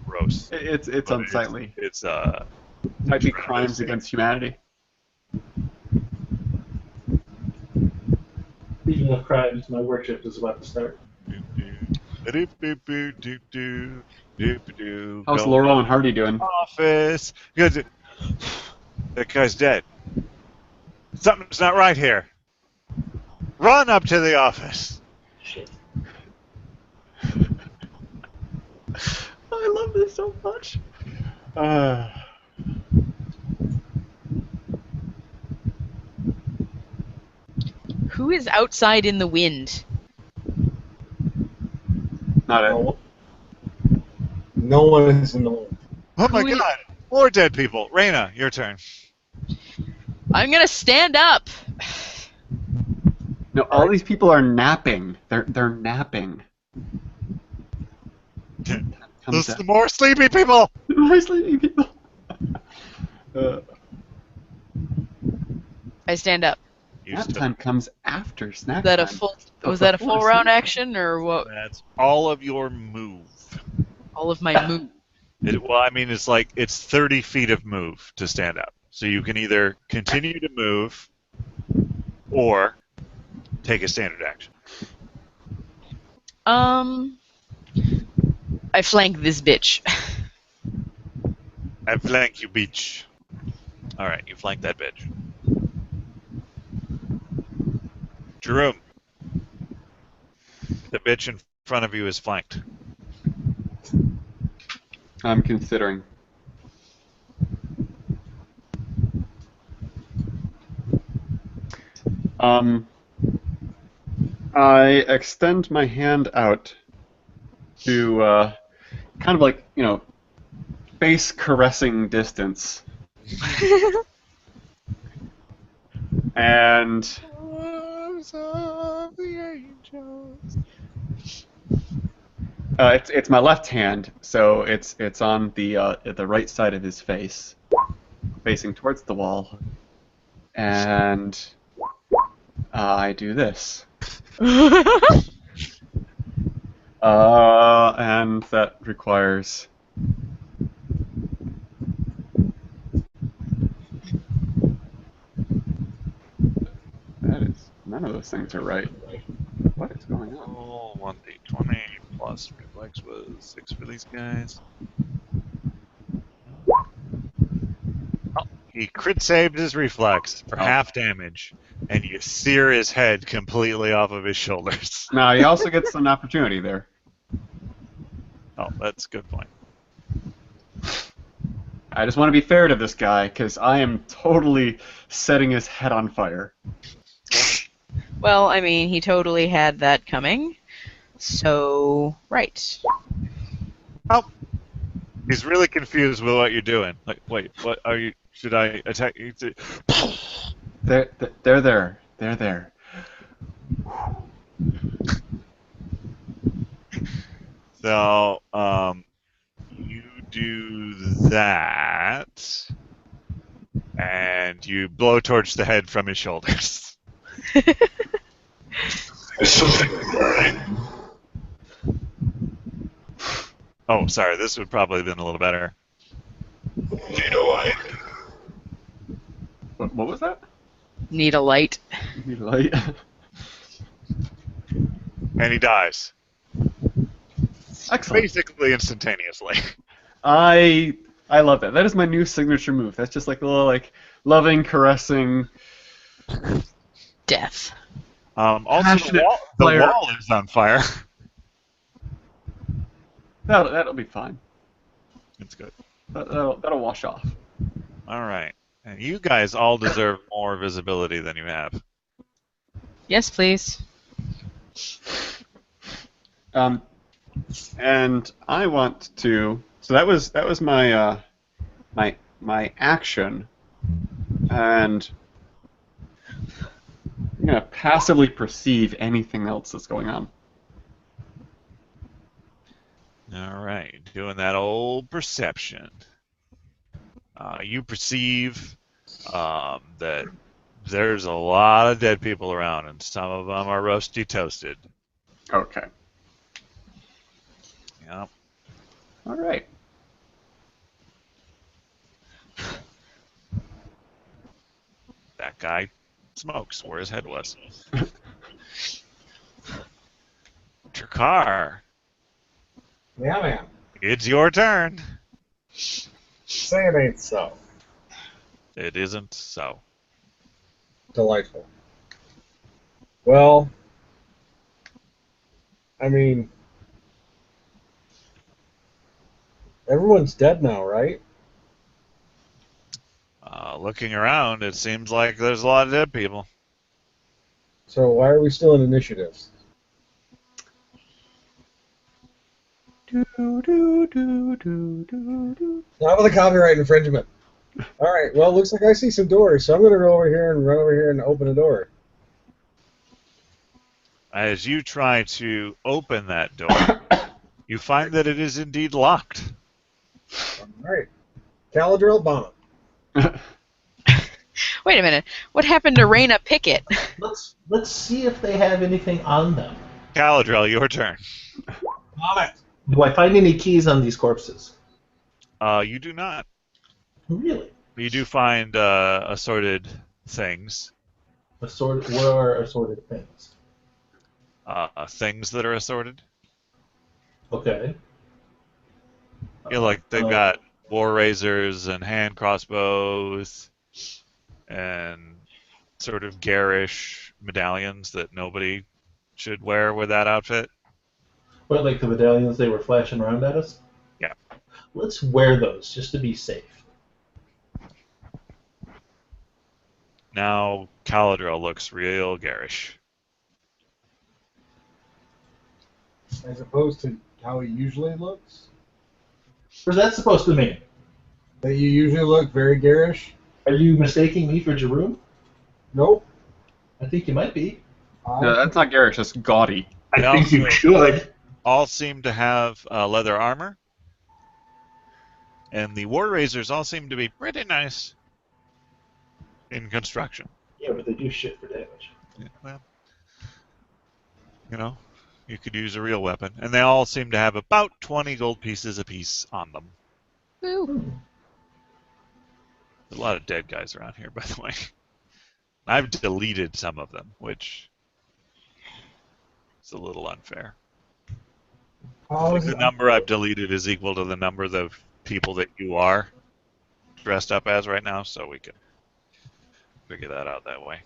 gross. It's But unsightly. It's Might be crimes against humanity. Speaking of crimes, my work shift is about to start. How's Laurel and Hardy doing? Office. Good. That guy's dead. Something's not right here. Run up to the office. Shit. I love this so much. Who is outside in the wind? Not it. No one is in the room. Oh my Who is- God! More dead people. Raina, your turn. I'm gonna stand up. No, all these people are napping. They're napping. Those the more sleepy people. More sleepy people. I stand up. You Nap still- time comes after snack That a time. full So was that a before full round snack. action or what? That's all of your move. All of my move. Well, I mean, it's 30 feet of move to stand up. So you can either continue to move or take a standard action. I flank this bitch. I flank you, bitch. All right, you flank that bitch. Jerome, the bitch in front of you is flanked. I'm considering. I extend my hand out to kind of like, face caressing distance. And it's my left hand, so it's on the right side of his face, facing towards the wall. And I do this. And that requires none of those things are right. What is going on? Oh, 1d20 plus reflex was 6 for these guys. Oh, he crit saved his reflex for half damage, and you sear his head completely off of his shoulders. Now he also gets an opportunity there. Oh, that's a good point. I just want to be fair to this guy, because I am totally setting his head on fire. Well, I mean, he totally had that coming. So, right. Oh, he's really confused with what you're doing. Like, wait, what are you? Should I attack you? They're there. They're there. So, you do that, and you blow torch the head from his shoulders. There's something burning. Oh, sorry, this would probably have been a little better. Need a light. What was that? Need a light. Need a light. And he dies. Excellent. Basically instantaneously. I love that. That is my new signature move. That's just like a little loving, caressing. Death. Also, Passionate the fire. wall is on fire. That'll be fine. It's good. That'll wash off. All right. And you guys all deserve more visibility than you have. Yes, please. And I want to. So that was my my action, and I'm gonna passively perceive anything else that's going on. All right. Doing that old perception. You perceive that there's a lot of dead people around, and some of them are roasty toasted. Okay. Yep. All right. That guy smokes where his head was. Trakar, Yeah, man. it's your turn. Say it ain't so. It isn't so. Delightful. Well, I mean, everyone's dead now, right? Looking around, it seems like there's a lot of dead people. So why are we still in initiatives? Not with a copyright infringement. All right. Well, looks like I see some doors, so I'm going to go over here and run over here and open a door. As you try to open that door, you find that it is indeed locked. All right. Caladriel bomb. Wait, Wait a minute. What happened to Raina Pickett? Let's see if they have anything on them. Caladrel, your turn. Do I find any keys on these corpses? You do not. Really? You do find assorted things. What are assorted things? Things that are assorted. Okay. You know, like they've got war razors and hand crossbows and sort of garish medallions that nobody should wear with that outfit. What, like the medallions they were flashing around at us? Yeah. Let's wear those just to be safe. Now Caladrel looks real garish. As opposed to how he usually looks. What's that supposed to mean? That you usually look very garish. Are you mistaking me for Jeroen? Nope. I think you might be. No, that's not garish. That's gaudy. I They think you also should. all seem to have leather armor, and the war razors all seem to be pretty nice in construction. Yeah, but they do shit for damage. Yeah, well, you know, you could use a real weapon, and they all seem to have about 20 gold pieces apiece on them. Woo. There's a lot of dead guys around here, by the way. I've deleted some of them, which is a little unfair. How is The it- number I've deleted is equal to the number of people that you are dressed up as right now, so we can figure that out that way.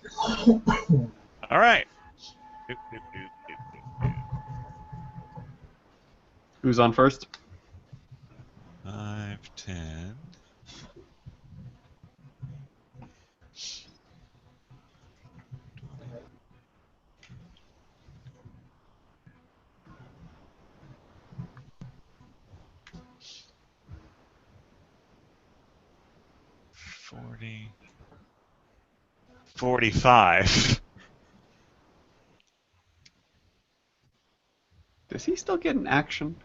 All right. Doop, doop, doop, doop, doop, Who's on first? doop. 5, 10. $40. 45. Does he still get an action?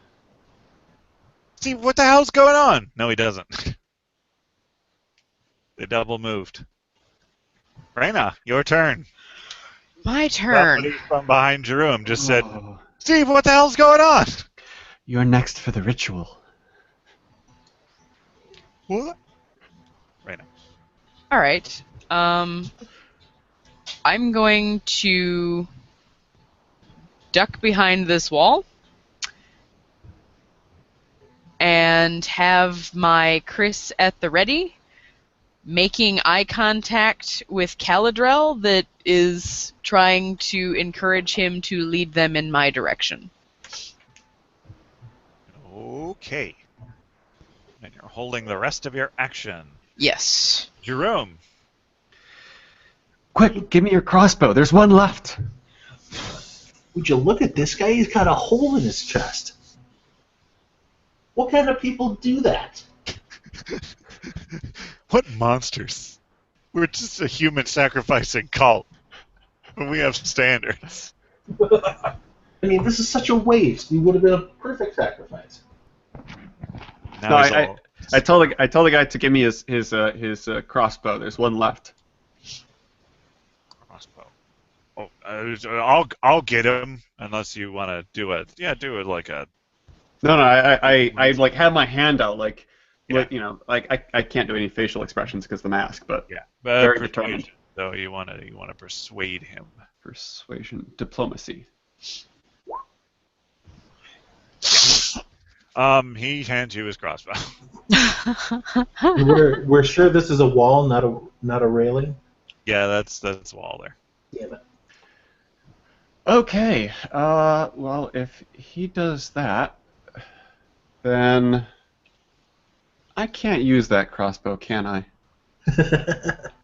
See, what the hell's going on? No, he doesn't. They double moved. Raina, your turn. My turn. Somebody from behind Jerome just said, Oh, Steve, what the hell's going on? you're next for the ritual. What? Raina. All right. I'm going to duck behind this wall and have my Chris at the ready, making eye contact with Caladrel that is trying to encourage him to lead them in my direction. Okay. And you're holding the rest of your action. Yes. Jerome. Quick, give me your crossbow. There's one left. Would you look at this guy? He's got a hole in his chest. What kind of people do that? What monsters? We're just a human sacrificing cult. We have standards. I mean, this is such a waste. We would have been a perfect sacrifice. Now No, he's I all- told the guy to give me his crossbow. There's one left. crossbow. Oh, I'll get him unless you want to do it. Yeah, do it like a. No, I like have my hand out like, Yeah. like you know, like I can't do any facial expressions because of the mask, but Yeah, Very persuasion, determined. though you want to persuade him. persuasion, diplomacy. He hands you his crossbow. We're sure this is a wall, not a railing. Yeah, that's wall there. Damn it. Okay. Well, if he does that, then I can't use that crossbow, can I?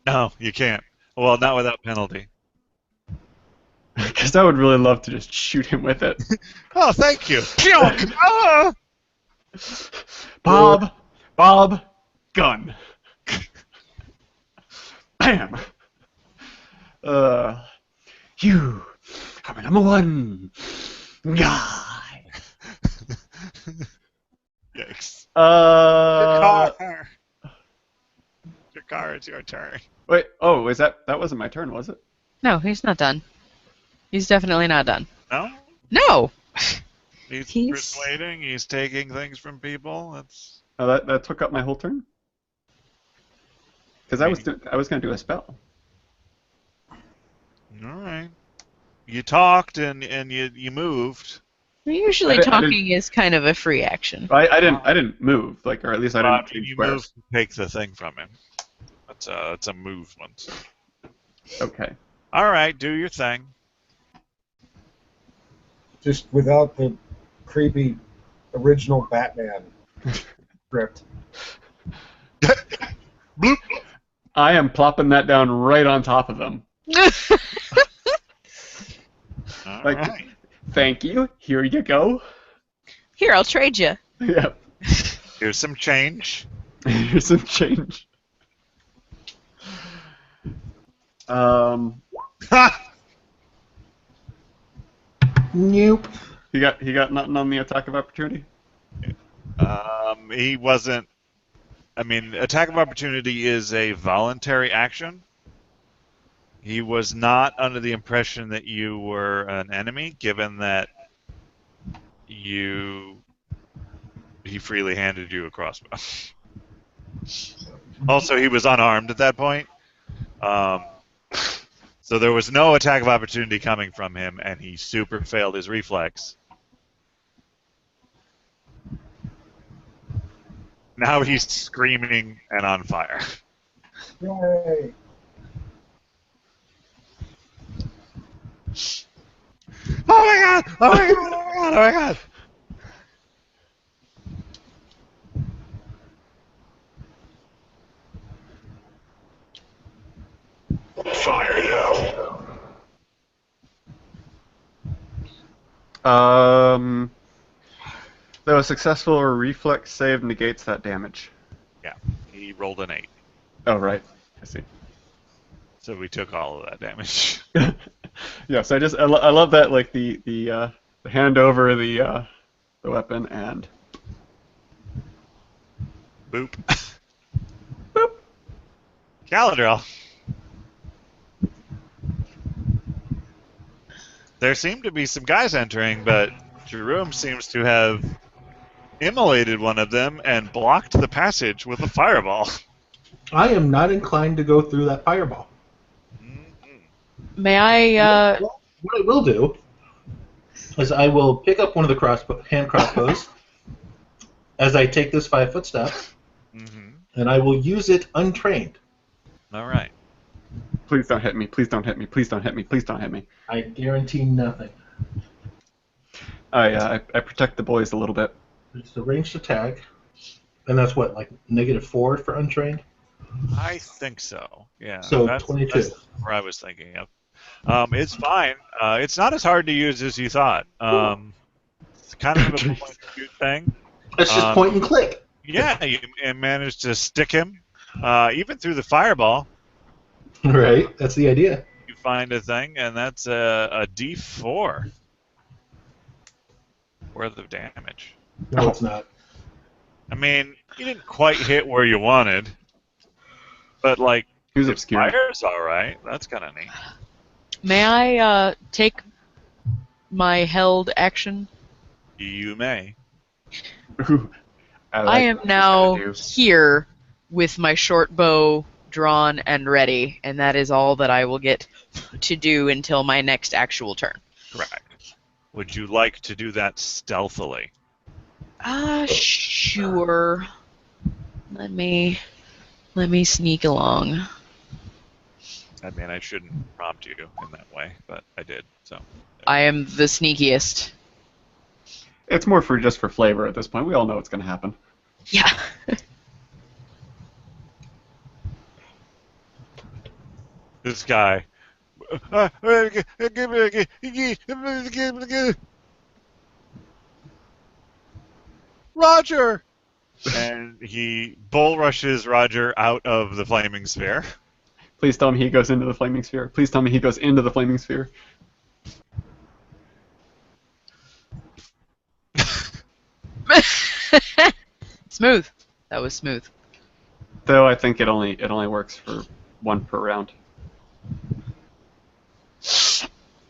No, you can't. Well, not without penalty. Because I would really love to just shoot him with it. Oh, thank you. Ah! Bob, gun. Bam. You are my number one guy. Yikes. Uh, Your car it's your turn. Wait, oh, that wasn't my turn, was it? No, he's not done. He's definitely not done. No? No! He's He's- persuading, he's taking things from people. That's Oh, that took up my whole turn? Because I was going to do a spell. alright. You talked and you moved. Usually I didn't- talking is kind of a free action. I didn't move, like, or at least I didn't change You squares. moved to take the thing from him. That's a movement. Okay. Alright, do your thing. Just without the creepy original Batman script. Bloop! I am plopping that down right on top of them. Like, Alright. thank you. Here you go. Here, I'll trade you. Yep. Here's some change. Here's some change. Ha! Nope. He got nothing on the attack of opportunity. He wasn't. I mean, attack of opportunity is a voluntary action. He was not under the impression that you were an enemy, given that he freely handed you a crossbow. Also, he was unarmed at that point. So there was no attack of opportunity coming from him, and he super failed his reflex. Now he's screaming and on fire. Yay! Oh my god! Oh my god! Oh my god! Oh my god! Fire now. Though a successful or reflex save negates that damage. Yeah, he rolled an 8. Oh, right. I see. So we took all of that damage. Yeah, so I love that, like, the hand over the weapon and Boop. Boop. Galadriel. There seem to be some guys entering, but Jerome seems to have immolated one of them and blocked the passage with a fireball. I am not inclined to go through that fireball. May I, Well, what I will do is I will pick up one of the hand crossbows as I take this 5-foot step, and I will use it untrained. All right. please don't hit me, please don't hit me, please don't hit me, please don't hit me. I guarantee nothing. I protect the boys a little bit. It's a ranged attack, and that's what, like -4 for untrained? I think so. Yeah. So that's 22. That's where I was thinking of. It's fine. It's not as hard to use as you thought. It's kind of a point and shoot thing. It's just point and click. Yeah, you managed to stick him, even through the fireball. Right, that's the idea. You find a thing, and that's a D4 worth of damage. No, it's not. I mean, you didn't quite hit where you wanted, but like, He was it obscure. fires all right. That's kind of neat. may I take my held action? You may. I am now here with my short bow drawn and ready, and that is all that I will get to do until my next actual turn. Correct. Would you like to do that stealthily? Sure. Let me sneak along. I mean, I shouldn't prompt you in that way, but I did. So. I am the sneakiest. It's more for just for flavor at this point. We all know what's going to happen. Yeah. This guy. Roger! And he bull rushes Roger out of the flaming sphere. Please tell me he goes into the flaming sphere. Please tell me he goes into the flaming sphere. Smooth. That was smooth. though, I think it only works for 1 per round.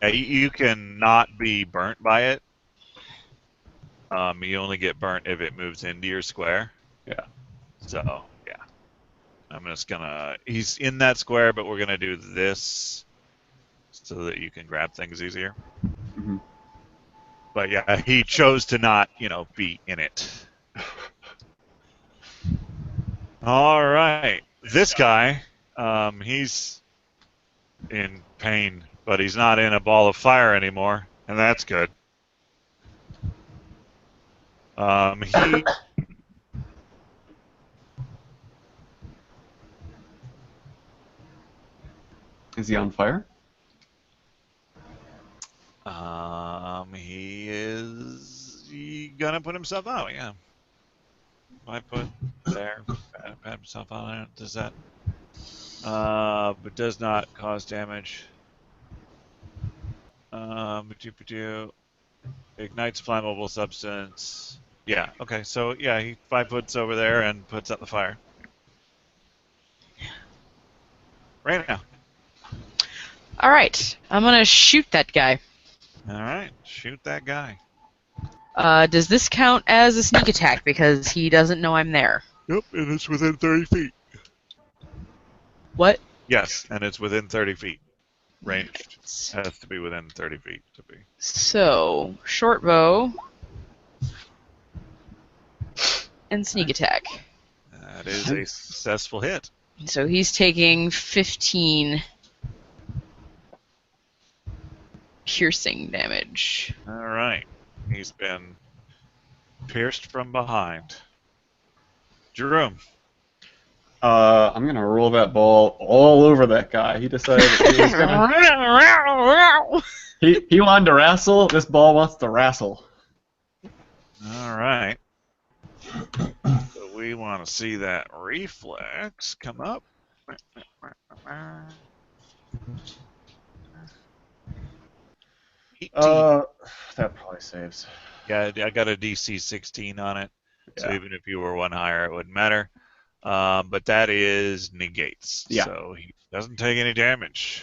Yeah, you can not be burnt by it. You only get burnt if it moves into your square. Yeah. So, yeah. I'm just gonna... He's in that square, but we're gonna do this so that you can grab things easier. Mm-hmm. But yeah, he chose to not, be in it. All right. This guy, he's in pain, but he's not in a ball of fire anymore, and that's good. He... Is he on fire? He is gonna put himself out, yeah. I put there, pat himself out. Does that? But does not cause damage. Ignites flammable substance. Yeah. Okay. So yeah, he 5 foot's over there and puts out the fire. Right now. All right, I'm gonna shoot that guy. All right, shoot that guy. Does this count as a sneak attack because he doesn't know I'm there? Yep, and it's within 30 feet. What? Yes, and it's within 30 feet. Ranged has to be within 30 feet to be. So, short bow and sneak attack. That is a successful hit. So he's taking 15 piercing damage. All right. He's been pierced from behind. Jerome. I'm gonna roll that ball all over that guy. He decided he was gonna. he wanted to wrestle. This ball wants to wrestle. All right. So we want to see that reflex come up. That probably saves. Yeah, I got a DC 16 on it, so Yeah. even if you were 1 higher, it wouldn't matter. But that is negates, Yeah. so he doesn't take any damage.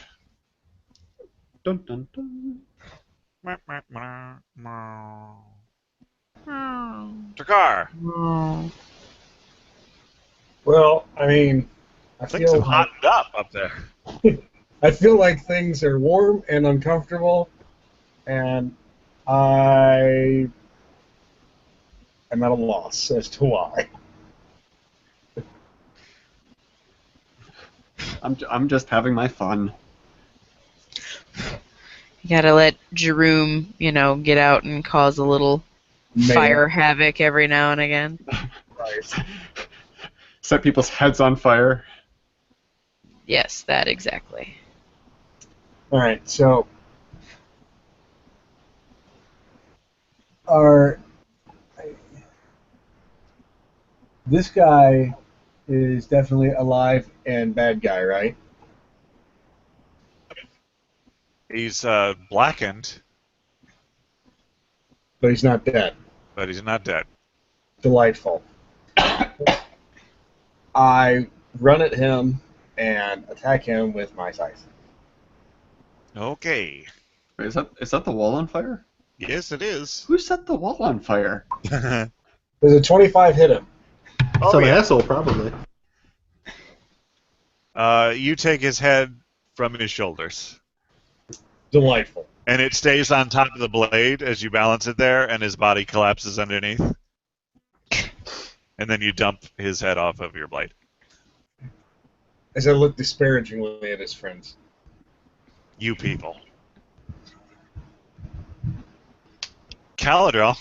Dun, dun, dun. Takar, Well, I mean, I things feel have hottened up there. I feel like things are warm and uncomfortable, and I am at a loss as to why. I'm just having my fun. You gotta let Jerome, get out and cause a little fire havoc every now and again. Right. Set people's heads on fire. Yes, that exactly. All right, so this guy is definitely alive and bad guy, right? He's blackened, But he's not dead. but he's not dead. Delightful. I run at him and attack him with my scythe. Okay. Wait, is that the wall on fire? Yes, it is. Who set the wall on fire? Does a 25 hit him? Some yeah. asshole, probably. You take his head from his shoulders. Delightful. And it stays on top of the blade as you balance it there, and his body collapses underneath. And then you dump his head off of your blade. As I look disparagingly at his friends. You people. Caladrel.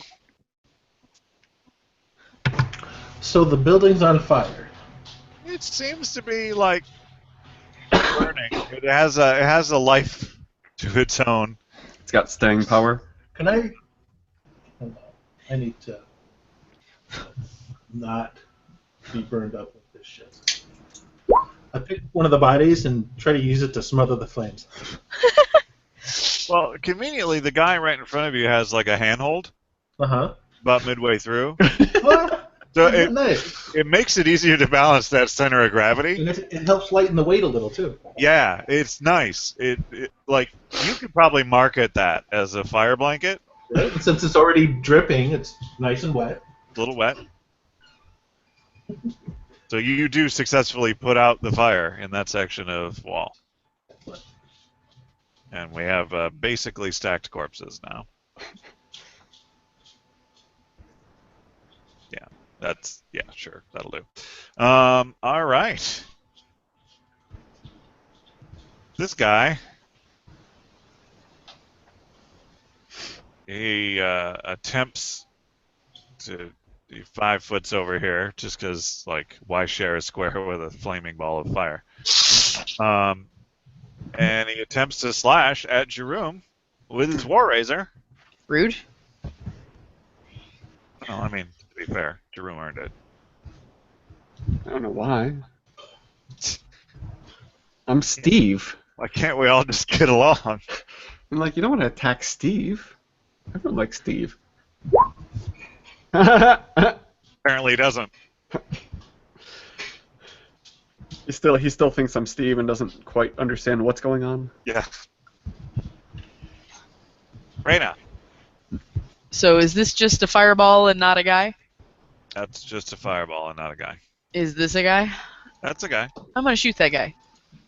So the building's on fire. It seems to be like burning. It has a life to its own. It's got staying power. Can I? Hold on. I need to not be burned up with this shit. I pick one of the bodies and try to use it to smother the flames. Well, conveniently, the guy right in front of you has like a handhold Uh-huh. about midway through. What? So Nice. it makes it easier to balance that center of gravity. And it helps lighten the weight a little too. Yeah, it's nice. It like you could probably market that as a fire blanket. Right? And since it's already dripping, it's nice and wet. A little wet. So you do successfully put out the fire in that section of wall. And we have basically stacked corpses now. Yeah, sure, that'll do. All right. This guy, he attempts to be 5 foot over here, just because, like, why share a square with a flaming ball of fire? And he attempts to slash at Jerome with his War Razor. Rude. Well, I mean, to be fair, Jerome earned it. I don't know why. I'm Steve. Why can't we all just get along? I'm like, you don't want to attack Steve. Everyone likes Steve. Apparently he doesn't. He still thinks I'm Steve and doesn't quite understand what's going on. Yeah. Reyna. So is this just a fireball and not a guy? That's just a fireball and not a guy. Is this a guy? That's a guy. I'm gonna shoot that guy.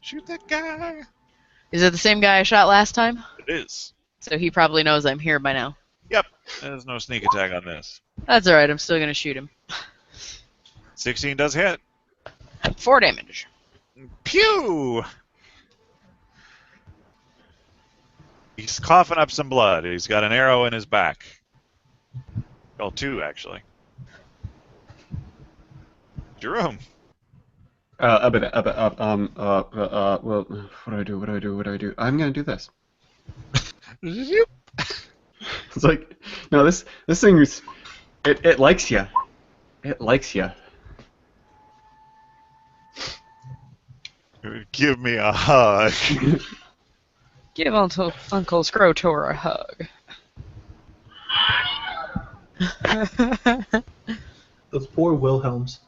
Shoot that guy. Is it the same guy I shot last time? It is. So he probably knows I'm here by now. Yep. There's no sneak attack on this. That's alright, I'm still gonna shoot him. 16 does hit. 4 damage. Pew! He's coughing up some blood. He's got an arrow in his back. Well, 2 actually. Jerome. Well, what do I do? I'm gonna do this. It's like, no, this thing is, it likes you. It likes you. Give me a hug. Give Uncle Scrotor a hug. Those poor Wilhelms.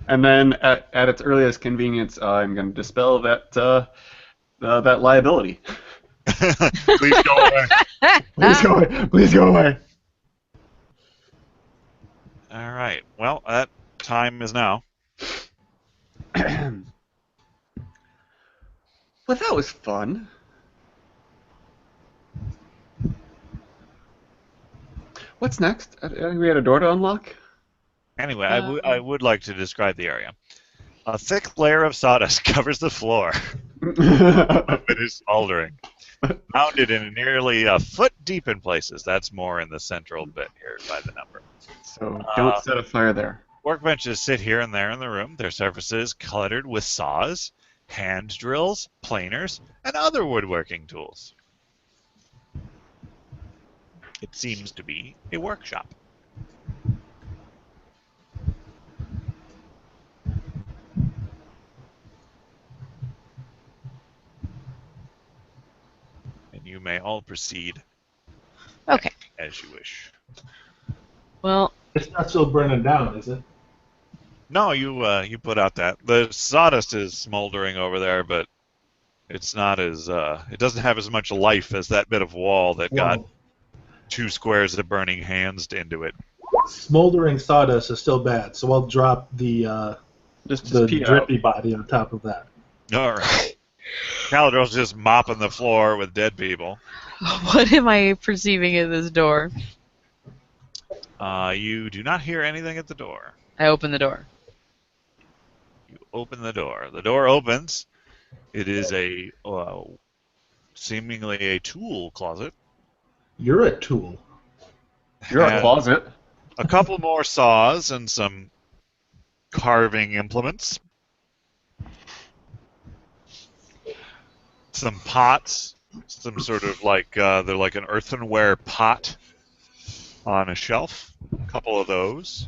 And then at its earliest convenience, I'm gonna dispel that that liability. Please go away. Please go away. Please go away. All right. Well, that time is now. Well, that was fun. What's next? I think we had a door to unlock. Anyway, I would like to describe the area. A thick layer of sawdust covers the floor. It is smoldering. Mounted in nearly a foot deep in places. That's more in the central bit here by the number. So don't set a fire there. Workbenches sit here and there in the room, their surfaces cluttered with saws, hand drills, planers, and other woodworking tools. It seems to be a workshop. And you may all proceed Okay. as you wish. Well, It's not still burning down, is it? No, you put out that. The sawdust is smoldering over there, but it's not as it doesn't have as much life as that bit of wall that got Well, 2 squares of burning hands into it. smoldering sawdust is still bad, so I'll drop the Just pee drippy body on top of that. All right. Caladril's just mopping the floor with dead people. what am I perceiving at this door? You do not hear anything at the door. I open the door. You open the door. The door opens. It is a seemingly a tool closet. You're a tool. You're a Has closet. a couple more saws and some carving implements. Some pots. Some sort of like they're like an earthenware pot on a shelf. A couple of those.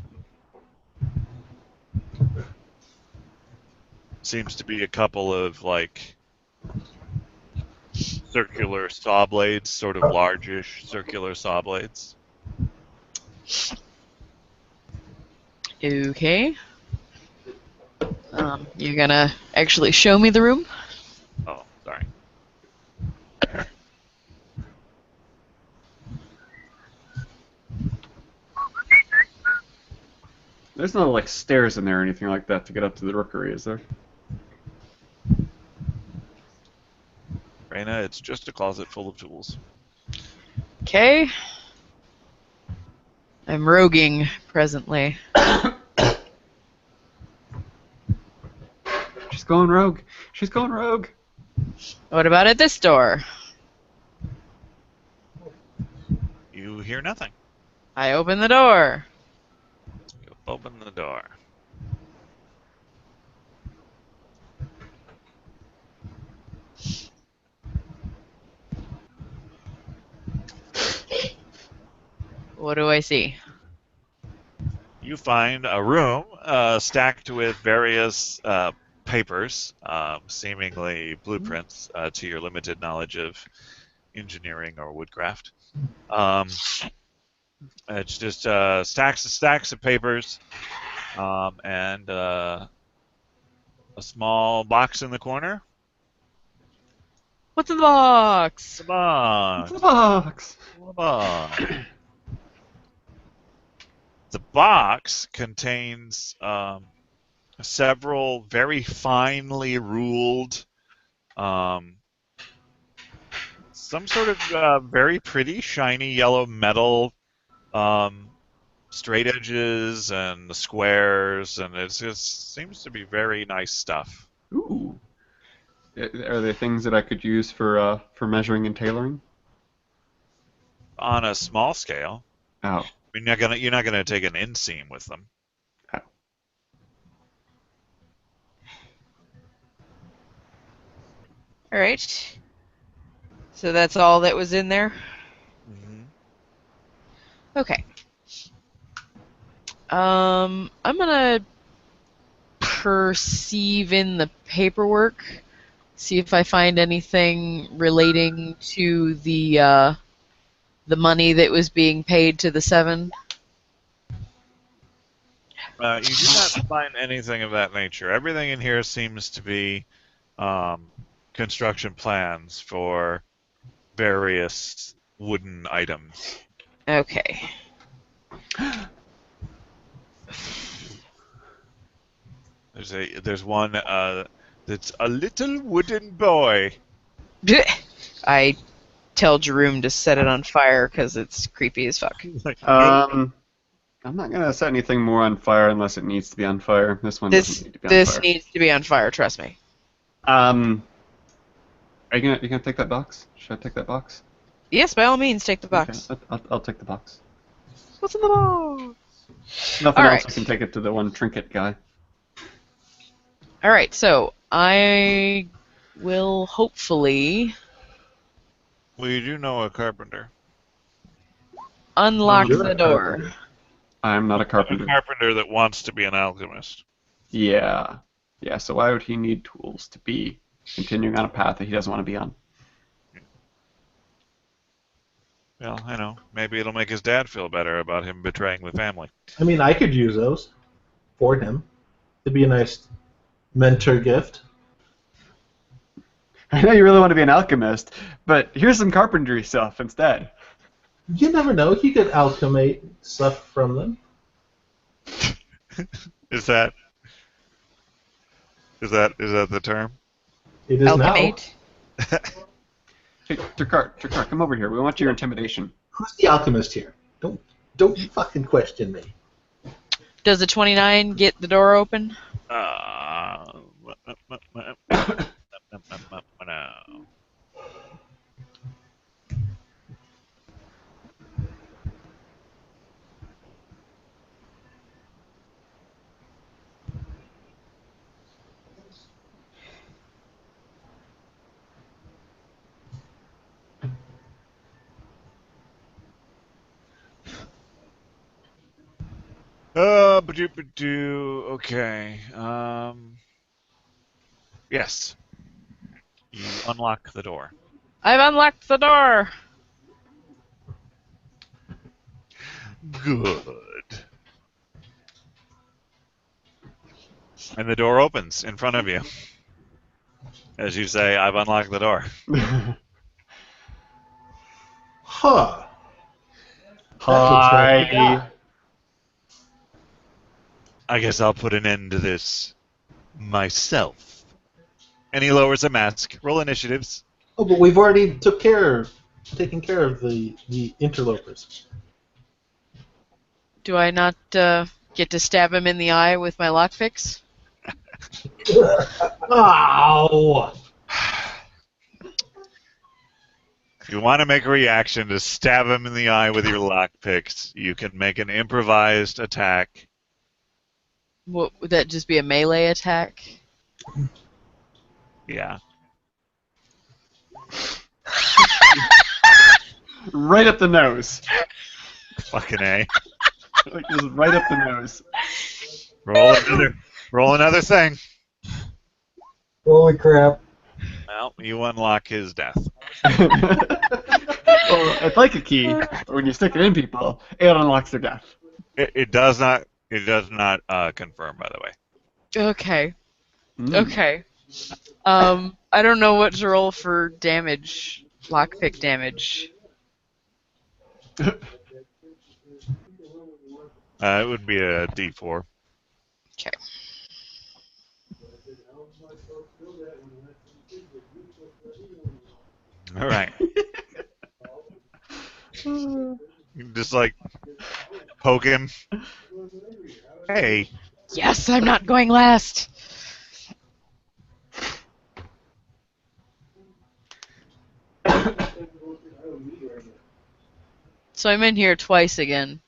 Seems to be a couple of like circular saw blades, sort of largish circular saw blades. Okay. You're gonna actually show me the room? Oh, sorry. There's no like stairs in there or anything like that to get up to the rookery, is there? Raina, it's just a closet full of tools. Okay. I'm roguing presently. She's going rogue. She's going rogue. What about at this door? You hear nothing. I open the door. You open the door. What do I see? You find a room stacked with various papers, seemingly blueprints to your limited knowledge of engineering or woodcraft. It's just stacks of papers and a small box in the corner. What's in the box? The box. What's in the box? The box. The box contains several very finely ruled, some sort of very pretty shiny yellow metal, straight edges and squares, and it just seems to be very nice stuff. Ooh. Are there things that I could use for measuring and tailoring? On a small scale, Oh. you're not gonna take an inseam with them. Oh. All right. So that's all that was in there? Mm-hmm. Okay. I'm gonna perceive in the paperwork, see if I find anything relating to the money that was being paid to the Seven. You do not find anything of that nature. Everything in here seems to be construction plans for various wooden items. Okay. There's one that's a little wooden boy. I tell Jerome to set it on fire because it's creepy as fuck. I'm not gonna set anything more on fire unless it needs to be on fire. This one doesn't need to be on This fire. needs to be on fire, trust me. Are you gonna take that box? Should I take that box? Yes, by all means, take the box. Okay, I'll take the box. What's in the box? Nothing All else. right. I can take it to the one trinket guy. Alright, so I will hopefully Well, you do know a carpenter. unlock You're the a door. carpenter. I'm not a A carpenter. carpenter that wants to be an alchemist. Yeah. Yeah, so why would he need tools to be continuing on a path that he doesn't want to be on? Well, I know. Maybe it'll make his dad feel better about him betraying the family. I mean, I could use those for him. It'd be a nice mentor gift. I know you really want to be an alchemist, but here's some carpentry stuff instead. You never know. He could alchemate stuff from them. Is that the term? It is Alchemate. Hey, Trakar, come over here. We want your intimidation. now. Who's the alchemist here? Don't fucking question me. Does a 29 get the door open? No. Okay. Yes. You unlock the door. I've unlocked the door. Good. And the door opens in front of you. As you say, I've unlocked the door. Huh. Hi. I guess I'll put an end to this myself. And he lowers a mask. Roll initiatives. Oh, but we've already taken care of the interlopers. Do I not get to stab him in the eye with my lockpicks? Oh! If you want to make a reaction to stab him in the eye with your lockpicks, you can make an improvised attack. What, would that just be a melee attack? Yeah. Right up the nose. Fucking A. Like, just right up the nose. Roll another thing. Holy crap. Well, you unlock his death. Well, it's like a key. When you stick it in people, it unlocks their death. It does not confirm, by the way. Okay. Mm. Okay. I don't know what to roll for damage. Lockpick damage. It would be a D4. Okay. All right. You just like poke him. Hey. Yes, I'm not going last. So I'm in here twice again.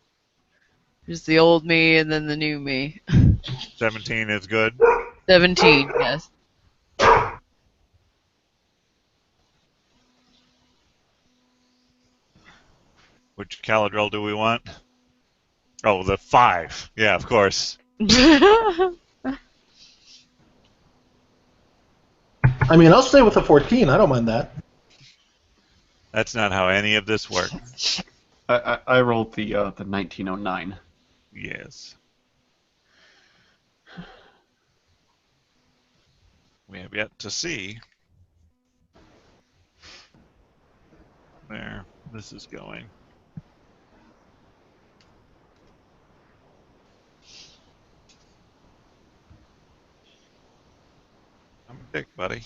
There's the old me and then the new me. 17 is good. 17, yes. Which Caladrel do we want? Oh, the 5. Yeah, of course. I mean, I'll stay with the 14. I don't mind that. That's not how any of this works. I rolled the 1909. Yes. We have yet to see where this is going. I'm a dick, buddy.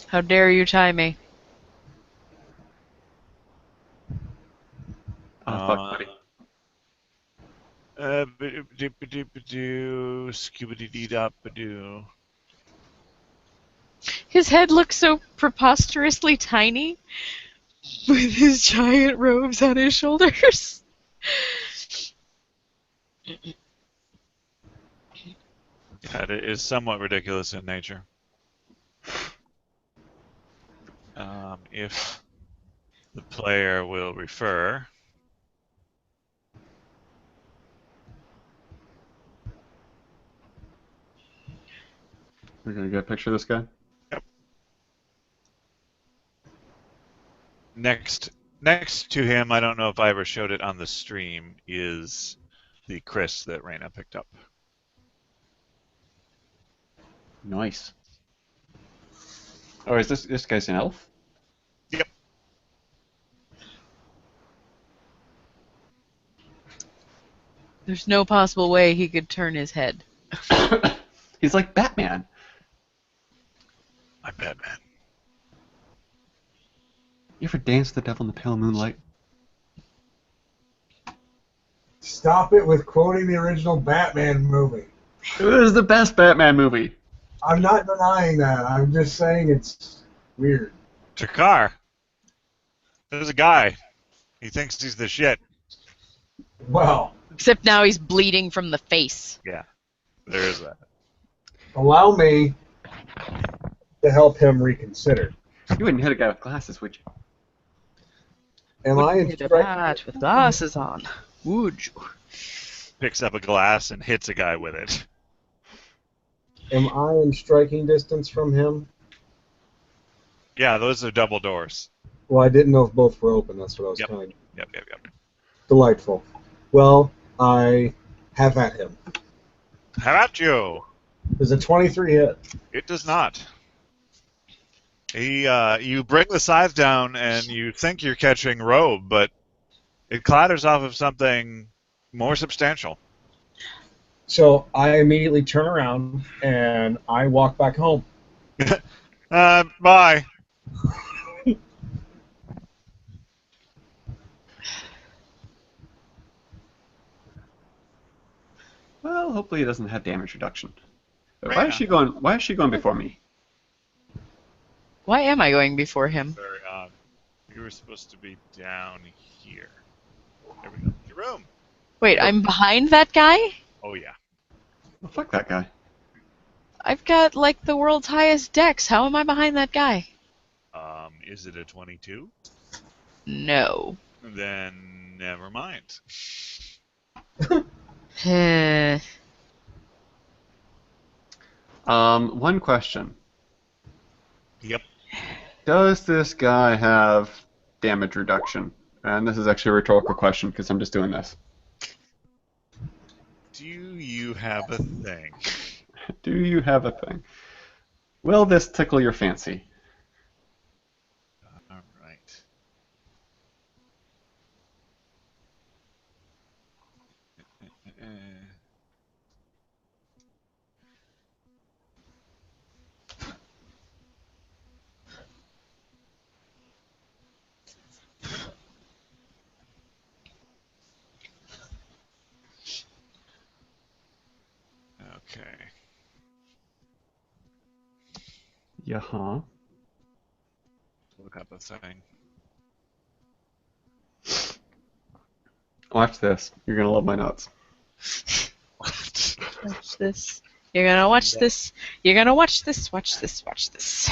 How dare you tie me? Oh, fuck, buddy. Scooby-Dee-Dop-a-doo. His head looks so preposterously tiny with his giant robes on his shoulders. Yeah, it is somewhat ridiculous in nature. If the player will refer. We're gonna get a picture of this guy? Yep. Next to him, I don't know if I ever showed it on the stream, is the Chris that Raina picked up. Nice. Oh, is this guy's an elf? Yep. There's no possible way he could turn his head. He's like Batman. I'm Batman. You ever dance the devil in the pale moonlight? Stop it with quoting the original Batman movie. It was the best Batman movie. I'm not denying that. I'm just saying it's weird. Jakar. There's a guy. He thinks he's the shit. Well, Except now he's bleeding from the face. Yeah. There is that. allow me to help him reconsider. You wouldn't hit a guy with glasses, would you? Am I Hit a bat with glasses on. Would you? Picks up a glass and hits a guy with it. Am I in striking distance from him? Yeah, those are double doors. Well, I didn't know if both were open. That's what I was Yep. kind of Yep. delightful. Well, I Have at him. How about you? Does a 23 hit? It does not. You bring the scythe down and you think you're catching robe, but it clatters off of something more substantial. So I immediately turn around and I walk back home. Bye. Well, hopefully it doesn't have damage reduction. But Yeah. Why is she going before me? Why am I going before him? Very odd. You were supposed to be down here. There we go. Your room. Wait, I'm behind that guy? Oh yeah. Well, fuck that guy. I've got, like, the world's highest dex. How am I behind that guy? Is it a 22? No. Then never mind. One question. Yep. Does this guy have damage reduction? And this is actually a rhetorical question because I'm just doing this. Do you have a thing? Do you have a thing? Will this tickle your fancy? All right. Okay. Yeah, huh? Look up a thing. Watch this. You're gonna love my notes. What? Watch this. You're gonna watch this. You're gonna watch this. Watch this. Watch this.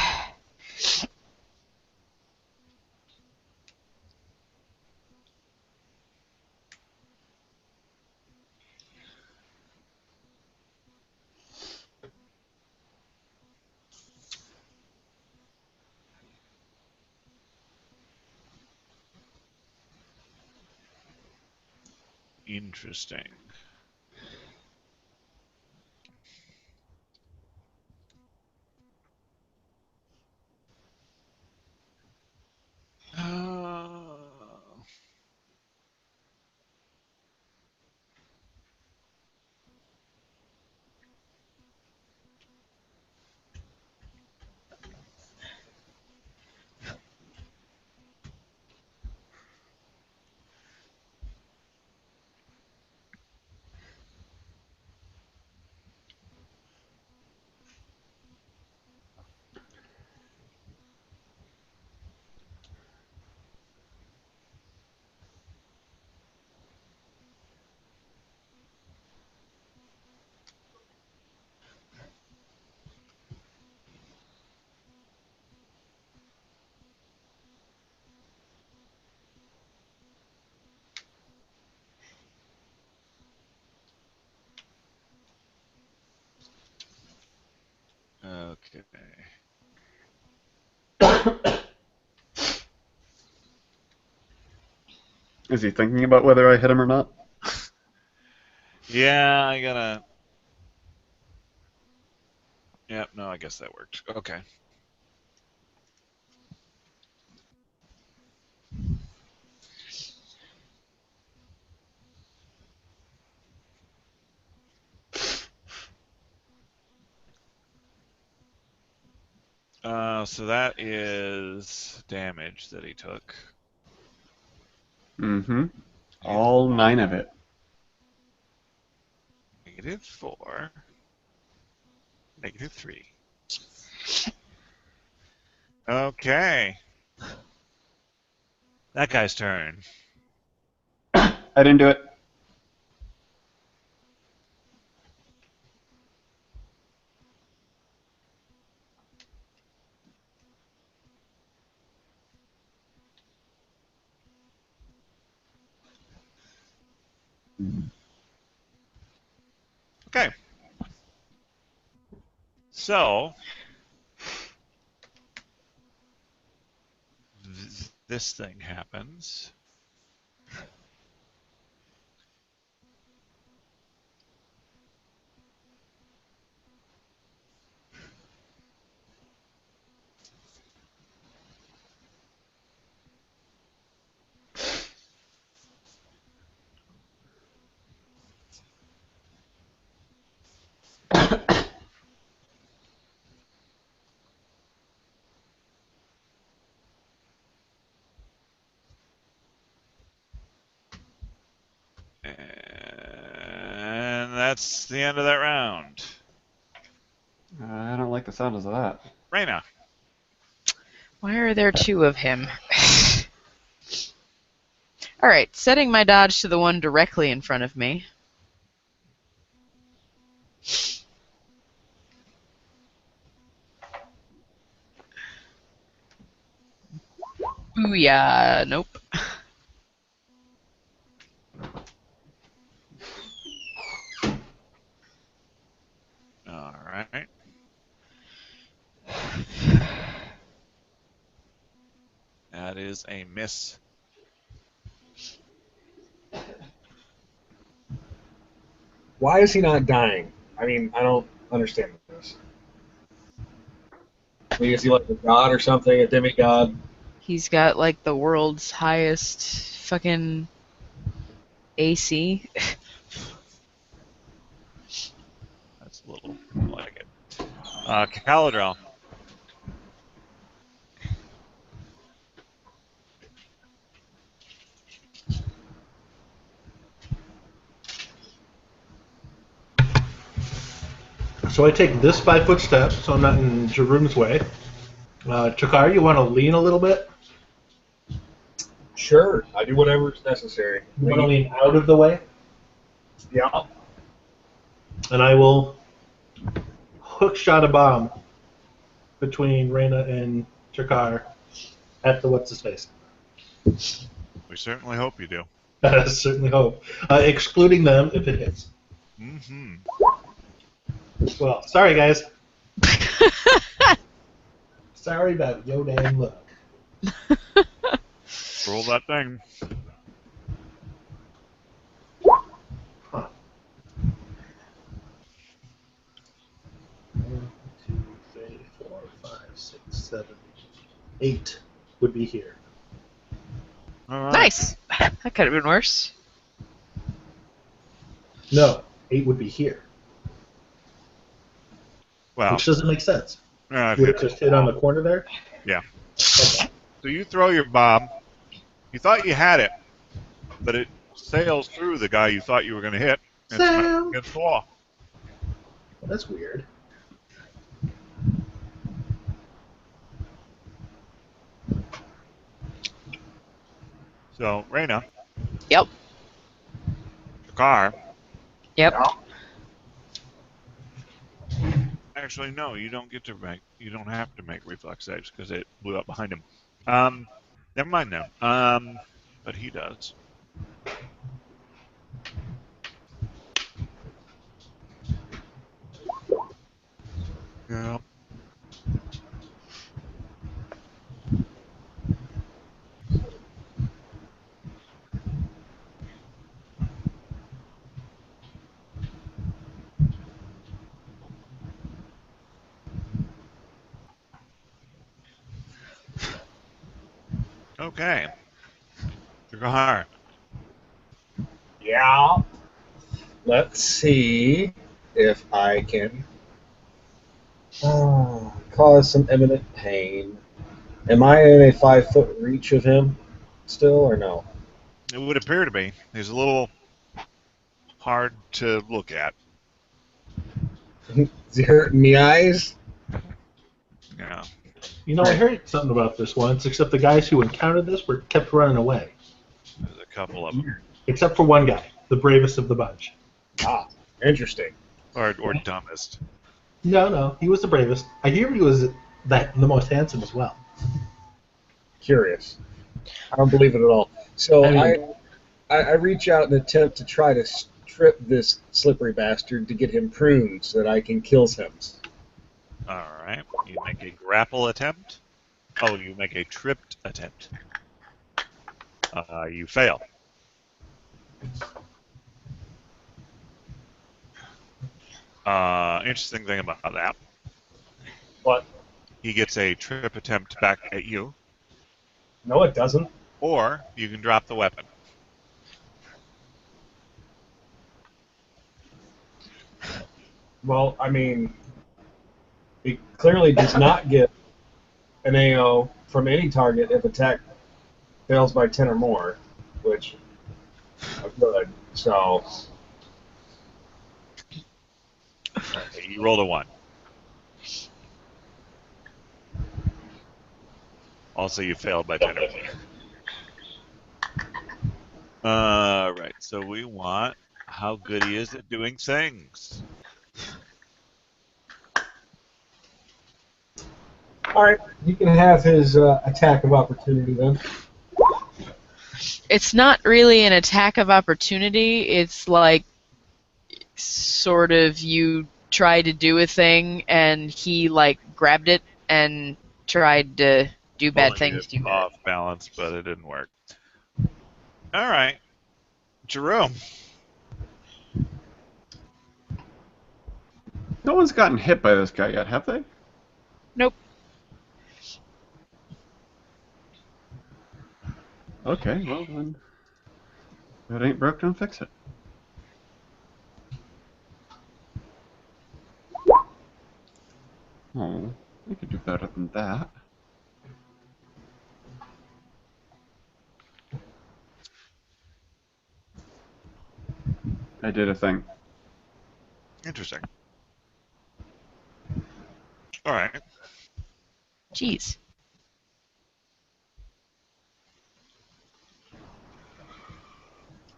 Interesting. Okay. Is he thinking about whether I hit him or not? Yeah, I gotta. Yep, no, I guess that worked. Okay. So that is damage that he took. Mm-hmm. All 9 of it. -4. -3. Okay. That guy's turn. I didn't do it. Okay. So this thing happens. that's the end of that round. I don't like the sound of that. Reyna. Why are there two of him? Alright, setting my dodge to the one directly in front of me. Booyah, nope. Alright. That is a miss. Why is he not dying? I mean, I don't understand this. I mean, is he like a god or something, a demigod? He's got like the world's highest fucking AC. That's a little like it. Caladrel. So I take this 5-foot step, so I'm not in Jerome's way. Chakar, you want to lean a little bit? Sure, I do whatever is necessary. You want to lean out of the way? Yeah. And I will hook shot a bomb between Reyna and Chakar at the what's-his-face. We certainly hope you do. I certainly hope. Excluding them if it hits. Mm-hmm. Well, sorry, guys. Sorry about yo damn luck. Roll that thing. Huh. 1, 2, 3, 4, 5, 6, 7, 8 would be here. All right. Nice! That could have been worse. No, 8 would be here. Well, Which doesn't make sense. it Would it hit. just hit on the corner there? Yeah. Okay. So you throw your bomb. You thought you had it, but it sails through the guy you thought you were going to hit and smacks against the wall. Well, that's weird. So, Reyna. Yep. Chakar. Yep. Actually, no, you don't get to make. You don't have to make reflex saves because it blew up behind him. Never mind now. But he does. Yeah. Okay. Chakar. Yeah. Let's see if I can cause some imminent pain. Am I in a 5-foot reach of him still, or no? It would appear to be. He's a little hard to look at. Is he hurting me eyes? Yeah. You know, I heard something about this once, except the guys who encountered this were kept running away. There's a couple of them. Except for one guy, the bravest of the bunch. Ah, interesting. Or dumbest. No, he was the bravest. I hear he was the most handsome as well. Curious. I don't believe it at all. So I I reach out and attempt to try to strip this slippery bastard to get him pruned so that I can kill him. All right. You make a grapple attempt. Oh, you make a tripped attempt. You fail. Interesting thing about that. What? He gets a trip attempt back at you, No, it doesn't. or you can drop the weapon. Well, I mean, he clearly does not get an AO from any target if attack fails by 10 or more, which are good. So Okay, you rolled a 1. Also, you failed by generally. Right, so we want how good he is at doing things. All right, he can have his attack of opportunity then. It's not really an attack of opportunity. It's like sort of you try to do a thing and he like grabbed it and tried to do bad Pulling things to you you. off balance, but it didn't work. All right, Jerome. No one's gotten hit by this guy yet, have they? Nope. Okay, well then. If it ain't broke, don't fix it. Oh, I could do better than that. I did a thing. Interesting. All right. Jeez.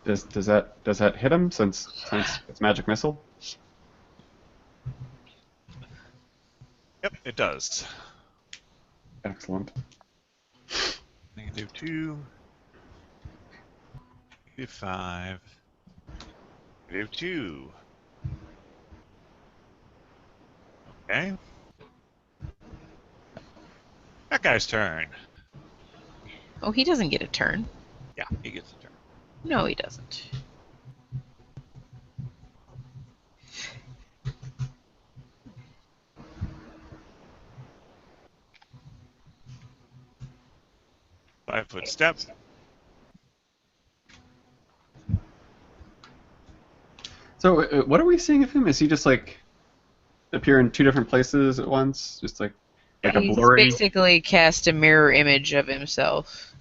Does that hit him since it's magic missile? Yep, it does. Excellent. -2. -5. -2. Okay. That guy's turn. Oh, he doesn't get a turn. Yeah, he gets a turn. No, he doesn't. Five-foot step. So, what are we seeing of him? Is he just like appear in two different places at once, just like a He's blurry? basically cast a mirror image of himself.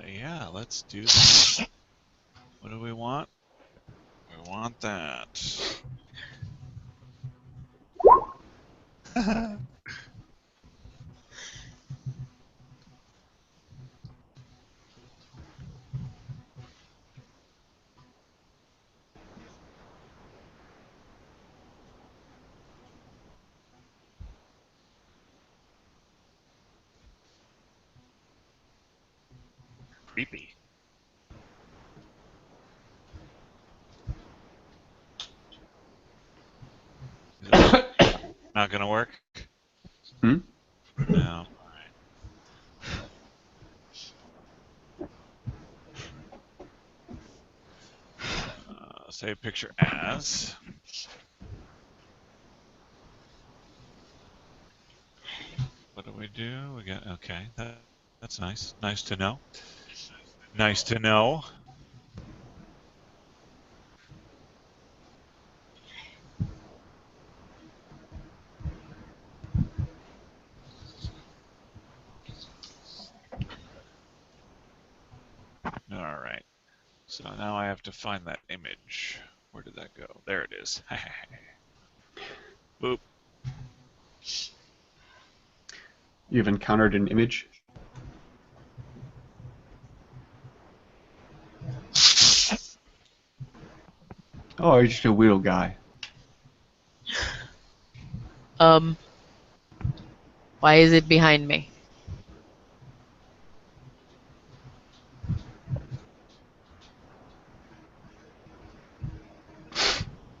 Yeah, let's do that. What do we want? We want that. Creepy. Is it not gonna work? Hmm? No. Save picture as. What do we do? We got okay. That's nice. Nice to know. Nice to know. All right. So now I have to find that image. Where did that go? There it is. Boop. You've encountered an image. Oh, you're just a wheel guy. Why is it behind me?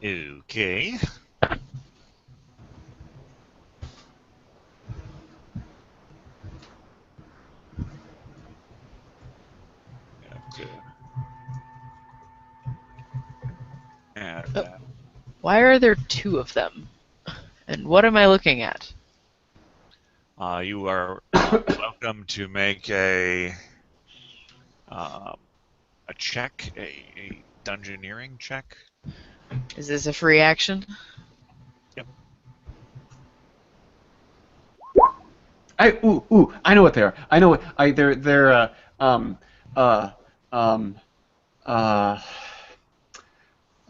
Okay. Have to add that. Why are there two of them? And what am I looking at? You are welcome to make a check, a dungeoneering check. Is this a free action? Yep. I know what they are. I know what they're Um. Uh.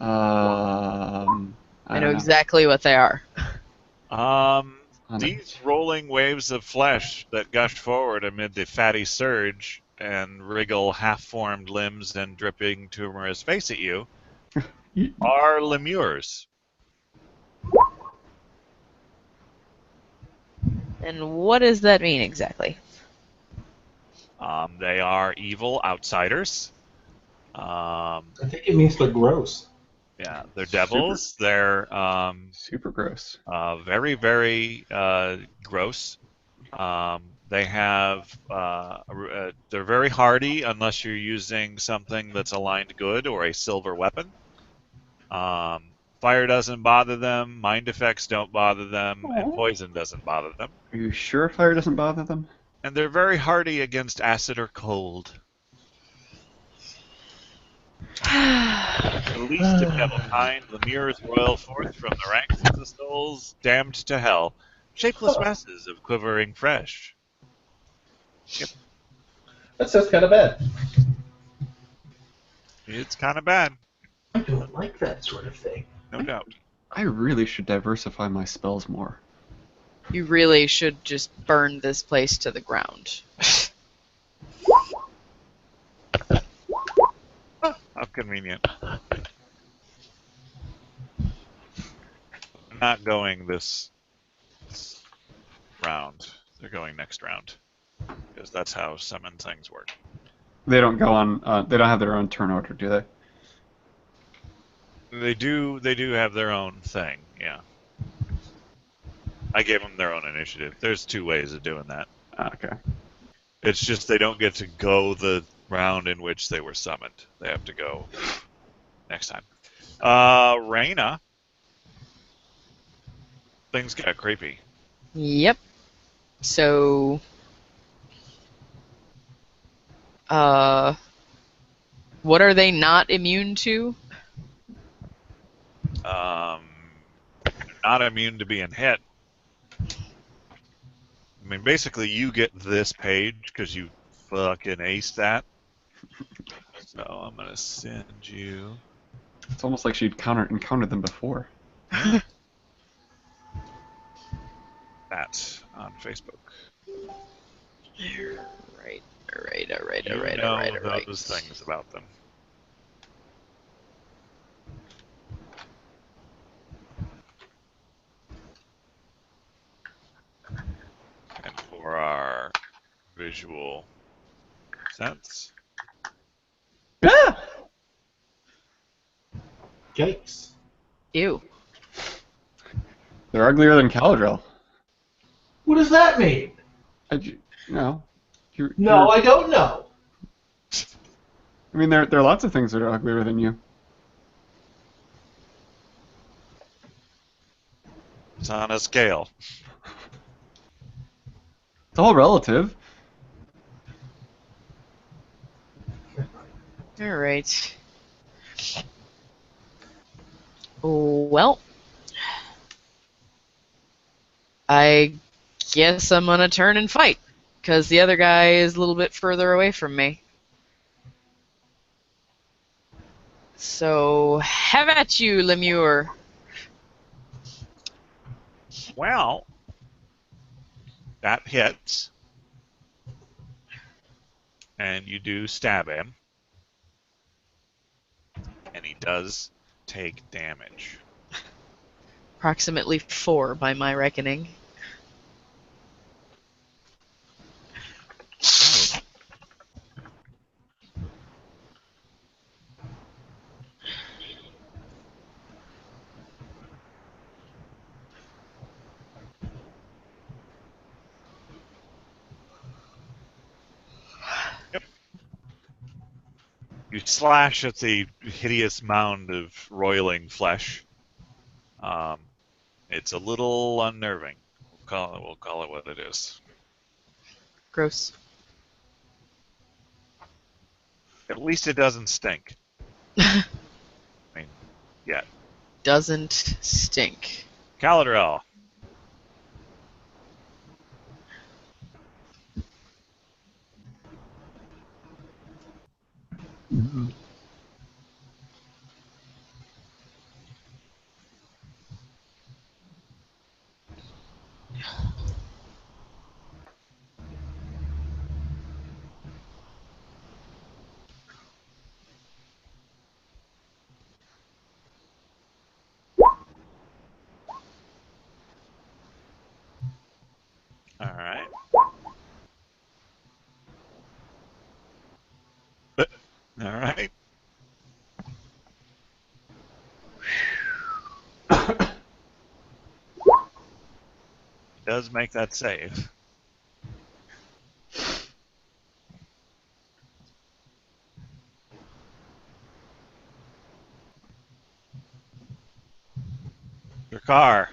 I I know don't know. exactly what they are. These rolling waves of flesh that gush forward amid the fatty surge and wriggle half-formed limbs and dripping tumorous face at you are lemures. And what does that mean exactly? They are evil outsiders. I think it means they're gross. Yeah, they're Super- devils. They're Super gross. very, very gross. They have they're very hardy unless you're using something that's aligned good or a silver weapon. Fire doesn't bother them, mind effects don't bother them, and Aw. poison doesn't bother them. Are you sure fire doesn't bother them? And they're very hardy against acid or cold. The least of devil kind, lemures roil forth from the ranks of the souls damned to hell, shapeless masses of quivering flesh. That sounds kind of bad. It's kind of bad, I don't like that sort of thing. no doubt. I really should diversify my spells more. You really should just burn this place to the ground. How convenient. I'm not going this round. They're going next round. Because that's how summon things work. They don't go on. They don't have their own turn order, do they? They do have their own thing, yeah. I gave them their own initiative. There's 2 ways of doing that. Okay. It's just they don't get to go the round in which they were summoned. They have to go next time. Reyna. Things got creepy. Yep. So, what are they not immune to? Not immune to being hit. I mean, basically, you get this page because you fucking aced that. So I'm gonna send you It's almost like she'd encountered them before. that on Facebook. Right. You know those things about them. And for our visual sense, Ah! Yikes. Ew. They're uglier than Caladril. What does that mean? No. No, I don't know. I mean, there are lots of things that are uglier than you. it's on a scale. It's all relative. Alright. Well, I guess I'm gonna turn and fight, because the other guy is a little bit further away from me. So, have at you, Lemure. Well, that hits. And you do stab him. And he does take damage. Approximately 4 by my reckoning. You slash at the hideous mound of roiling flesh. It's a little unnerving. We'll call it what it is. Gross. At least it doesn't stink. I mean, yet. Doesn't stink. Caladril. All right. All right. Does make that save. Your car.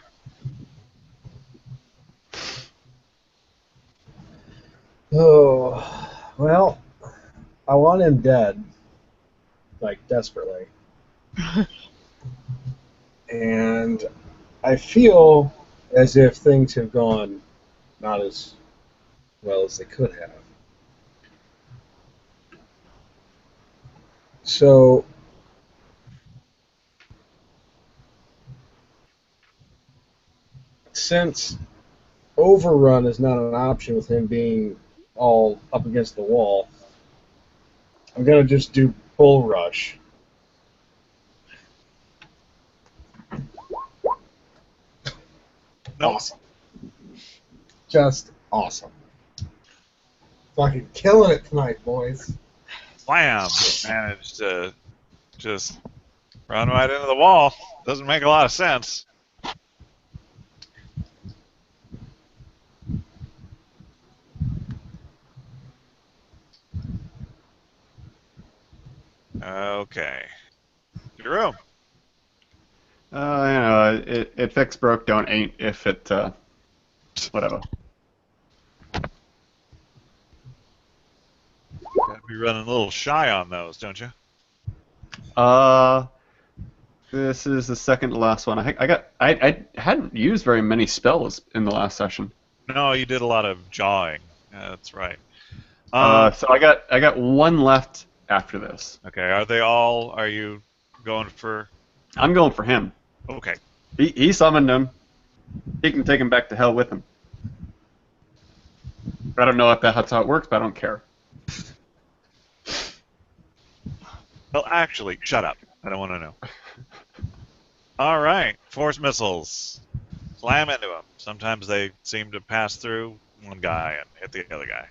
Oh, well, I want him dead, like desperately. And I feel as if things have gone not as well as they could have. So, since overrun is not an option with him being all up against the wall, I'm going to just do bull rush. Nope. Awesome. Just awesome. Fucking killing it tonight, boys. Wham! Managed to just run right into the wall. Doesn't make a lot of sense. Okay. Your room. It fix broke, don't ain't if it, whatever. Gotta be running a little shy on those, don't you? This is the second to last one. I hadn't used very many spells in the last session. No, you did a lot of jawing. Yeah, that's right. So I got one left after this. Okay, are you going for... I'm going for him. Okay. He summoned him. He can take him back to hell with him. I don't know if that's how it works, but I don't care. Well, actually, shut up. I don't want to know. All right, force missiles. Slam into them. Sometimes they seem to pass through one guy and hit the other guy.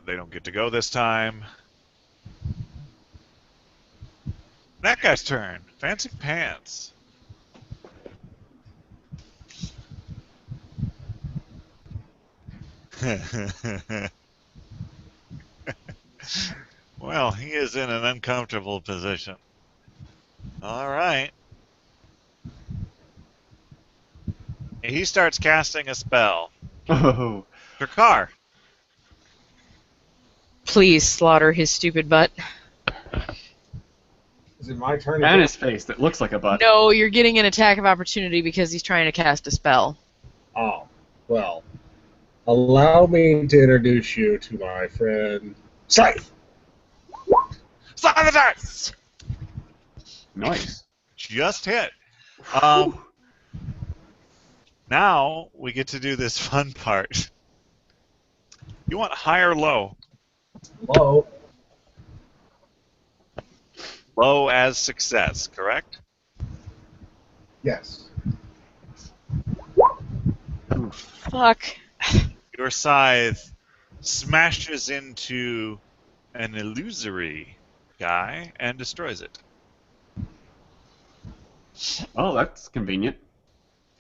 They don't get to go this time. That guy's turn. Fancy pants. Well, he is in an uncomfortable position. All right. He starts casting a spell. Oh. Your car. Please slaughter his stupid butt. Is it my turn? And his face that looks like a butt. No, you're getting an attack of opportunity because he's trying to cast a spell. Oh, well. Allow me to introduce you to my friend Scythe. Slap the dice. Nice. Just hit. Now we get to do this fun part. You want high or low? Low. Low as success, correct? Yes. Fuck. Your scythe smashes into an illusory guy and destroys it. Oh, that's convenient.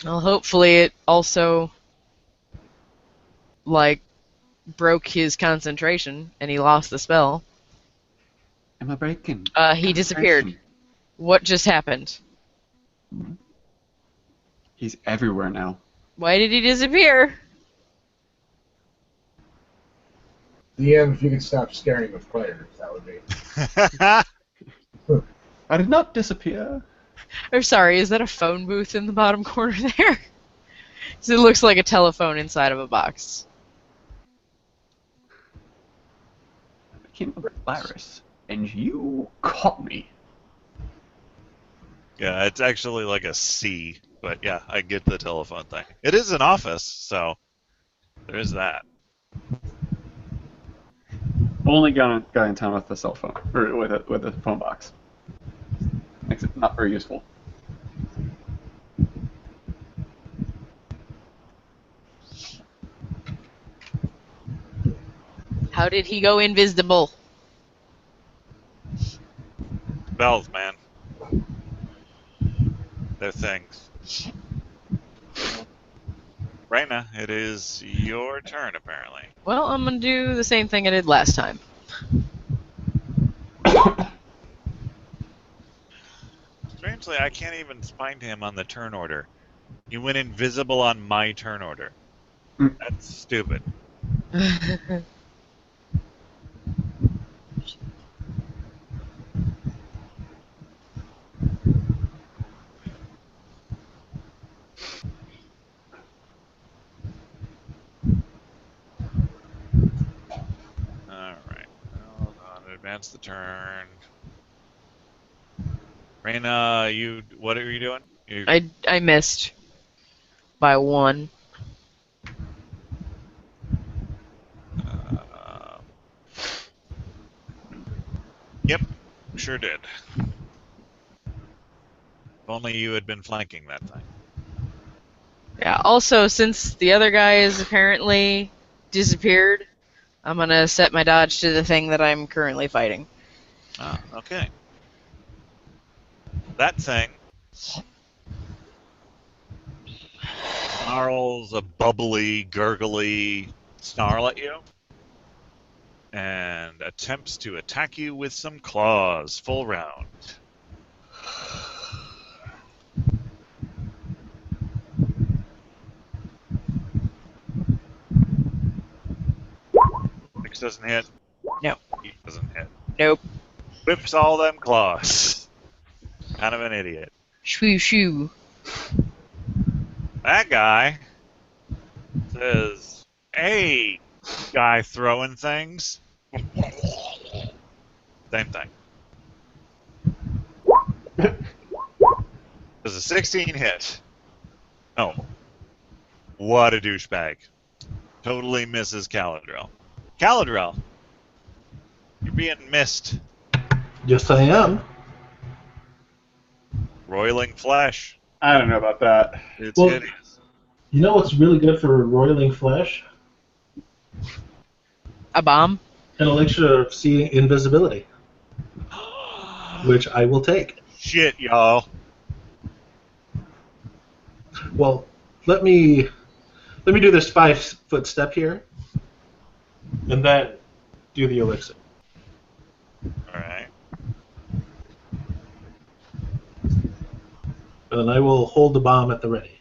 Well, hopefully it also, like, broke his concentration and he lost the spell. Am I breaking? He disappeared. What just happened? He's everywhere now. Why did he disappear? DM, if you could stop scaring the players, that would be. I did not disappear. Or sorry, is that a phone booth in the bottom corner there? So it looks like a telephone inside of a box. I became a virus, and you caught me. Yeah, it's actually like a C, but yeah, I get the telephone thing. It is an office, so there is that. Only guy in town with a cell phone, or with a phone box. Makes it not very useful. How did he go invisible? Bells, man. They're things. Raina, it is your turn, apparently. Well, I'm gonna do the same thing I did last time. Strangely, I can't even find him on the turn order. He went invisible on my turn order. That's stupid. Alright. Hold on. Advance the turn. Raina, what are you doing? I missed by 1. Yep, sure did. If only you had been flanking that thing. Yeah, also, since the other guy is apparently disappeared, I'm gonna set my dodge to the thing that I'm currently fighting. Ah, okay. That thing snarls a bubbly, gurgly snarl at you and attempts to attack you with some claws. Full round. Six doesn't hit. No. He doesn't hit. Nope. Whips all them claws. Kind of an idiot. Shoo shoo. That guy says, "Hey, guy throwing things." Same thing. Does a 16 hit? No. What a douchebag. Totally misses Caladrel. Caladrel, you're being missed. Yes, I am. Roiling flesh. I don't know about that. It's Well- hideous. You know what's really good for roiling flesh? A bomb? An elixir of seeing invisibility, which I will take. Shit, y'all. Well, let me do this 5-foot step here, and then do the elixir. Alright. And then I will hold the bomb at the ready.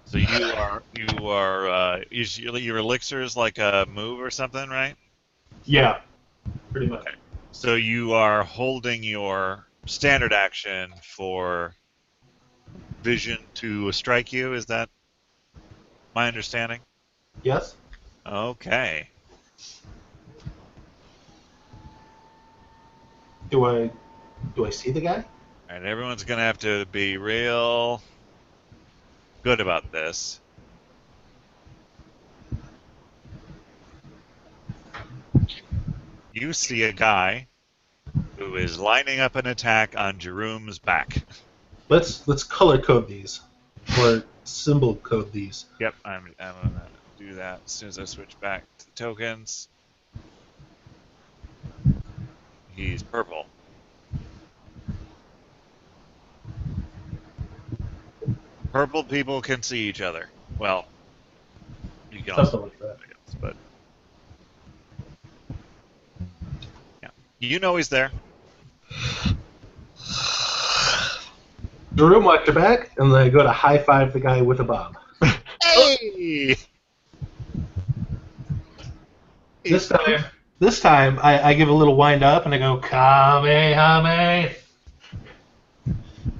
So your elixir is like a move or something, right? Yeah, pretty much. Okay. So you are holding your standard action for vision to strike you, is that my understanding? Yes. Okay. Do I see the guy? Alright, everyone's gonna have to be real good about this. You see a guy who is lining up an attack on Jerome's back. Let's color code these, or symbol code these. Yep, I'm gonna do that as soon as I switch back to the tokens. He's purple. Purple people can see each other. Well, you can also, Something like that. I guess, but yeah, you know he's there. Jerome watch your back, and then I go to high five the guy with a bomb. Hey! This time, I give a little wind up and I go Kamehame,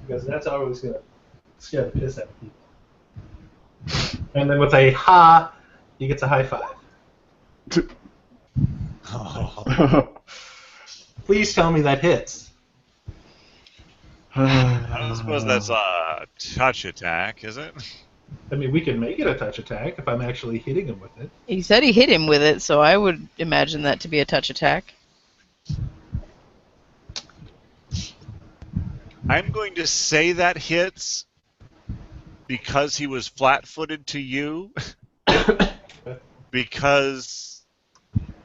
because that's always gonna scare the piss out of people. And then with a ha, he gets a high five. Oh. Please tell me that hits. I don't suppose that's a touch attack, is it? I mean, we can make it a touch attack if I'm actually hitting him with it. He said he hit him with it, so I would imagine that to be a touch attack. I'm going to say that hits because he was flat-footed to you. Because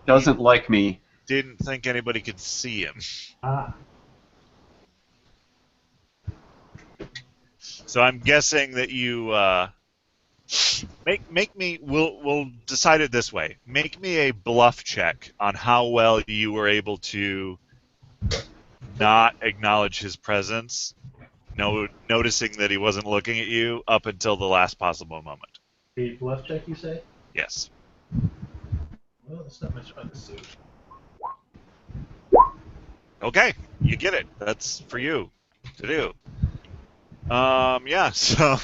Doesn't like me. didn't think anybody could see him. Ah. So I'm guessing that you make me. We'll decide it this way. Make me a bluff check on how well you were able to not acknowledge his presence, noticing that he wasn't looking at you up until the last possible moment. A bluff check, you say? Yes. Well, that's not much fun to see. Okay, you get it. That's for you to do. Yeah, so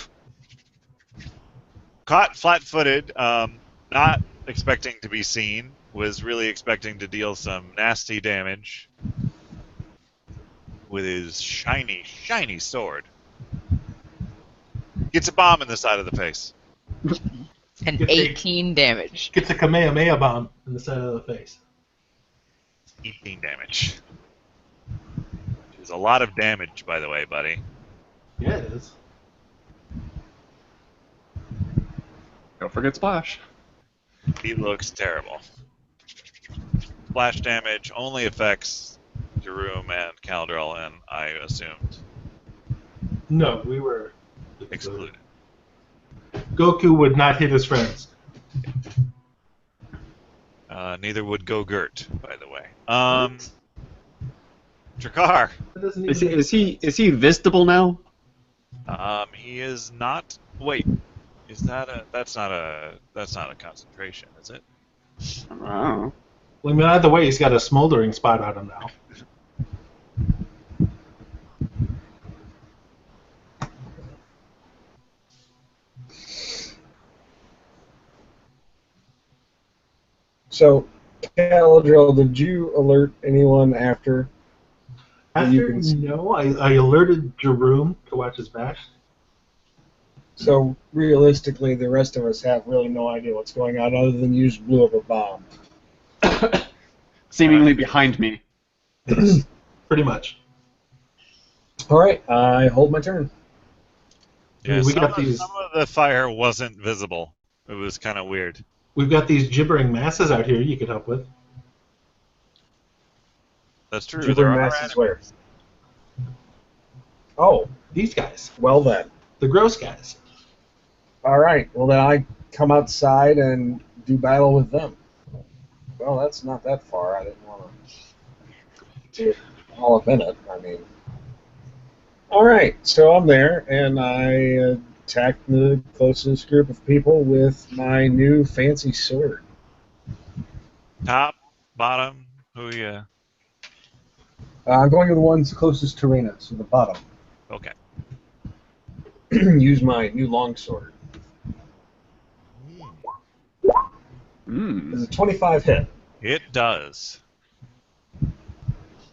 caught flat-footed, not expecting to be seen, was really expecting to deal some nasty damage with his shiny, shiny sword. Gets a bomb in the side of the face. And Get the- 18 damage. Gets a Kamehameha bomb in the side of the face. 18 damage. Which is a lot of damage, by the way, buddy. Yeah, it is. Don't forget splash. He looks terrible. Splash damage only affects Jerome and Caldrell, and I assumed No, we were excluded. Goku would not hit his friends. Neither would Go-Gurt, by the way. Drakar. That doesn't Is even he visible now? He is not. Wait, is that a? That's not a concentration, is it? I don't know. Well, I mean, either way, he's got a smoldering spot on him now. So, Caladriel, did you alert anyone after? You After, can- no, I alerted Jerome to watch his back. So, realistically, the rest of us have really no idea what's going on other than you just blew up a bomb. Seemingly behind me. Pretty much. Alright, I hold my turn. Yeah, We some got of, these- some of the fire wasn't visible. It was kind of weird. We've got these gibbering masses out here you could help with. That's true. Gibbering there are masses enemies. where? Oh, These guys. well then. The gross guys. Alright, well then I come outside and do battle with them. Well, that's not that far. I didn't want to do it all up in it. I mean. Alright, so I'm there, and I attack the closest group of people with my new fancy sword. Top, bottom, who you? I'm going to the ones closest to Rena, so the bottom. Okay. Use my new longsword. Is a 25 hit. It does.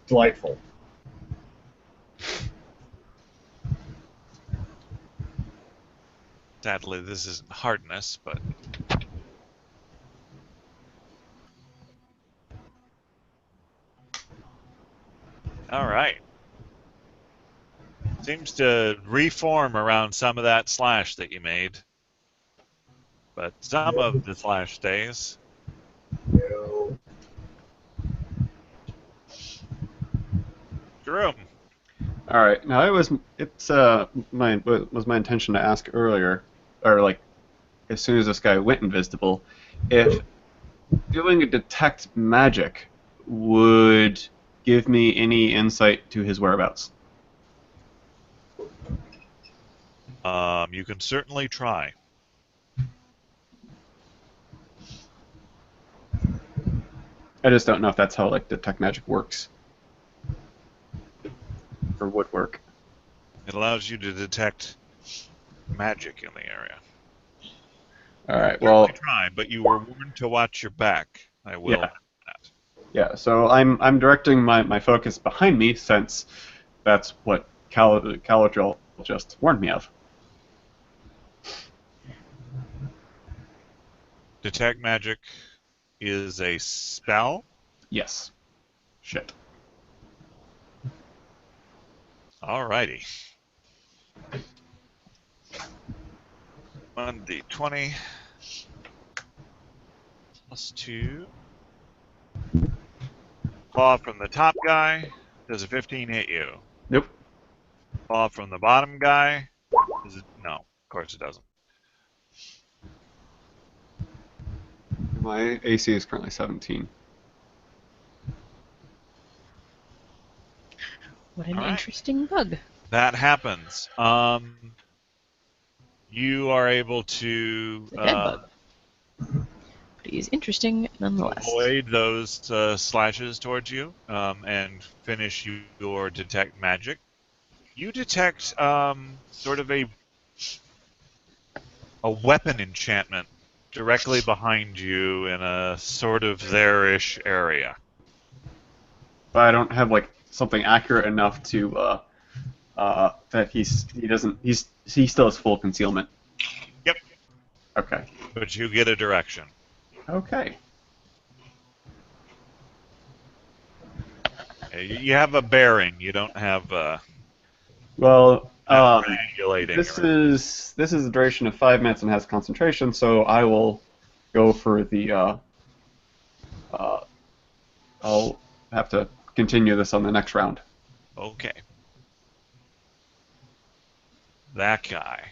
Delightful. Sadly, this isn't hardness, but all right. Seems to reform around some of that slash that you made, but some of the slash stays. No. Jerome. All right. Now it was my intention to ask earlier, or like as soon as this guy went invisible, if doing a detect magic would give me any insight to his whereabouts. You can certainly try. I just don't know if that's how like detect magic works. Or would work. It allows you to detect magic in the area. All right. Well, Try, but you were warned to watch your back. I will. Yeah. Yeah. So I'm directing my focus behind me since that's what Caladriel just warned me of. Detect magic is a spell. Yes. Shit. Alrighty. 1d20 plus 2. Claw from the top guy. Does a 15 hit you? Nope. Claw from the bottom guy. Does it? No, of course it doesn't. My AC is currently 17. What an All right. interesting bug. That happens. You are able to It's a dead bug. But he's interesting nonetheless. avoid those slashes towards you and finish your detect magic. You detect sort of a weapon enchantment directly behind you in a sort of there-ish area. But I don't have like something accurate enough to that he still has full concealment. Yep. Okay. But you get a direction. Okay. You have a bearing. You don't have Well, triangulating. this is the duration of 5 minutes and has concentration, so I will go for the. I'll have to continue this on the next round. Okay. That guy.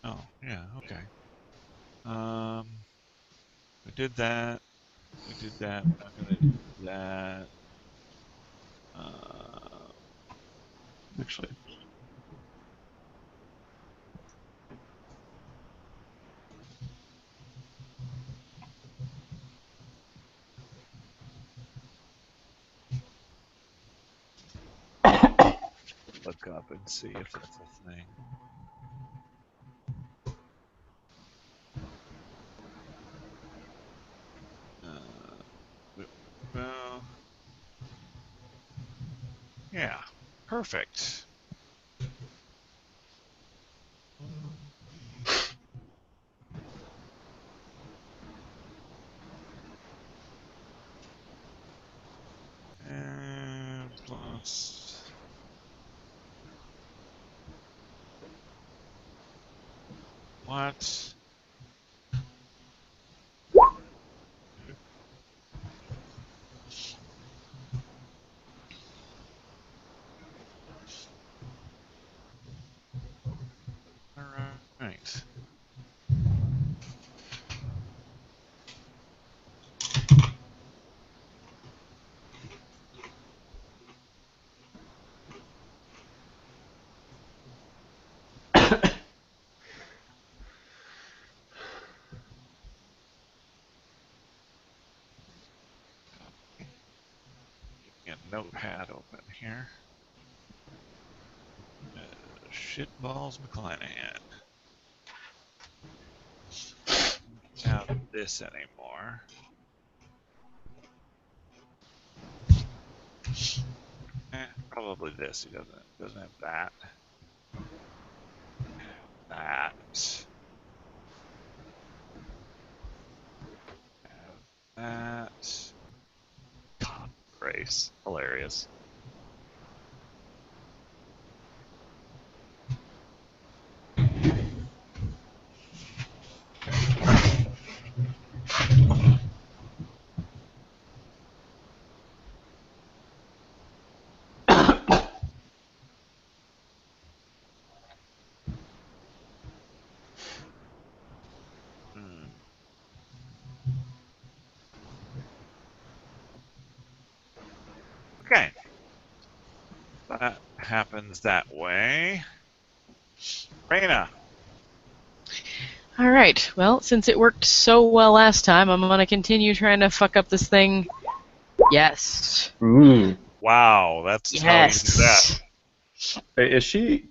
Oh, yeah, okay. We did that. We did that. I'm gonna do that. Actually, Look up and see if that's a thing. Well, yeah, perfect. And plus. What? All right. Get a notepad open here. Shitballs McClanahan. Don't have this anymore. Probably this. He doesn't have that. That. Have that. God, Grace. Hilarious. happens that way. Reyna. All right. Well, since it worked so well last time, I'm gonna continue trying to fuck up this thing. Yes. Ooh. Wow, that's how you do that. Yes. Hey, is she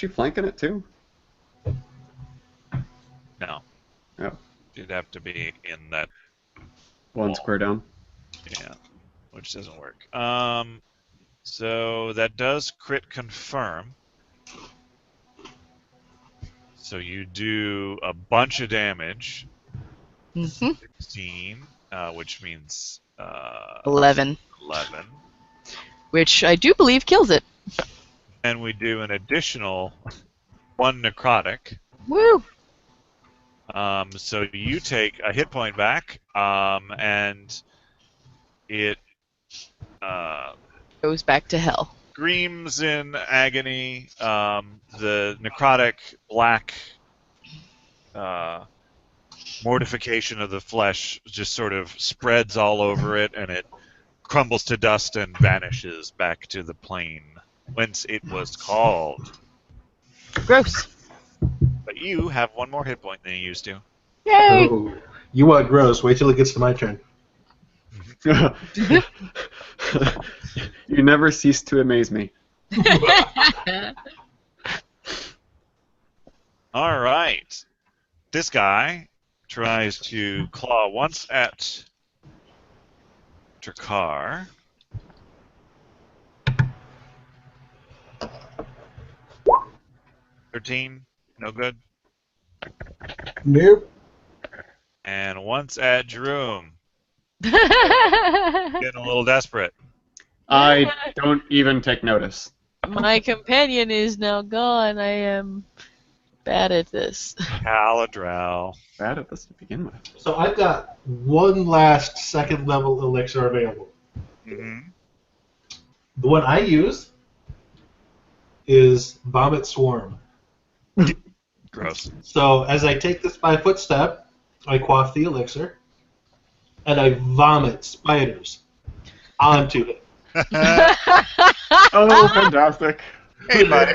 flanking it too? No. Oh. You'd have to be in that. One wall. square down. Yeah, which doesn't work. So that does crit confirm. So you do a bunch of damage. Mm-hmm. 16, which means 11. 11. Which I do believe kills it. And we do an additional 1 necrotic. Woo! So you take a hit point back, and it Goes back to hell. screams in agony. The necrotic black mortification of the flesh just sort of spreads all over it, and it crumbles to dust and vanishes back to the plane whence it was called. Gross. But you have 1 more hit point than you used to. Yay! Oh, you are gross. Wait till it gets to my turn. You never cease to amaze me. All right. This guy tries to claw once at Drakkar. $13, no good. Nope. And once at Jerome. My Getting a little desperate. I don't even take notice. companion is now gone. I am bad at this. Caladrel. Bad at this to begin with. So I've got one last second level elixir available. Mm-hmm. The one I use is Vomit Swarm. Gross. So as I take this 5-foot step, I quaff the elixir, and I vomit spiders onto it. Oh, fantastic. Hey, buddy.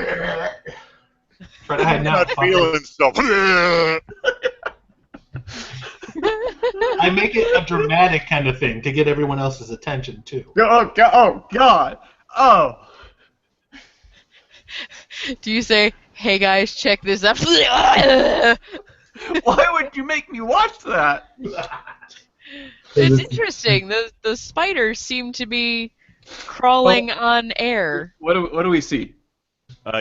Try to hide I'm now. not feeling stuff. I make it a dramatic kind of thing to get everyone else's attention too. Oh, God. Oh. Do you say, "Hey guys, check this out"? Why would you make me watch that? It's interesting. The spiders seem to be crawling on air. What do we see?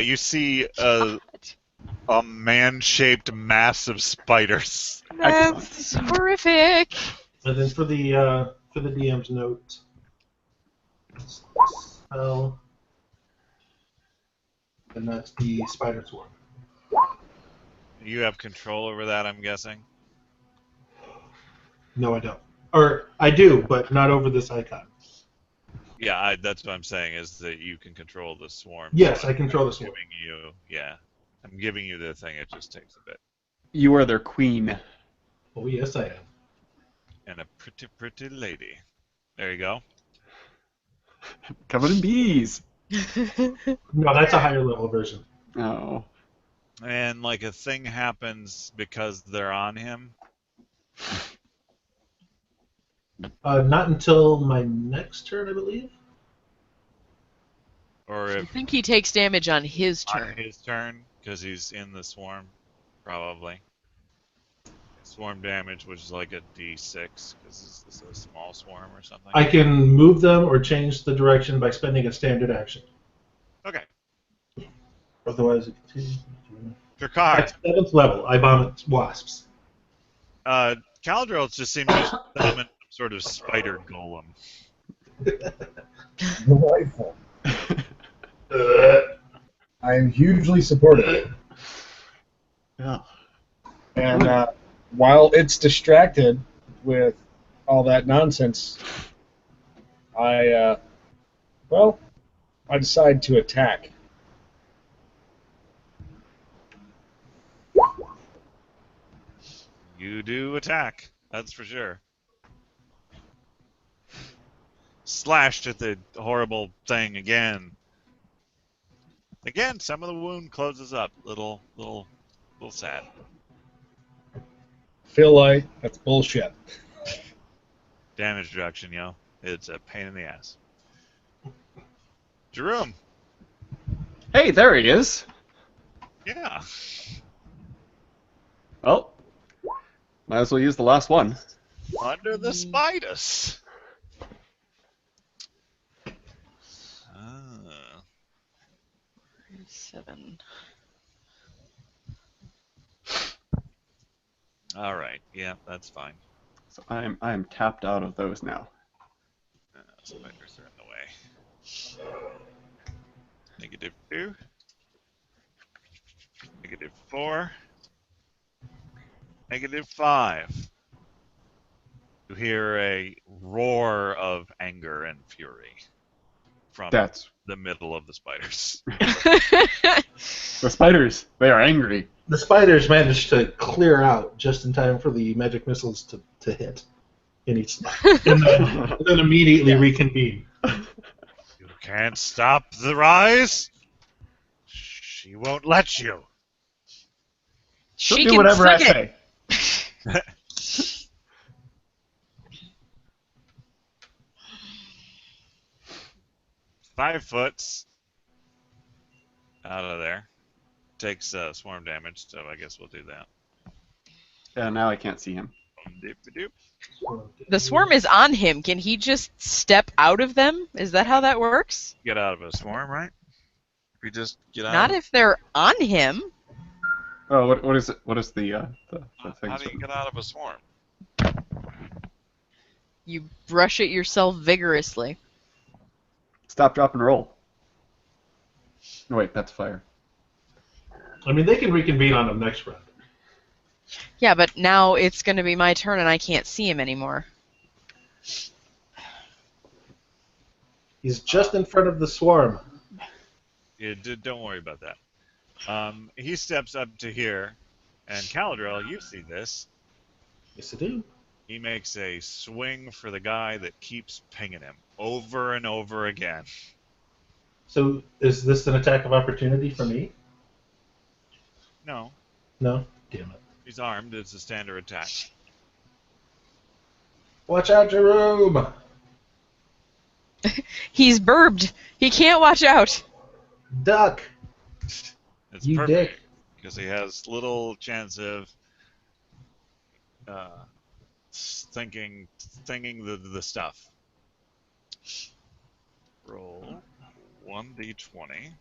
You see a man-shaped mass of spiders. That's horrific. And then for the DM's note, spell, and that's the spider swarm. You have control over that, I'm guessing. No, I don't. Or I do, but not over this icon. Yeah, that's what I'm saying, is that you can control the swarm. Yes, I control the swarm. I'm giving you the thing, it just takes a bit. You are their queen. Oh, yes, I am. And a pretty, pretty lady. There you go. Covered in bees. No, that's a higher level version. Oh. And, like, a thing happens because they're on him. Not until my next turn, I believe. Or I if think he takes damage on his on turn. his turn, because he's in the swarm, probably. Swarm damage, which is like a D6, because this is a small swarm or something. I can move them or change the direction by spending a standard action. Okay. Otherwise, it continues. Drakkar. At 7th level, I vomit wasps. Caladril just seems to summon some sort of spider golem. Delightful. I am hugely supportive. Yeah. And while it's distracted with all that nonsense, I decide to attack. You do attack, that's for sure. slashed at the horrible thing again. Again, some of the wound closes up. Little sad. Feel like that's bullshit. Damage reduction, yo. It's a pain in the ass. Jerome. Hey, there he is. Yeah. Well, might as well use the last one. Under the spiders. Ah. 7. All right. Yeah, that's fine. So I am tapped out of those now. Spiders are in the way. -2. -4. -5. You hear a roar of anger and fury from That's the middle of the spiders. the spiders. They are angry. The spiders managed to clear out just in time for the magic missiles to hit in each spot. And then immediately reconvene. You can't stop the rise. She won't let you. She'll She do can whatever I friggin' say. 5 foot out of there. Takes swarm damage, so I guess we'll do that. Yeah, now I can't see him. Doop-a-doop. The swarm is on him. Can he just step out of them? Is that how that works? Get out of a swarm, right? We just get out. Not if they're on him. Oh, what is it? What is the thing? How do you get out of a swarm? You brush it yourself vigorously. Stop, drop, and roll. No, wait, that's fire. I mean, they can reconvene on him next round. Yeah, but now it's going to be my turn and I can't see him anymore. He's just in front of the swarm. Yeah, don't worry about that. He steps up to here, and Caladriel, you see this. Yes, I do. He makes a swing for the guy that keeps pinging him over and over again. So, is this an attack of opportunity for me? No, No? Damn it. he's armed. It's a standard attack. Watch out, Jerome! He's burbed. He can't watch out. Duck! It's You perfect dick. because he has little chance of thinking the stuff. Roll 1d20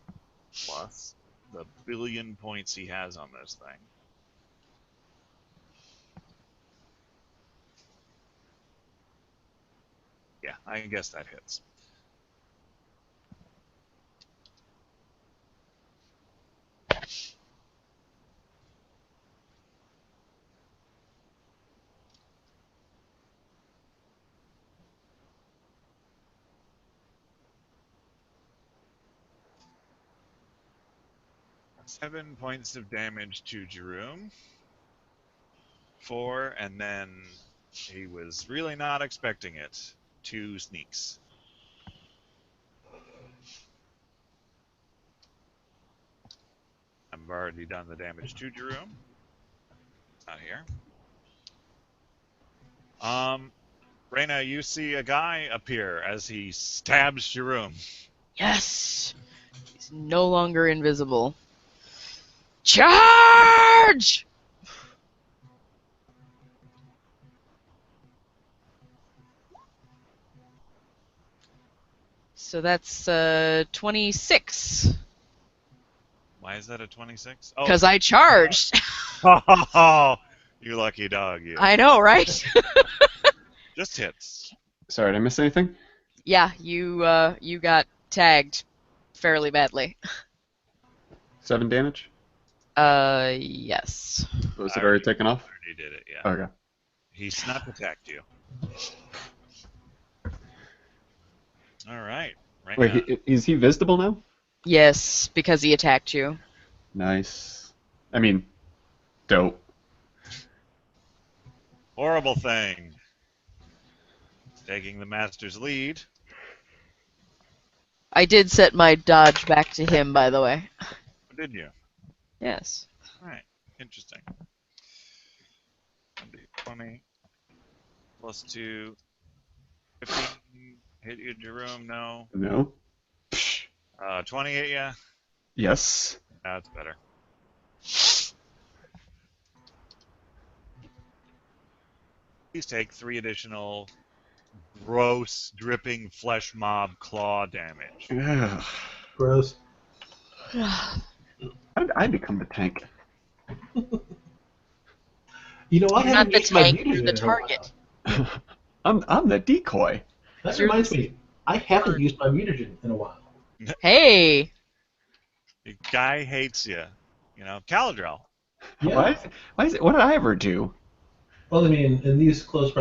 plus the billion points he has on this thing. Yeah, I guess that hits. Seven points of damage to Jerome. 4, and then he was really not expecting it. 2 sneaks. I've already done the damage to Jerome. Not here. Reyna, you see a guy appear as he stabs Jerome. Yes. He's no longer invisible. Charge! So that's 26. Why is that a 26? Oh, Because I charged. you lucky dog, you. I know, right? Just hits. Sorry, did I miss anything? Yeah, you got tagged fairly badly. 7 damage? Yes. Was it already taken off? Already did it, yeah. Okay. He snap attacked you. All right. Wait, is he visible now? Yes, because he attacked you. Nice. I mean, dope. Horrible thing. Taking the master's lead. I did set my dodge back to him, by the way. Did you? Yes. All right. Interesting. 20 plus 2. 15. Hit you, Jerome. No. No. 20 hit ya. Yes. That's better. Please take 3 additional gross, dripping flesh mob claw damage. Ugh. Gross. How did I become the tank? You know, I You're haven't not the used my tank, mutagen you're the in a while. target. I'm the decoy. That You're reminds the- me, I haven't used my mutagen in a while. Hey! The guy hates you. You know, Caladrel. Yeah. Why is it? What did I ever do? Well, I mean, in these close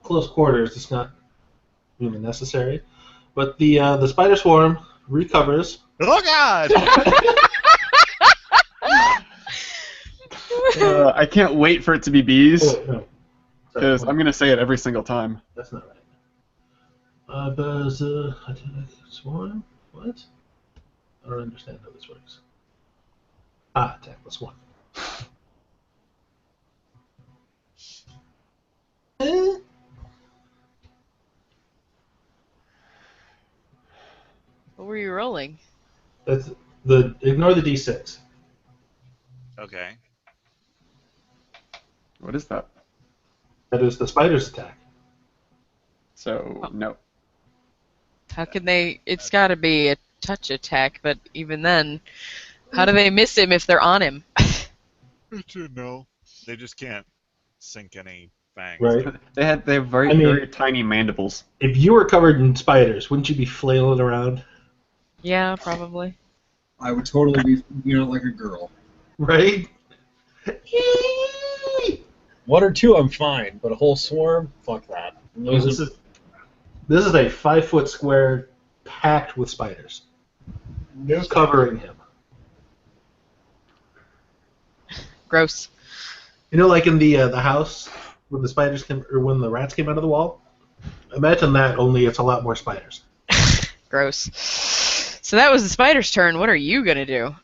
quarters, it's not really necessary. But the spider swarm recovers. Oh God! I can't wait for it to be bees, Oh, no. Sorry, because wait, I'm gonna say it every single time. that's not right. Buzz, attack swarm. What? I don't understand how this works. Attack plus 1. What were you rolling? That's ignore the d6. Okay. What is that? That is the spider's attack. So no. How can they... It's gotta be a touch attack, but even then, how do they miss him if they're on him? No. They just can't sink any fangs. Right. They have very I mean- very tiny mandibles. If you were covered in spiders, wouldn't you be flailing around? Yeah, probably. I would totally be freaking out like a girl. Right? 1 or 2, I'm fine, but a whole swarm, fuck that. This is a 5-foot square packed with spiders, no covering him. Gross. You know, like in the house when the spiders came, or when the rats came out of the wall. Imagine that, only it's a lot more spiders. Gross. So that was the spider's turn. What are you gonna do?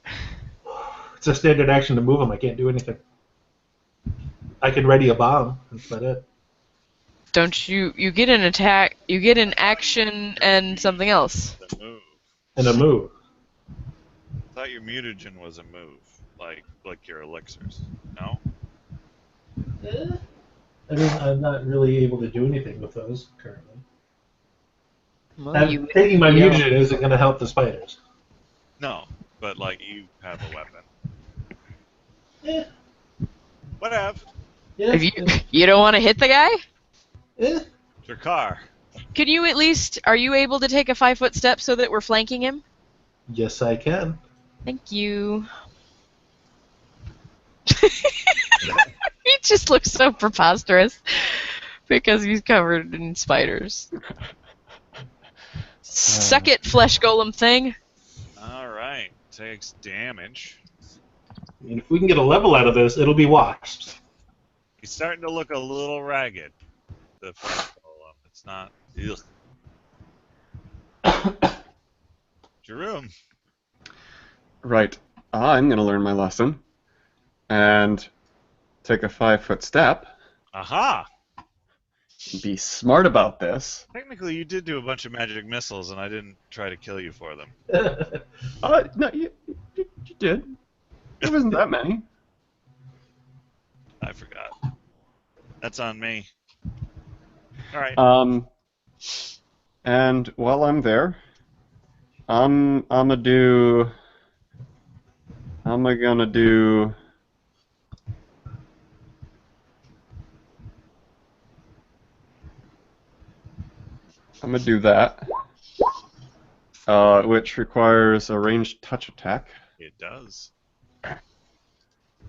It's a standard action to move them. I can't do anything. I can ready a bomb. That's about it. Don't you get an attack, you get an action and something else. The move. And a move. I thought your mutagen was a move, like your elixirs. No. I mean, I'm not really able to do anything with those currently. Well, Taking my yeah. mutagen isn't going to help the spiders. No, but like you have a weapon. Eh, Whatever. yeah. If you don't want to hit the guy? Eh. It's your car. Could you at least, are you able to take a 5-foot step so that we're flanking him? Yes, I can. Thank you. He just looks so preposterous because he's covered in spiders. Suck it, flesh golem thing. All right. Takes damage. I mean, if we can get a level out of this, it'll be wasps. He's starting to look a little ragged. The flesh golem. It's not. Ugh. Jerome. Right. I'm gonna learn my lesson, and take a 5-foot step. Aha! Be smart about this. Technically, you did do a bunch of magic missiles, and I didn't try to kill you for them. No, you did. There wasn't that many. I forgot. That's on me. All right. And while I'm there, I'm gonna do. I'm gonna do. I'm gonna do that, which requires a ranged touch attack, It does.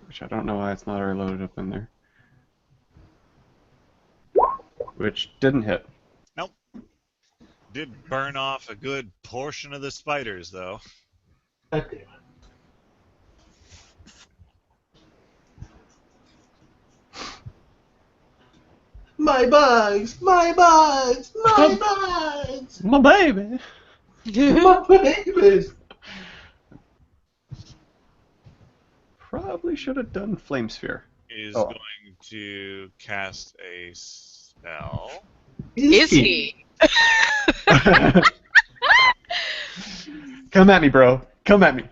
which I don't know why it's not already loaded up in there. Which didn't hit. Nope. Did burn off a good portion of the spiders, though. God damn it. My bugs! My bugs! My bugs! My baby. My babies. Probably should have done Flame Sphere. Is Oh. going to cast a spell. Is he? Come at me, bro. Come at me.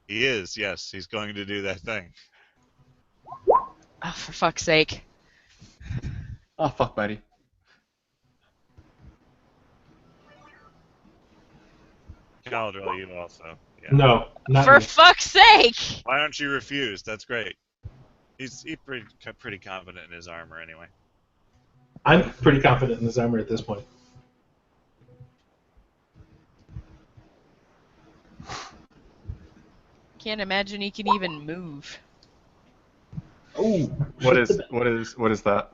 He is, yes. He's going to do that thing. Oh, for fuck's sake. Oh, fuck, buddy. Caldrell, you also. Yeah. No, not For me. fuck's sake! Why don't you refuse? That's great. He's pretty confident in his armor anyway. I'm pretty confident in his armor at this point. Can't imagine he can even move. Oh, What is that?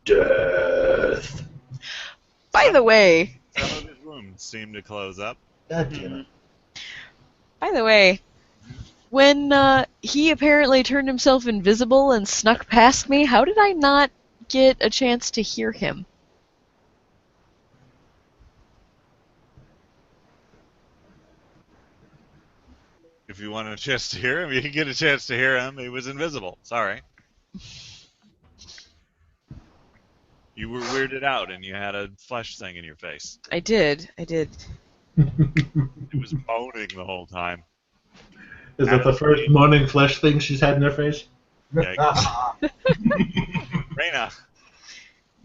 death? By the way, Some of his wounds seem to close up. God damn it. when he apparently turned himself invisible and snuck past me, how did I not get a chance to hear him? If you want a chance to hear him, you can get a chance to hear him. He was invisible. Sorry. You were weirded out and you had a flesh thing in your face. I did. It was moaning the whole time. Is that the first moaning flesh thing she's had in her face? Yeah. Reyna,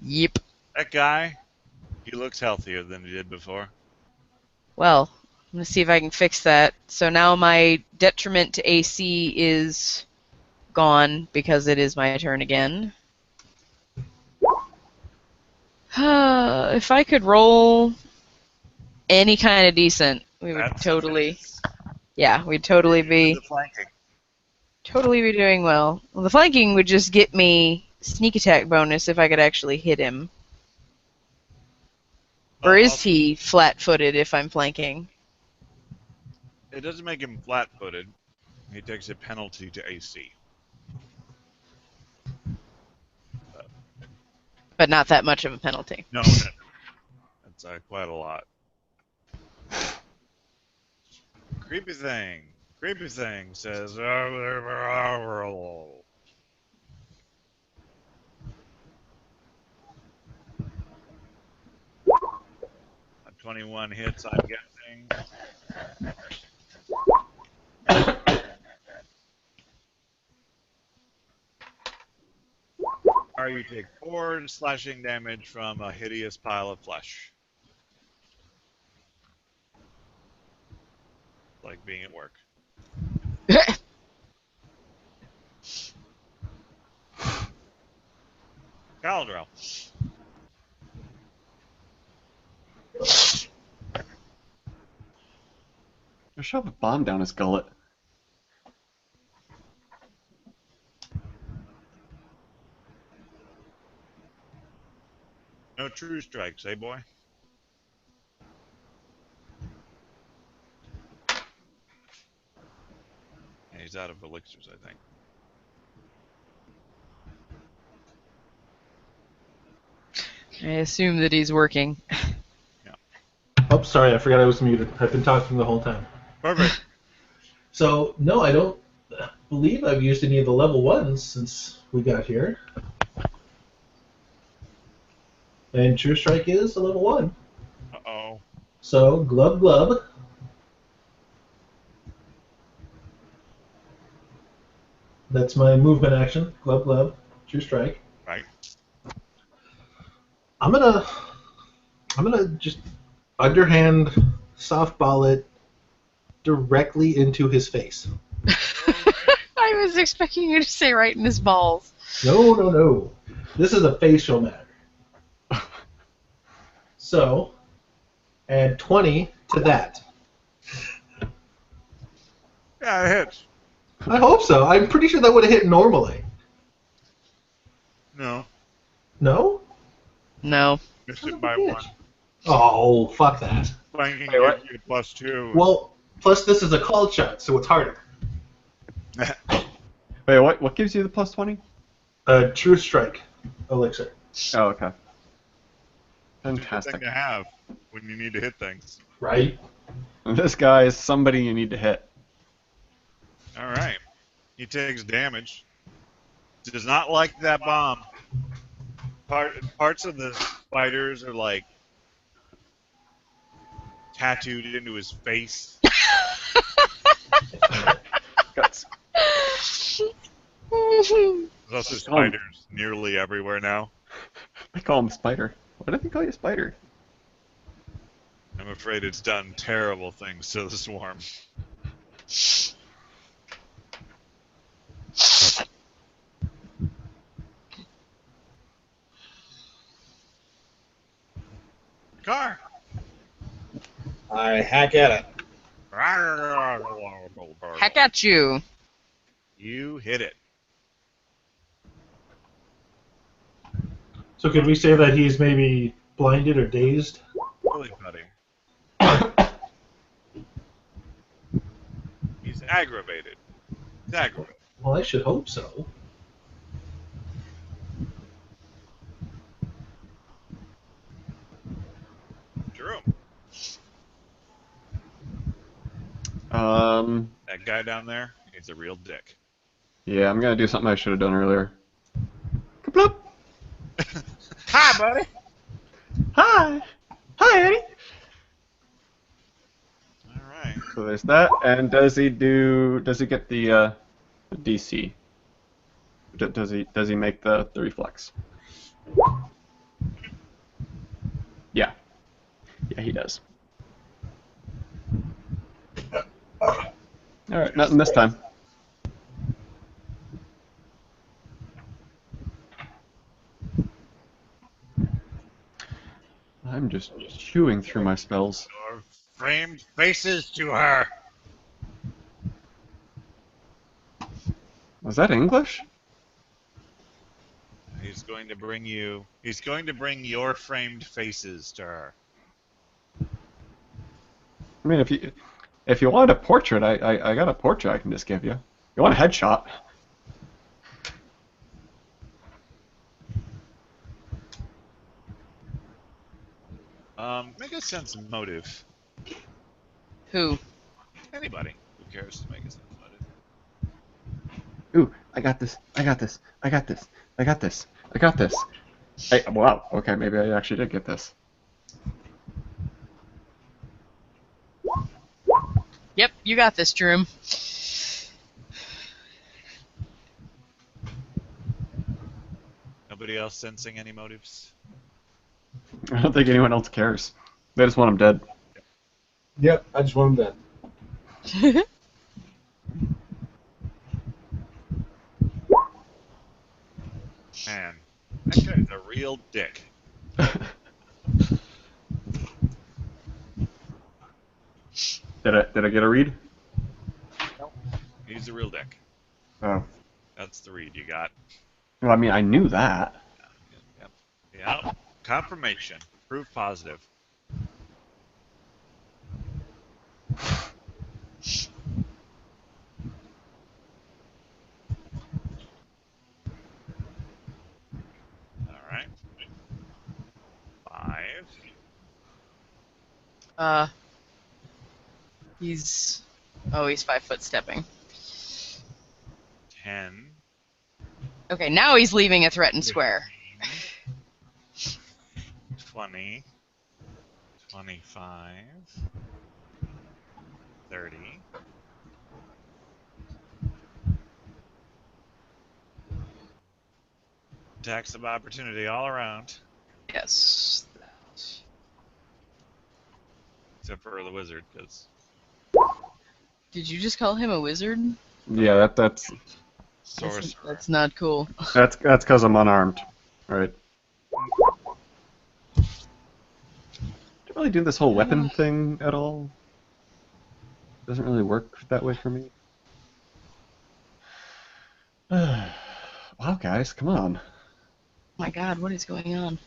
Yep. that guy, he looks healthier than he did before. Well, I'm gonna see if I can fix that. So now my detriment to AC is gone because it is my turn again. If I could roll any kind of decent, we would That's totally, yeah, we'd totally be The flanking. doing well. Well, the flanking would just get me sneak attack bonus if I could actually hit him. Or is he flat-footed if I'm flanking? It doesn't make him flat-footed. He takes a penalty to AC. But not that much of a penalty. No. That's quite a lot. Creepy thing says. 21 hits, I'm guessing. Or you take 4 slashing damage from a hideous pile of flesh. Like being at work. Caldrell. Just shove a bomb down his gullet. No true strikes, eh, boy? Yeah, he's out of elixirs, I think. I assume that he's working. Oh, sorry, I forgot I was muted. I've been talking the whole time. Perfect. So, no, I don't believe I've used any of the level 1s since we got here. And True Strike is a level 1. Uh-oh. So, Glub Glub. That's my movement action. Glub Glub. True Strike. Right. I'm gonna just underhand softball it directly into his face. I was expecting you to say right in his balls. No. This is a facial matter. So, add 20 to that. Yeah, it hits. I hope so. I'm pretty sure that would have hit normally. No. No? No. Missed Son it of a by bitch. 1. Oh, fuck that. Flanking Wait, what? gives you +2. Well, plus this is a called shot, so it's harder. Wait, what gives you the +20? True Strike elixir. Oh, okay. Good Fantastic. thing to have when you need to hit things. Right? And this guy is somebody you need to hit. All right. He takes damage. Does not like that bomb. Parts of the spiders are like tattooed into his face. Guts. There's also spiders nearly everywhere now. I call him Spider. Why did they call you Spider? I'm afraid it's done terrible things to the swarm. Car. I hack at it. Heck at you. You hit it. So could we say that he's maybe blinded or dazed? Really, buddy. He's aggravated. He's aggravated. Well, I should hope so. Jerome. That guy down there, he's a real dick. Yeah, I'm gonna do something I should have done earlier. Kaplop! Hi, buddy. Hi! Hi, Eddie! All right. So there's that, and does he get the DC? Does he make the reflex? Yeah. Yeah, he does. Alright, nothing this time. I'm just chewing through my spells. Your framed faces to her. Was that English? He's going to bring your framed faces to her. I mean, if you wanted a portrait, I got a portrait I can just give you. You want a headshot? Make a sense motive. Who? Anybody who cares to make a sense motive. Ooh, I got this. I got this. I got this. I got this. I got this. Hey, wow. Okay, maybe I actually did get this. Yep, you got this, Drew. Nobody else sensing any motives? I don't think anyone else cares. They just want him dead. Yep, I just want him dead. Man, that guy's a real dick. Did I get a read? He's a real dick. Oh. That's the read you got. Well, I mean, I knew that. Yep. Confirmation. Proof positive. Alright. 5. He's 5 foot stepping. 10. Okay, now he's leaving a threatened square. 20. 25. 30. Attacks of opportunity all around. Yes. Except for the wizard, because... Did you just call him a wizard? Yeah, that's Sorcerer. That's not cool. that's because I'm unarmed, right? Do you really do this whole weapon thing at all? Doesn't really work that way for me. Wow, guys, come on. My God, what is going on?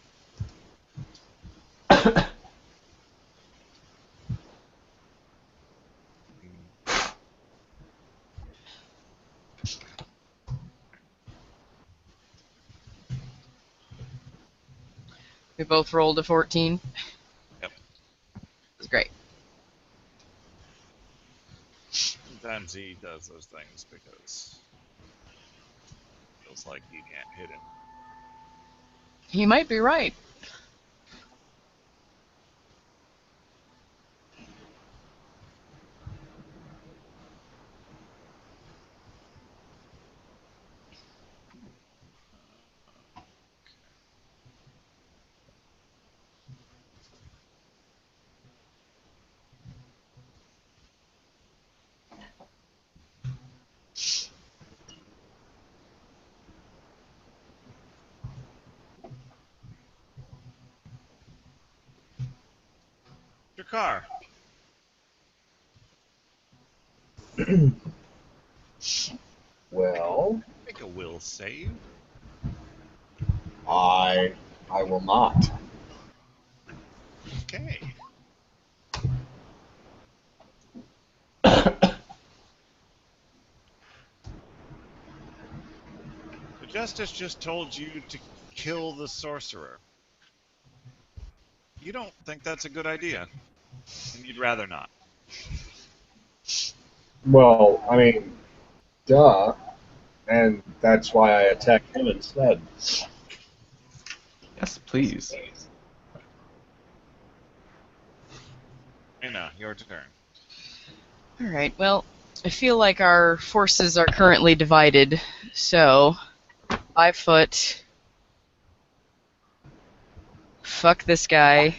We both rolled a 14. Yep. That's great. Sometimes he does those things because it feels like you can't hit him. He might be right. Your car. Well, Make a will save. I will not. Okay. The Justice just told you to kill the sorcerer. You don't think that's a good idea, and you'd rather not. Well, I mean, duh. And that's why I attacked him instead. Yes, please. Anna, your turn. Alright, well, I feel like our forces are currently divided, so 5 foot. Fuck this guy.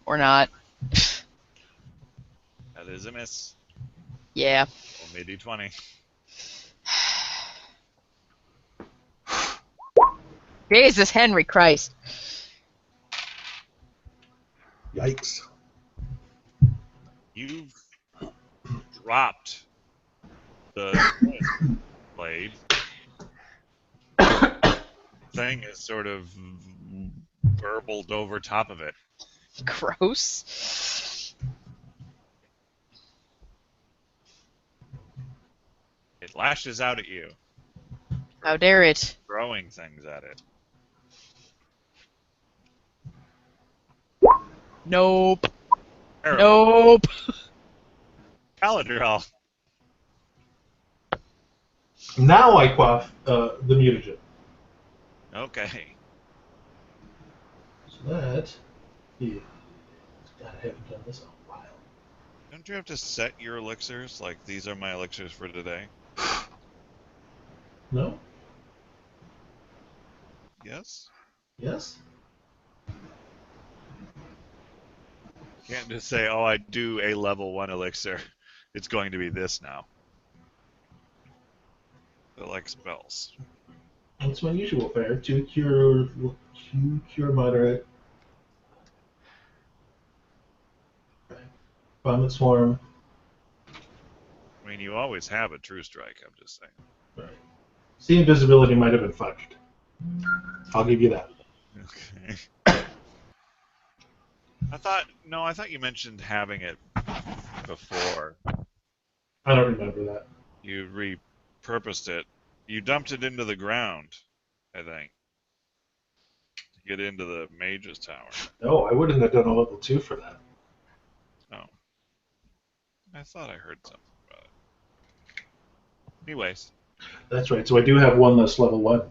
Or not. That is a miss. Yeah. Roll me d20. Jesus, Henry Christ. Yikes. You've dropped the blade. Thing is sort of burbled over top of it. Gross. It lashes out at you, How dare it? throwing things at it. Nope. Arrow. Nope. Galadriel. Now I quaff the mutagen. Okay. So that. Yeah. God, I haven't done this in a while. Don't you have to set your elixirs? Like, these are my elixirs for today? No? Yes? Yes? Can't just say, oh, I do a level 1 elixir. It's going to be this now. They're like spells. That's my usual fare. Two cure moderate. Vomit swarm. I mean, you always have a true strike, I'm just saying. Right. See, invisibility might have been fudged. I'll give you that. Okay. I thought you mentioned having it before. I don't remember that. You repurposed it. You dumped it into the ground, I think, to get into the mage's tower. No, I wouldn't have done a level 2 for that. Oh. I thought I heard something about it. Anyways. That's right. So I do have one less level 1.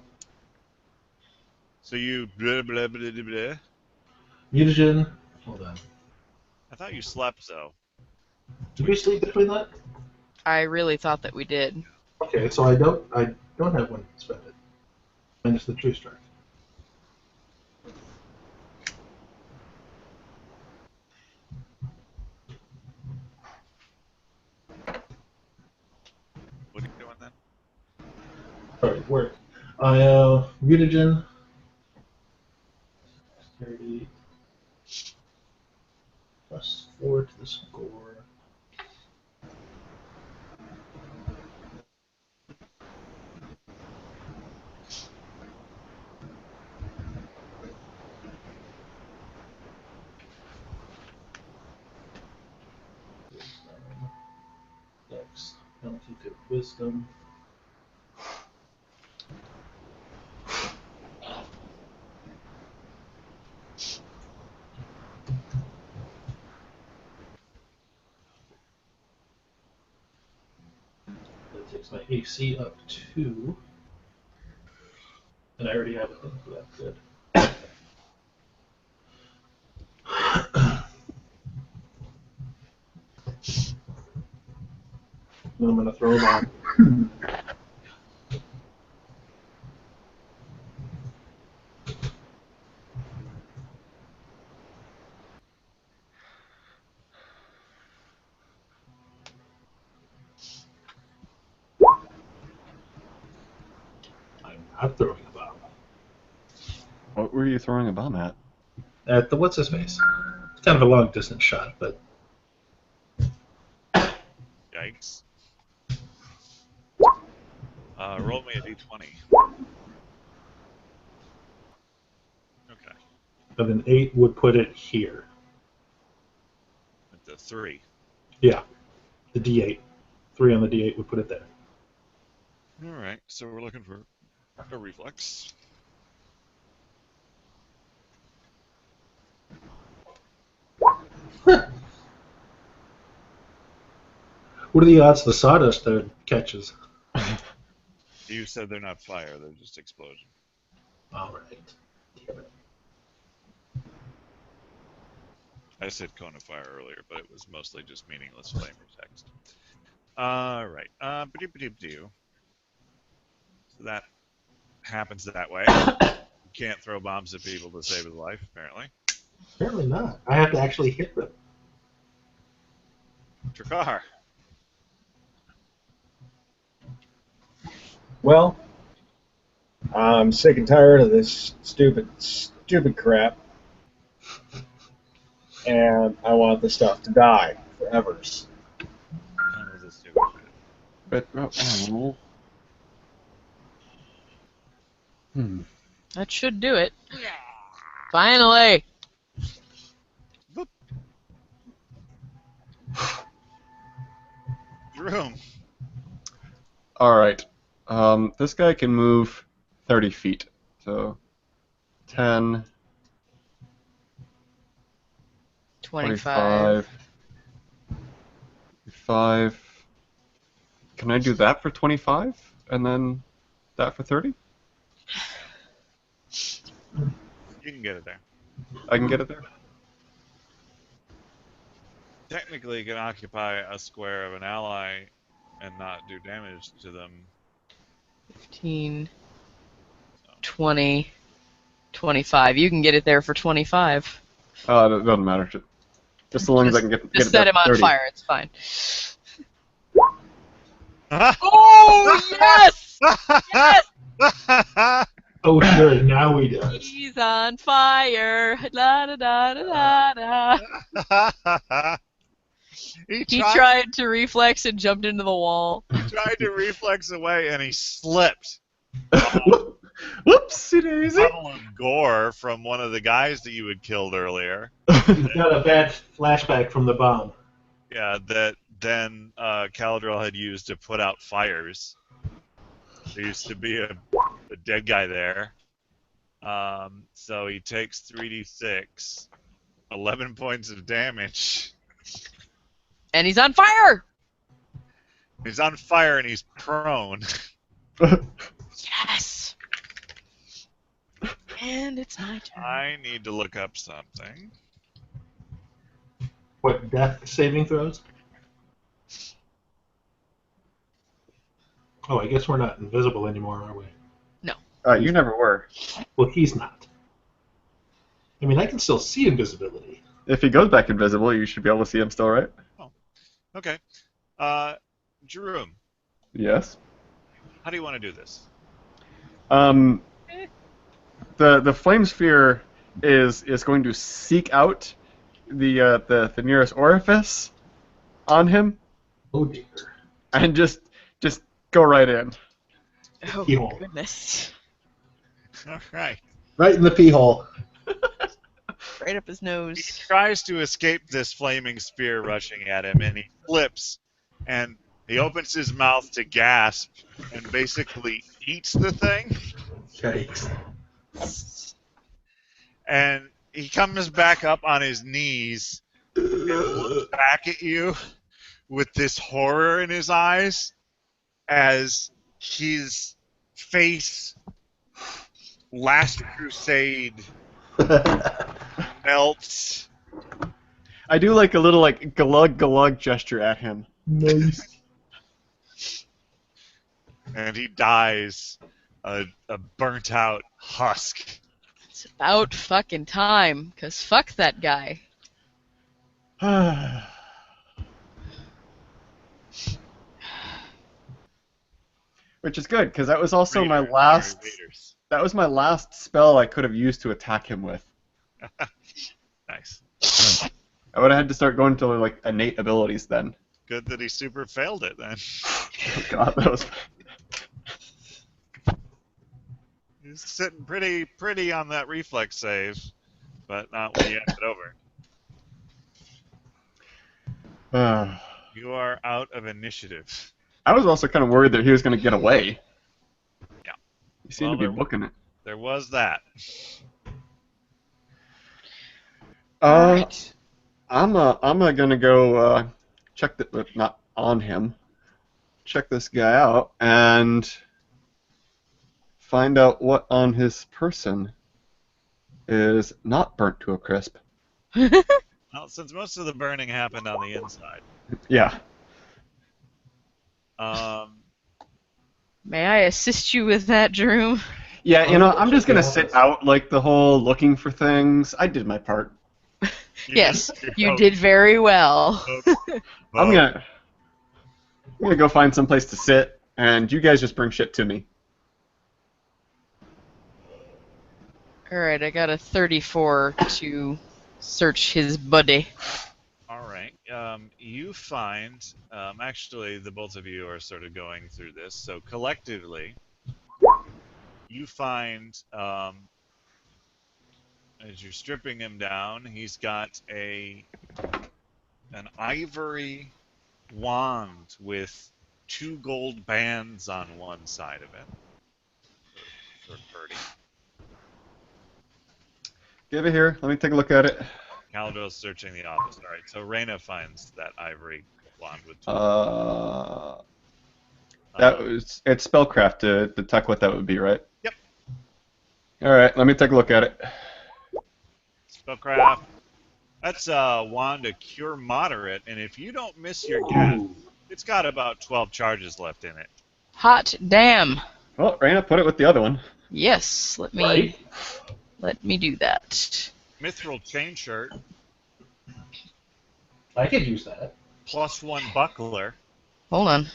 So you blah, blah, blah, blah, blah. Mutagen. Hold on. I thought you slept, though. Did we sleep between that? I really thought that we did. Okay, so I don't have one suspended. Minus the true strike. What are you doing then? Alright, work. I mutagen. 30 plus 4 to the score. Next, penalty to wisdom. AC up to, and I already have a thing for that. Good. Then I'm gonna throw them on. I'm not throwing a bomb. What were you throwing a bomb at? At the what's his face? It's kind of a long distance shot, but Yikes. Roll me a d20. Okay. but an 8 would put it here. With the 3. Yeah, the D8. 3 on the D8 would put it there. Alright, so we're looking for a reflex. What are the odds the sawdust there catches? You said they're not fire, they're just explosion. All right. Damn it. I said cone of fire earlier, but it was mostly just meaningless flame text. Alright. So that happens that way. You can't throw bombs at people to save his life, apparently. Apparently not. I have to actually hit them. Drakkar. Well, I'm sick and tired of this stupid crap, and I want this stuff to die forever. That was a stupid shit. But That should do it. Finally! Room. all right. This guy can move 30 feet. So 10, 25. 25. Can I do that for 25? And then that for 30? You can get it there. I can get it there? Technically, you can occupy a square of an ally and not do damage to them. 15, 20, 25. You can get it there for 25. It doesn't matter. Just as long as I can get Just it set there him for on 30. fire, it's fine. Oh, yes! Yes! Oh, sure. Now he does. He's on fire. La da da da da da. He tried to reflex and jumped into the wall. He tried to reflex away and he slipped. Whoopsie daisy. Puddle of gore from one of the guys that you had killed earlier. He's got a bad flashback from the bomb. Yeah, that then Caladril had used to put out fires. There used to be a dead guy there. So he takes 3d6, 11 points of damage. And he's on fire! He's on fire and he's prone. Yes! And it's my turn. I need to look up something. What, death saving throws? Oh, I guess we're not invisible anymore, are we? You never were. Well, he's not. I mean, I can still see invisibility. If he goes back invisible, you should be able to see him still, right? Okay. Jerome, Yes. how do you want to do this? The flame sphere is going to seek out the nearest orifice on him Oh, dear. and just go right in. Oh, Pee hole. goodness. All right. Right in the pee hole. Right up his He nose. tries to escape this flaming spear rushing at him, and he flips, and he opens his mouth to gasp, and basically eats the thing, Yikes. and he comes back up on his knees and looks back at you with this horror in his eyes, as his face, Last Crusade, melts. I do like a little like glug gesture at him. Nice. And he dies a burnt out husk. It's about fucking time, 'cause fuck that guy. Which is good, because that was also my Raiders, last. Raiders. That was my last spell I could have used to attack him with. Nice. I would have had to start going to like innate abilities then. Good that he super failed it then. Oh god, that was. He's sitting pretty on that reflex save, but not when you have it over. You are out of initiative. I was also kind of worried that he was going to get away. Yeah. He seemed to be booking it. There was that. Alright. I'm gonna go check the not on him. Check this guy out and find out what on his person is not burnt to a crisp. Well, since most of the burning happened on the inside. Yeah. May I assist you with that, Drew? Yeah, I'm just gonna sit out like the whole looking for things. I did my part. Yes, you did very well. I'm gonna go find some place to sit, and you guys just bring shit to me. Alright, I got a 34 to search his body. Alright. You find, actually, the both of you are sort of going through this, so collectively, you find, as you're stripping him down, he's got an ivory wand with 2 gold bands on one side of it. Sort of pretty. Give it here. Let me take a look at it. Caldwell's searching the office. All right, so Reyna finds that ivory wand with 2 It's spellcraft to detect what that would be, right? Yep. All right, let me take a look at it. Spellcraft. That's a wand of cure moderate, and if you don't miss your guess, it's got about 12 charges left in it. Hot damn. Well, Raina, put it with the other one. Yes, let me do that. Mithril chain shirt. I could use that. +1 buckler. Hold on.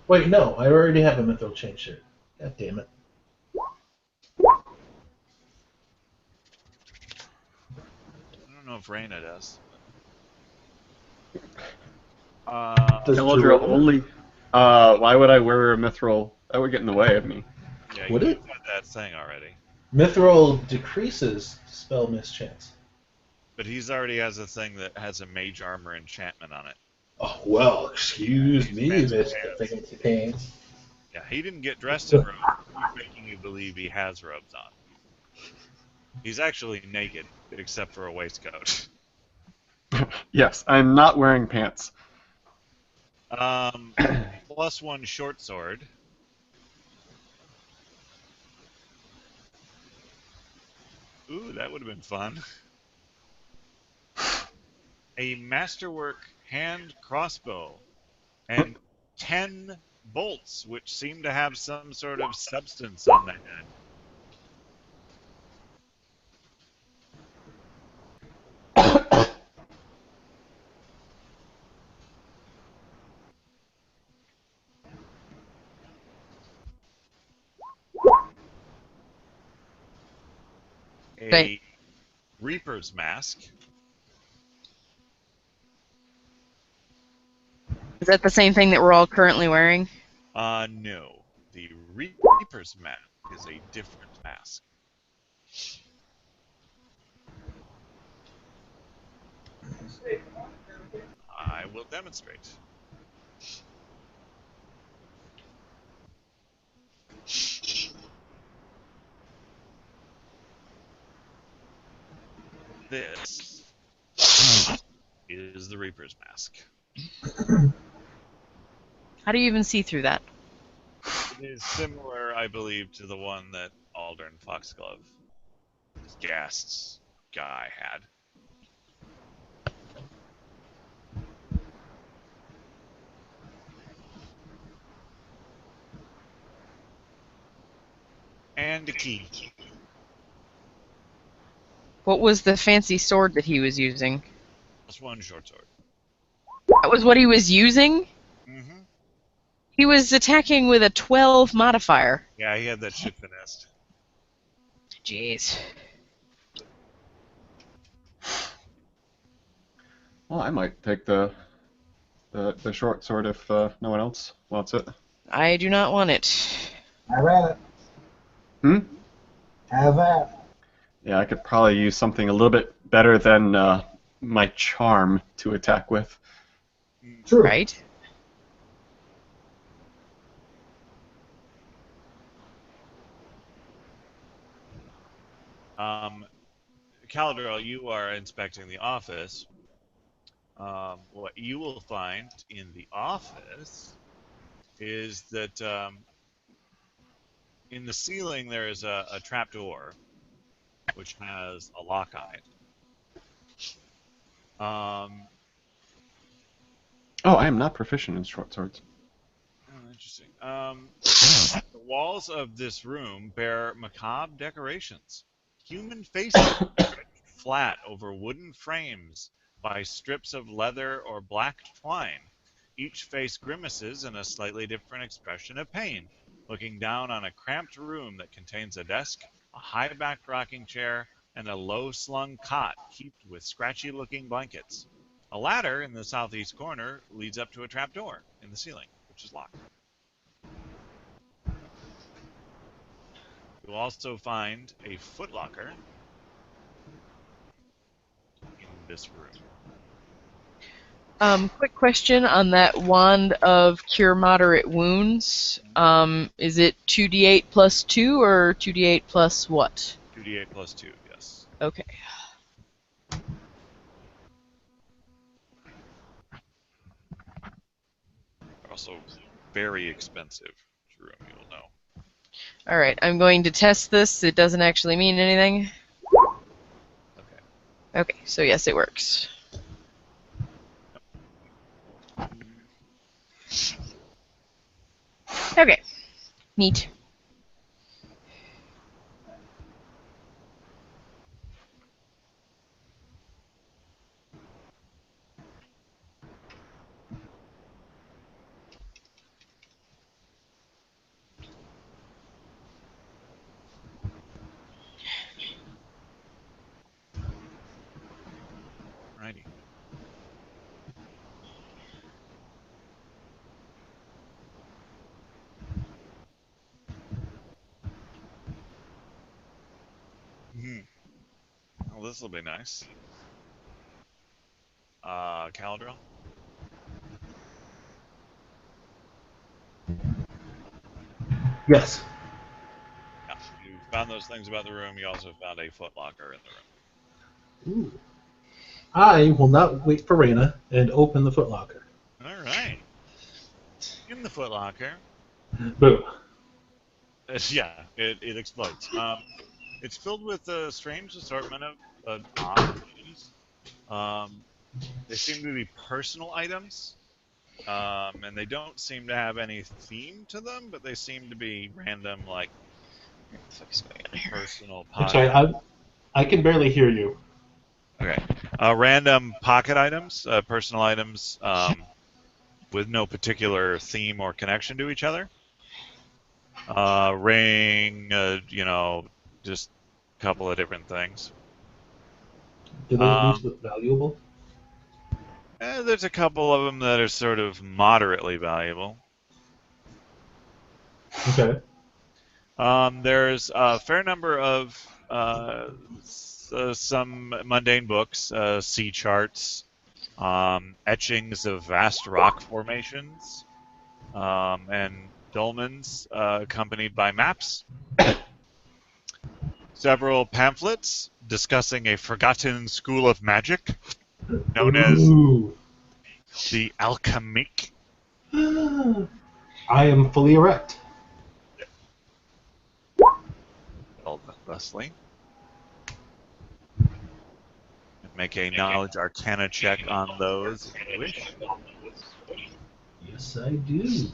Wait, no, I already have a mithril chain shirt. God damn it. I don't know if Reyna does. Galadriel only. Why would I wear a mithril? That would get in the way of me. Yeah, Would you it? had that thing already. Mithril decreases spell mischance. But he's already has a thing that has a mage armor enchantment on it. Oh, well, excuse me, Fancy Mr. Fancy Pants. Yeah, he didn't get dressed in robes. He's making you believe he has robes on. He's actually naked, except for a waistcoat. Yes, I'm not wearing pants. +1 short sword. Ooh, that would have been fun. A masterwork hand crossbow and 10 bolts, which seem to have some sort of substance on the head. A Reaper's mask. Is that the same thing that we're all currently wearing? No. The Reaper's mask is a different mask. I will demonstrate. This is is the Reaper's mask. How do you even see through that? It is similar, I believe, to the one that Aldern Foxglove, his Gast's guy, had. And a key. What was the fancy sword that he was using? Plus one short sword. That was what he was using? Mm-hmm. He was attacking with a 12 modifier. Yeah, he had that shit finessed. Jeez. Well, I might take the short sword if no one else wants it. I do not want it. Have at it. Hmm? Have at it. Yeah, I could probably use something a little bit better than my charm to attack with. True. Right? Caladriel, you are inspecting the office. What you will find in the office is that in the ceiling there is a trapdoor which has a lock on it. Oh, I am not proficient in short swords. Oh, interesting. The walls of this room bear macabre decorations. Human faces stretched flat over wooden frames by strips of leather or black twine. Each face grimaces in a slightly different expression of pain, looking down on a cramped room that contains a desk, a high-backed rocking chair, and a low-slung cot heaped with scratchy-looking blankets. A ladder in the southeast corner leads up to a trapdoor in the ceiling, which is locked. You'll also find a footlocker in this room. Quick question on that wand of cure moderate wounds. Is it 2d8 plus 2 or 2d8 plus what? 2d8 plus 2, yes. Okay. Also very expensive room, you'll know. Alright, I'm going to test this. It doesn't actually mean anything. Okay. Okay, so yes, it works. Okay. Neat. Alrighty. Well, this will be nice. Caladriel? Yes. Yeah. You found those things about the room. You also found a footlocker in the room. Ooh. I will not wait for Reyna and open the footlocker. Alright. In the footlocker, Boo. yeah, it explodes. It's filled with a strange assortment of odd items. They seem to be personal items, and they don't seem to have any theme to them, but they seem to be random, like, What the fuck is going on here? personal I'm pocket. sorry, I can barely hear you. Okay. Random pocket items, personal items, with no particular theme or connection to each other. Ring, just a couple of different things. Do they at least look valuable? There's a couple of them that are sort of moderately valuable. Okay. There's a fair number of some mundane books, sea charts, etchings of vast rock formations, and dolmens accompanied by maps. Several pamphlets discussing a forgotten school of magic known as Ooh. The alchemic. I am fully erect. Well, thusly. Make a knowledge arcana check on those if you wish. Yes, I do.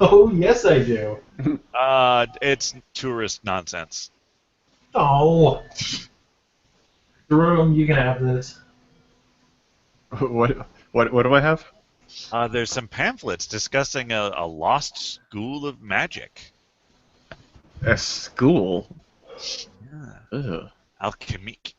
Oh, yes, I do. It's tourist nonsense. Oh. Jerome, you can have this. What do I have? There's some pamphlets discussing a lost school of magic. A school. Yeah. Ugh. Alchemic.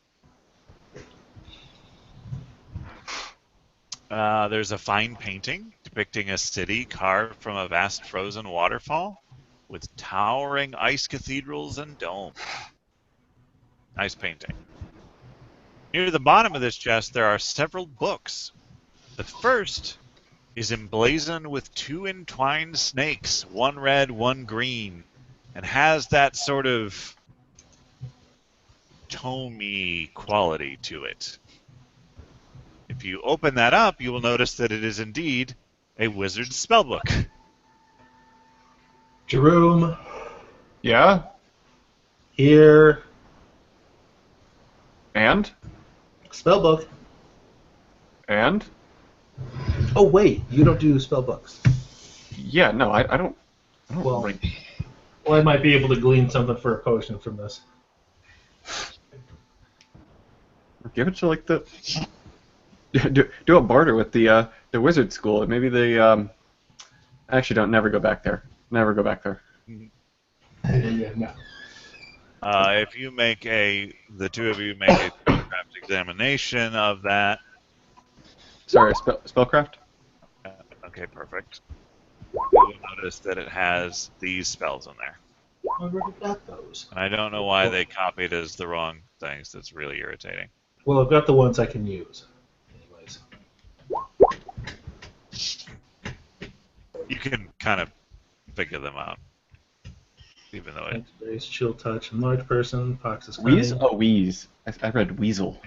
There's a fine painting depicting a city carved from a vast frozen waterfall with towering ice cathedrals and domes. Nice painting. Near the bottom of this chest, there are several books. The first is emblazoned with 2 entwined snakes, one red, one green, and has that sort of tomey quality to it. If you open that up, you will notice that it is indeed a wizard's spellbook. Jerome, Yeah. here. And Spellbook. and Oh, wait, you don't do spellbooks. yeah. No, I don't. Well, Like, well, I might be able to glean something for a potion from this. give it to like the. Do a barter with the wizard school. Maybe they actually don't. Never go back there. Never go back there. Yeah, no. If you make the two of you make a spellcraft examination of that. Sorry, spellcraft. Okay, perfect. You will notice that it has these spells in there. I already got those. And I don't know why they copied as the wrong things. That's really irritating. Well, I've got the ones I can use. Anyways. You can kind of figure them out. Even though it... Cat's Grace, Chill Touch, Enlarge Person, Fox's Wheeze? Cunning. Oh, wheeze. I read weasel.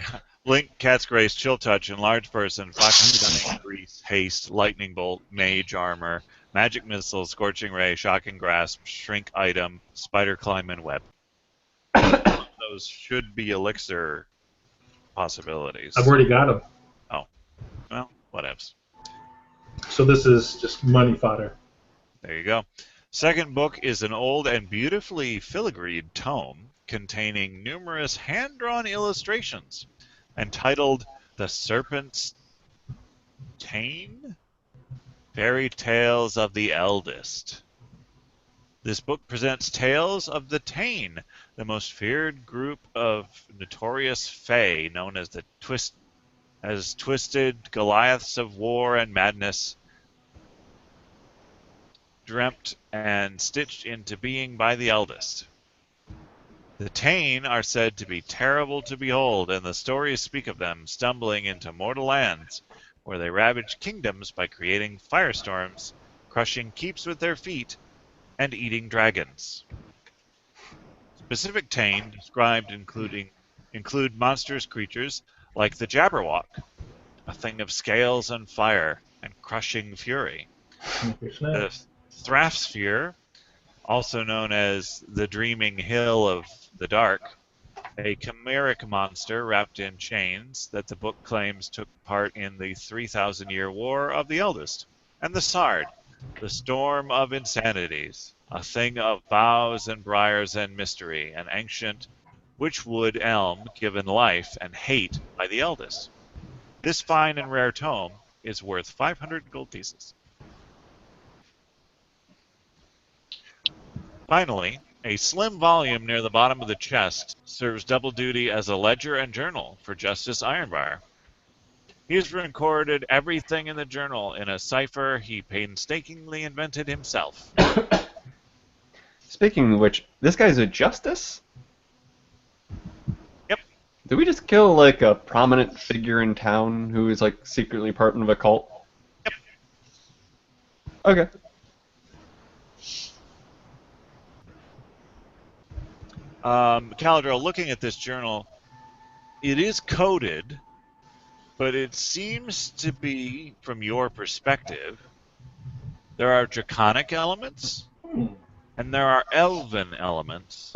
Blink, Cat's Grace, Chill Touch, Enlarge Person, Fox's Cunning, Grease, Haste, Lightning Bolt, Mage Armor, Magic Missile, Scorching Ray, Shocking Grasp, Shrink Item, Spider Climb, and Web. Those should be elixir possibilities. I've already got them. Oh. Well, whatevs. So this is just money fodder. There you go. Second book is an old and beautifully filigreed tome containing numerous hand-drawn illustrations entitled The Serpent's Tane? Fairy Tales of the Eldest. This book presents tales of the Tane, the most feared group of notorious fae known as the twisted Goliaths of war and madness, dreamt and stitched into being by the eldest. The Tane are said to be terrible to behold, and the stories speak of them stumbling into mortal lands, where they ravage kingdoms by creating firestorms, crushing keeps with their feet, and eating dragons. Specific Tane described include monstrous creatures like the Jabberwock, a thing of scales and fire and crushing fury. The Thraphsphere, also known as the Dreaming Hill of the Dark, a chimeric monster wrapped in chains that the book claims took part in the 3,000-year War of the Eldest. And the Sard, the Storm of Insanities, a thing of boughs and briars and mystery, an ancient witchwood elm given life and hate by the Eldest. This fine and rare tome is worth 500 gold pieces. Finally, a slim volume near the bottom of the chest serves double duty as a ledger and journal for Justice Ironbar. He has recorded everything in the journal in a cipher he painstakingly invented himself. Speaking of which, this guy's a justice? Yep. Did we just kill like a prominent figure in town who is like secretly part of a cult? Yep. Okay. Caladriel, looking at this journal, it is coded But it seems to be, from your perspective, there are draconic elements and there are elven elements.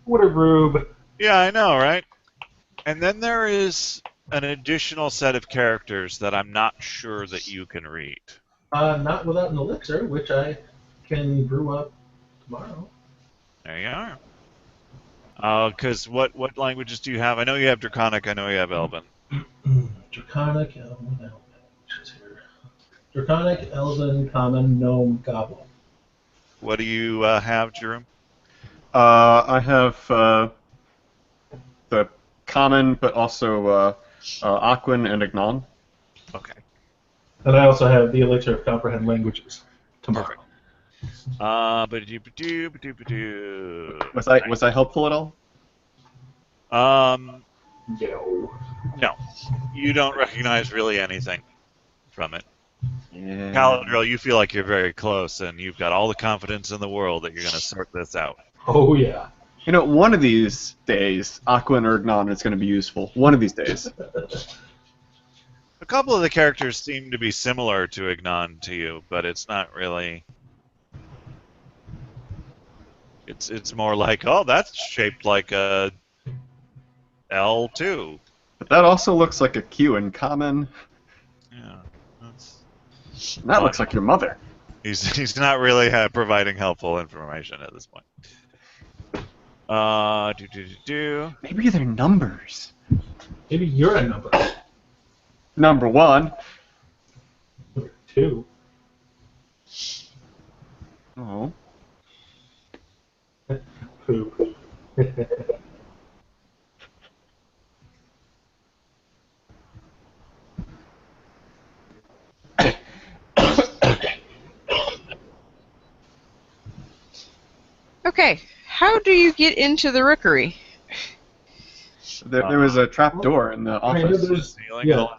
What a rube. Yeah, I know, right? And then there is an additional set of characters that I'm not sure that you can read. Not without an elixir, which I can brew up tomorrow. There you are. Because what languages do you have? I know you have draconic. I know you have elven. Draconic, Elven, which is here. Draconic, Elven, Common, Gnome, Goblin. What do you have, Jerome? I have the common, but also Aquan and Ignon. Okay. And I also have the elixir of comprehend languages tomorrow. Was I helpful at all? No. No. You don't recognize really anything from it. Yeah. Caladriel, you feel like you're very close, and you've got all the confidence in the world that you're going to sort this out. Oh, yeah. You know, one of these days, Aquan or Ignon is going to be useful. One of these days. A couple of the characters seem to be similar to Ignon to you, but it's not really. It's more like, oh, that's shaped like a L2. But that also looks like a Q in common. Yeah, And that looks like your mother. he's not really providing helpful information at this point. Maybe they're numbers. Maybe you're a number. Number 1. Number 2. Oh. Poop. Okay, how do you get into the rookery? There was a trap door in the I mean, office. there's, Ceiling yeah, hole.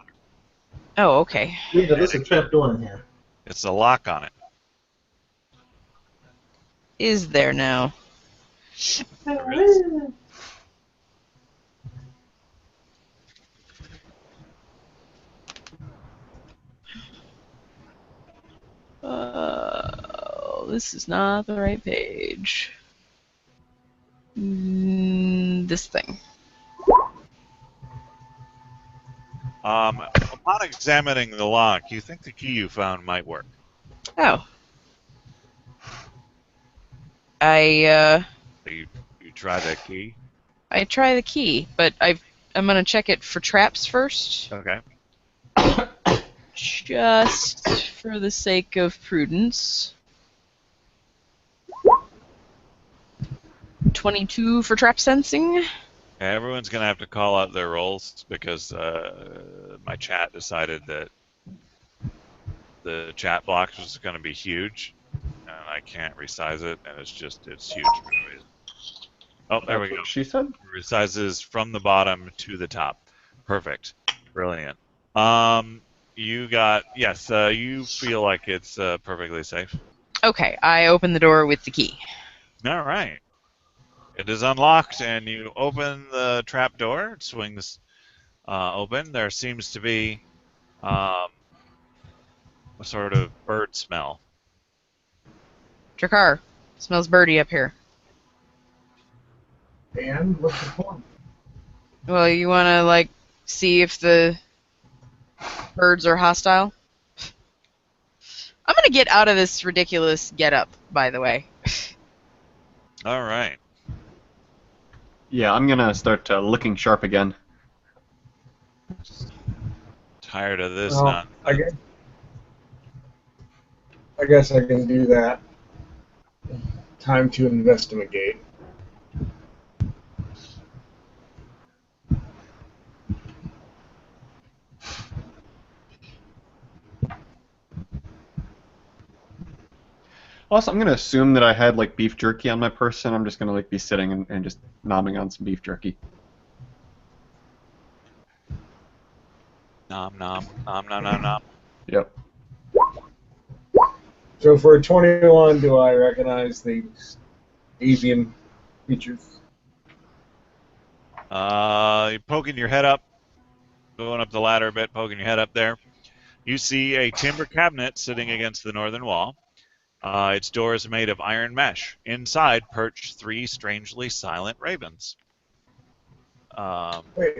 Oh, okay. Rita, there's a trap door in here. It's a lock on it. Is there now? This is not the right page. This thing. Upon examining the lock, you think the key you found might work. Oh. I You try that key. try the key, but I'm gonna check it for traps first. Okay. Just for the sake of prudence. 22 for trap sensing. Everyone's going to have to call out their rolls because my chat decided that the chat box was going to be huge, and I can't resize it, and it's huge for no reason. Oh, there we go. She said? Resizes from the bottom to the top. Perfect. Brilliant. You feel like it's perfectly safe. Okay, I open the door with the key. All right. It is unlocked, and you open the trap door. It swings open. There seems to be a sort of bird smell. Drakkar, smells birdie up here. And what's the point? Well, you wanna, see if the birds are hostile? I'm gonna get out of this ridiculous getup, by the way. All right. Yeah, I'm gonna start looking sharp again. Tired of this Well, now. I guess I can do that. Time to investigate. Also, I'm gonna assume that I had beef jerky on my person. I'm just gonna be sitting and just nomming on some beef jerky. Nom nom nom nom nom nom. Yep. So for a 21, do I recognize these avian creatures? You're poking your head up. Going up the ladder a bit, poking your head up there, you see a timber cabinet sitting against the northern wall. Its door is made of iron mesh. Inside perch 3 strangely silent ravens. Wait,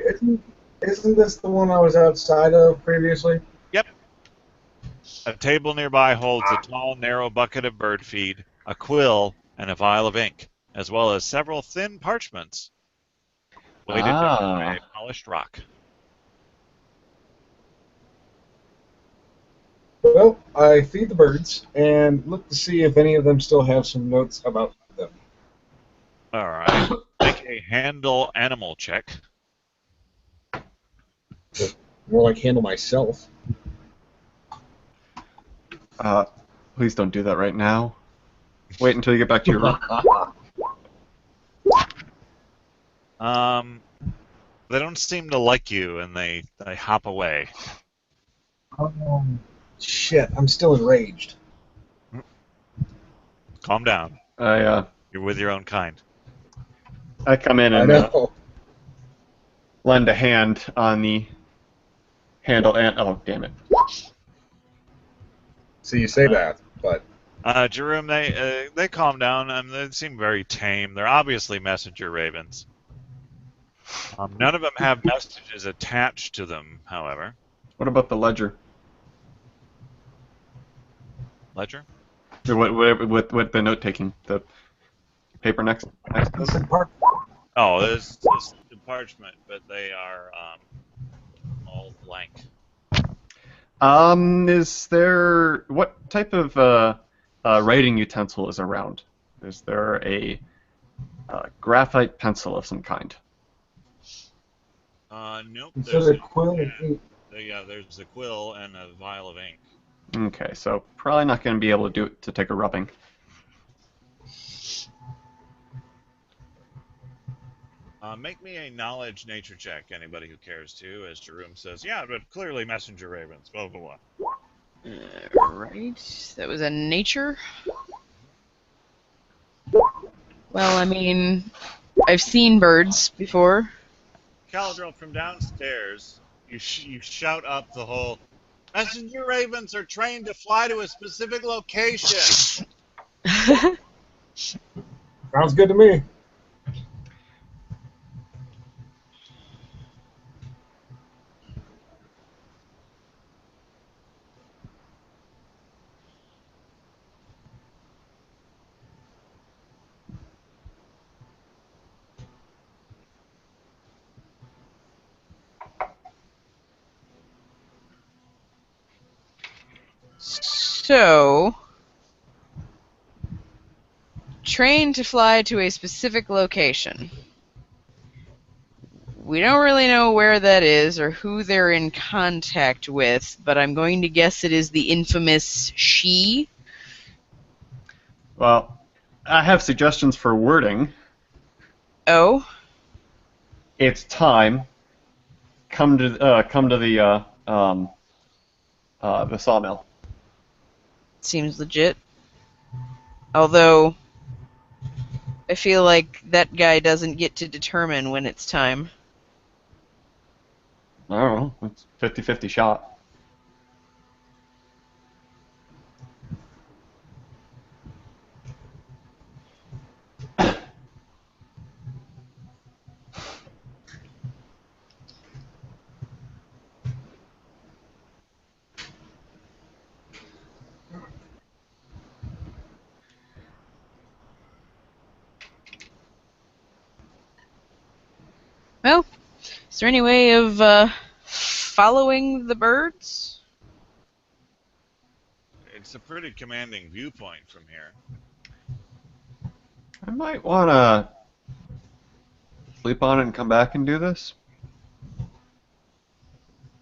isn't this the one I was outside of previously? Yep. A table nearby holds a tall, narrow bucket of bird feed, a quill, and a vial of ink, as well as several thin parchments weighted down by a polished rock. Well, I feed the birds and look to see if any of them still have some notes about them. All right. Make a handle animal check. More like handle myself. Please don't do that right now. Wait until you get back to your room. They don't seem to like you, and they hop away. Shit, I'm still enraged. Calm down. You're with your own kind. I come in I and know. lend a hand on the handle and oh damn it. So you say that, but Jerome, they calm down. They seem very tame. They're obviously messenger ravens. None of them have messages attached to them, however. What about the ledger? Ledger? What the note taking? The paper next to it? Oh, there's the parchment, but they are all blank. Is there what type of writing utensil is around? Is there a graphite pencil of some kind? Nope. there's a quill. There's a quill and a vial of ink. Okay, so probably not going to be able to do it to take a rubbing. Make me a knowledge nature check, anybody who cares to, as Jerome says, yeah, but clearly messenger ravens, blah, blah, blah. Right. That was a nature. Well, I mean, I've seen birds before. Caladriel, from downstairs, you shout up the whole, messenger ravens are trained to fly to a specific location. Sounds good to me. So, trained to fly to a specific location. We don't really know where that is or who they're in contact with, but I'm going to guess it is the infamous she. Well, I have suggestions for wording. Oh? It's time. Come to the sawmill. Seems legit. Although, I feel like that guy doesn't get to determine when it's time. I don't know. It's 50-50 shot. Well, is there any way of following the birds? It's a pretty commanding viewpoint from here. I might want to sleep on it and come back and do this.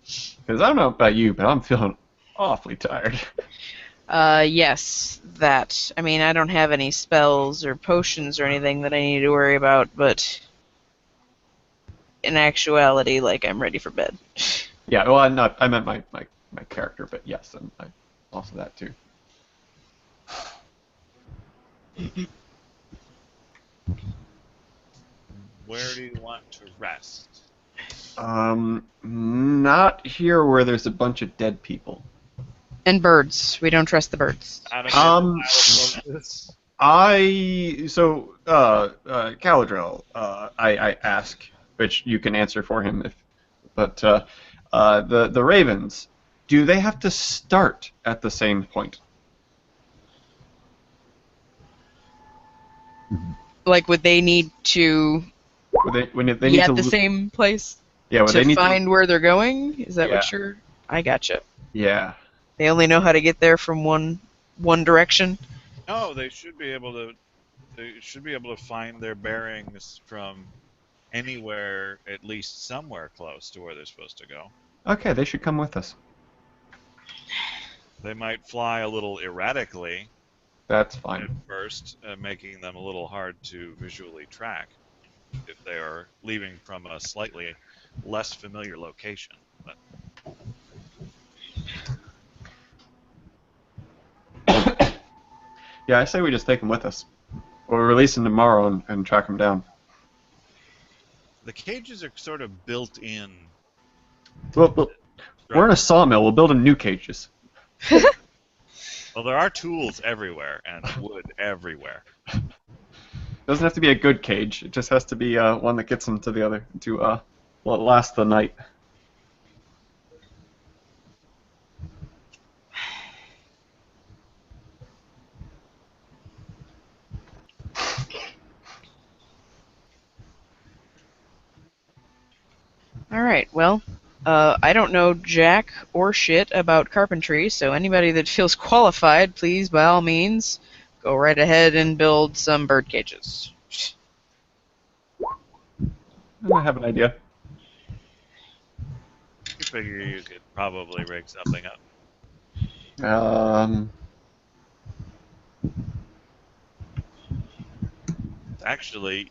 Because I don't know about you, but I'm feeling awfully tired. Yes, that. I mean, I don't have any spells or potions or anything that I need to worry about, but in actuality, like, I'm ready for bed. Yeah, well, I meant my character, but yes, I'm also that too. Where do you want to rest? Not here where there's a bunch of dead people. And birds. We don't trust the birds. Out of this. Caladril, I ask, which you can answer for him but the ravens, do they have to start at the same point? Like, would they need to When they be need at to the same place yeah, when they to need find where they're going? Is that Yeah. what you're... I gotcha. yeah. They only know how to get there from one direction? No, they should be able to. They should be able to find their bearings from anywhere, at least somewhere close to where they're supposed to go. Okay, they should come with us. They might fly a little erratically That's at fine. first, making them a little hard to visually track if they are leaving from a slightly less familiar location. But Yeah, I say we just take them with us. We'll release them tomorrow and track them down. the cages are sort of built in. Well, we're in a sawmill. We'll build them new cages. Well, there are tools everywhere and wood everywhere. Doesn't have to be a good cage. It just has to be one that gets them to the other to last the night. Alright, well, I don't know jack or shit about carpentry, so anybody that feels qualified, please, by all means, go right ahead and build some bird cages. I have an idea. You figure you could probably rig something up. Actually,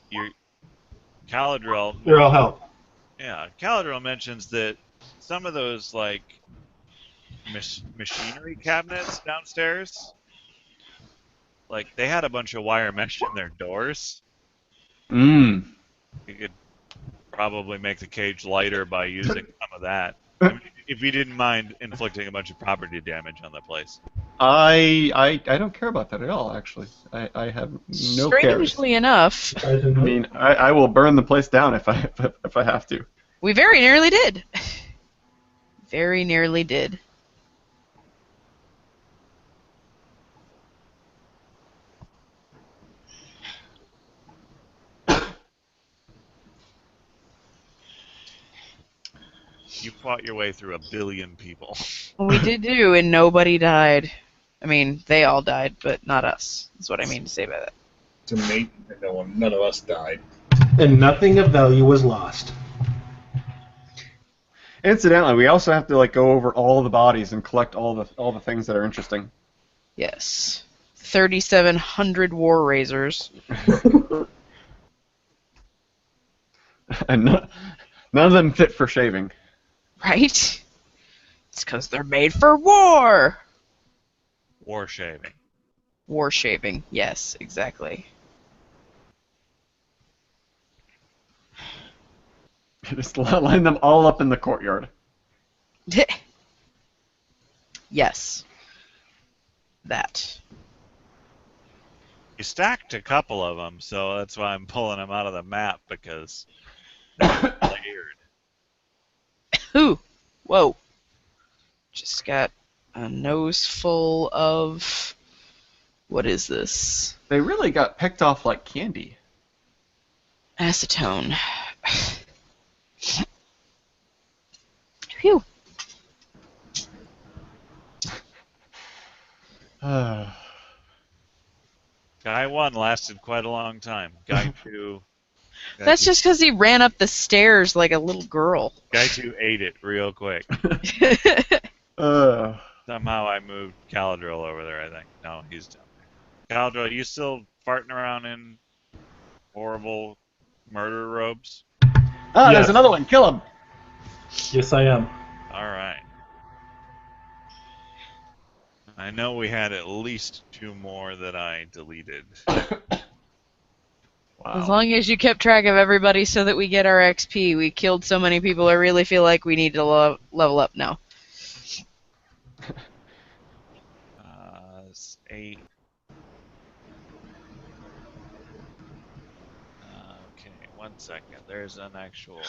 Caladril. They're all help. Yeah, Caladril mentions that some of those like machinery cabinets downstairs, like they had a bunch of wire mesh in their doors. Mmm. You could probably make the cage lighter by using some of that. I mean, if you didn't mind inflicting a bunch of property damage on the place. I don't care about that at all, actually. I have no cares. Strangely enough, I mean, I will burn the place down if I have to. we very nearly did. Very nearly did. You fought your way through 1 billion people. We did do, and nobody died. I mean, they all died, but not us. That's what I mean to say by that. To make that none of us died. And nothing of value was lost. Incidentally, we also have to like go over all the bodies and collect all the things that are interesting. Yes. 3,700 war razors. And none of them fit for shaving. Right? It's because they're made for war! War shaving. War shaving. Yes, exactly. Just line them all up in the courtyard. Yes. That. You stacked a couple of them, so that's why I'm pulling them out of the map, because they're layered. Ooh. Whoa. Just got a nose full of... What is this? They really got picked off like candy. Acetone. Phew. Guy 1 lasted quite a long time. Guy 2... That's just because he ran up the stairs like a little girl. Guy 2 ate it real quick. Somehow I moved Caladril over there, I think. No, he's down there. Caladril, you still farting around in horrible murder robes? Oh, Yes. There's another one. Kill him. Yes, I am. Alright. I know we had at least 2 more that I deleted. Wow. As long as you kept track of everybody so that we get our XP. We killed so many people, I really feel like we need to level up now. 8. Okay, 1 second. There's an actual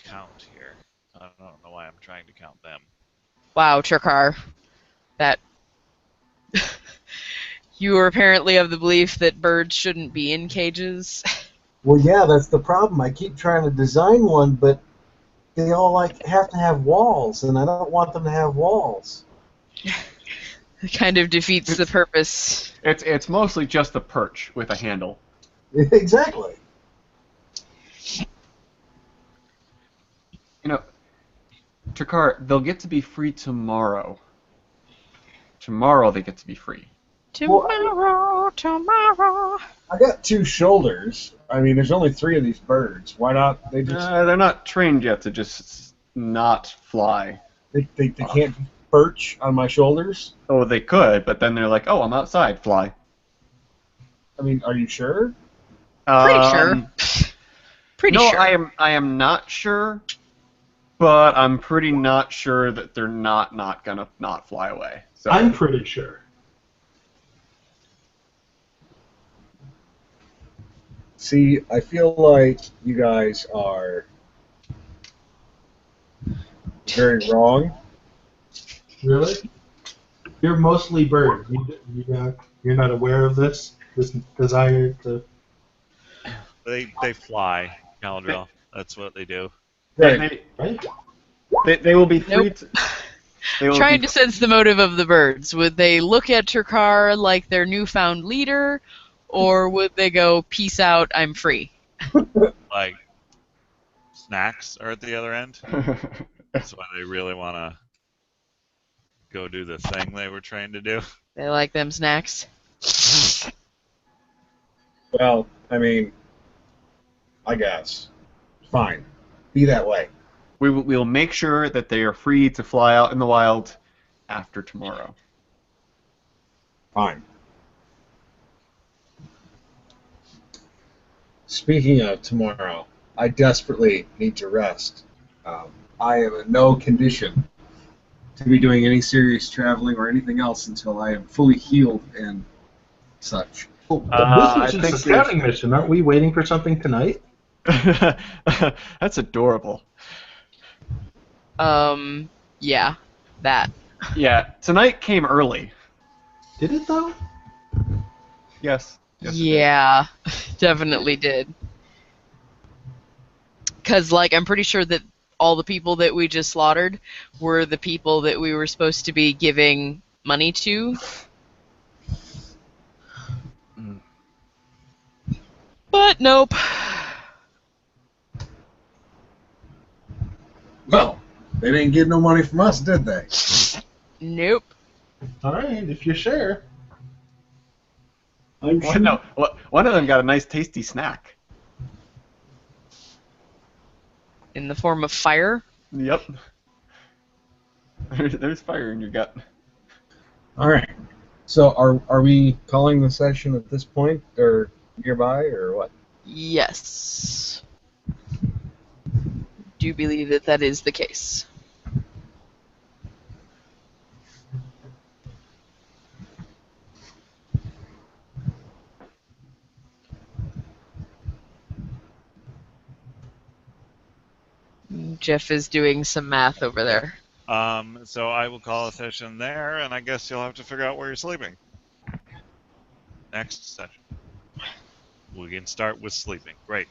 count here. I don't know why I'm trying to count them. Wow, Trikar. That... You were apparently of the belief that birds shouldn't be in cages. Well, yeah, that's the problem. I keep trying to design one, but they all have to have walls, and I don't want them to have walls. It kind of defeats the purpose. It's mostly just a perch with a handle. Exactly. You know, Trikar, they'll get to be free tomorrow. Tomorrow they get to be free. Tomorrow. I got 2 shoulders. I mean, there's only 3 of these birds. Why not? They just They're not trained yet to just not fly. they can't perch on my shoulders. Oh, they could, but then they're like, oh, I'm outside, fly. I mean, are you sure? Pretty sure. Pretty no, sure. I am not sure, but I'm pretty not sure that they're not gonna not fly away. So I'm pretty sure. See, I feel like you guys are very wrong. Really? You're mostly bird. You're not aware of this desire to... They fly, Galadriel. That's what they do. Right. They will be free. Nope. Trying to sense the motive of the birds. Would they look at Trikar like their newfound leader, or would they go, peace out, I'm free? Like, snacks are at the other end. That's why they really want to go do the thing they were trained to do. They like them snacks. Well, I mean, I guess. Fine. Be that way. We'll make sure that they are free to fly out in the wild after tomorrow. Fine. Speaking of tomorrow, I desperately need to rest. I am in no condition to be doing any serious traveling or anything else until I am fully healed and such. Well, I this is think a scouting mission. Aren't we waiting for something tonight? That's adorable. Yeah, that. Yeah, tonight came early. Did it, though? Yes. Yes, it Yeah, definitely did. Because, like, I'm pretty sure that all the people that we just slaughtered were the people that we were supposed to be giving money to. Mm. But nope. Well, they didn't get no money from us, did they? Nope. All right, if you're sure. I'm Well, no, one of them got a nice tasty snack. In the form of fire. Yep. There's fire in your gut. All right. So are we calling the session at this point, or nearby, or what? Yes. Do believe that that is the case. Jeff is doing some math over there. So I will call a session there, and I guess you'll have to figure out where you're sleeping. Next session. We can start with sleeping. Great.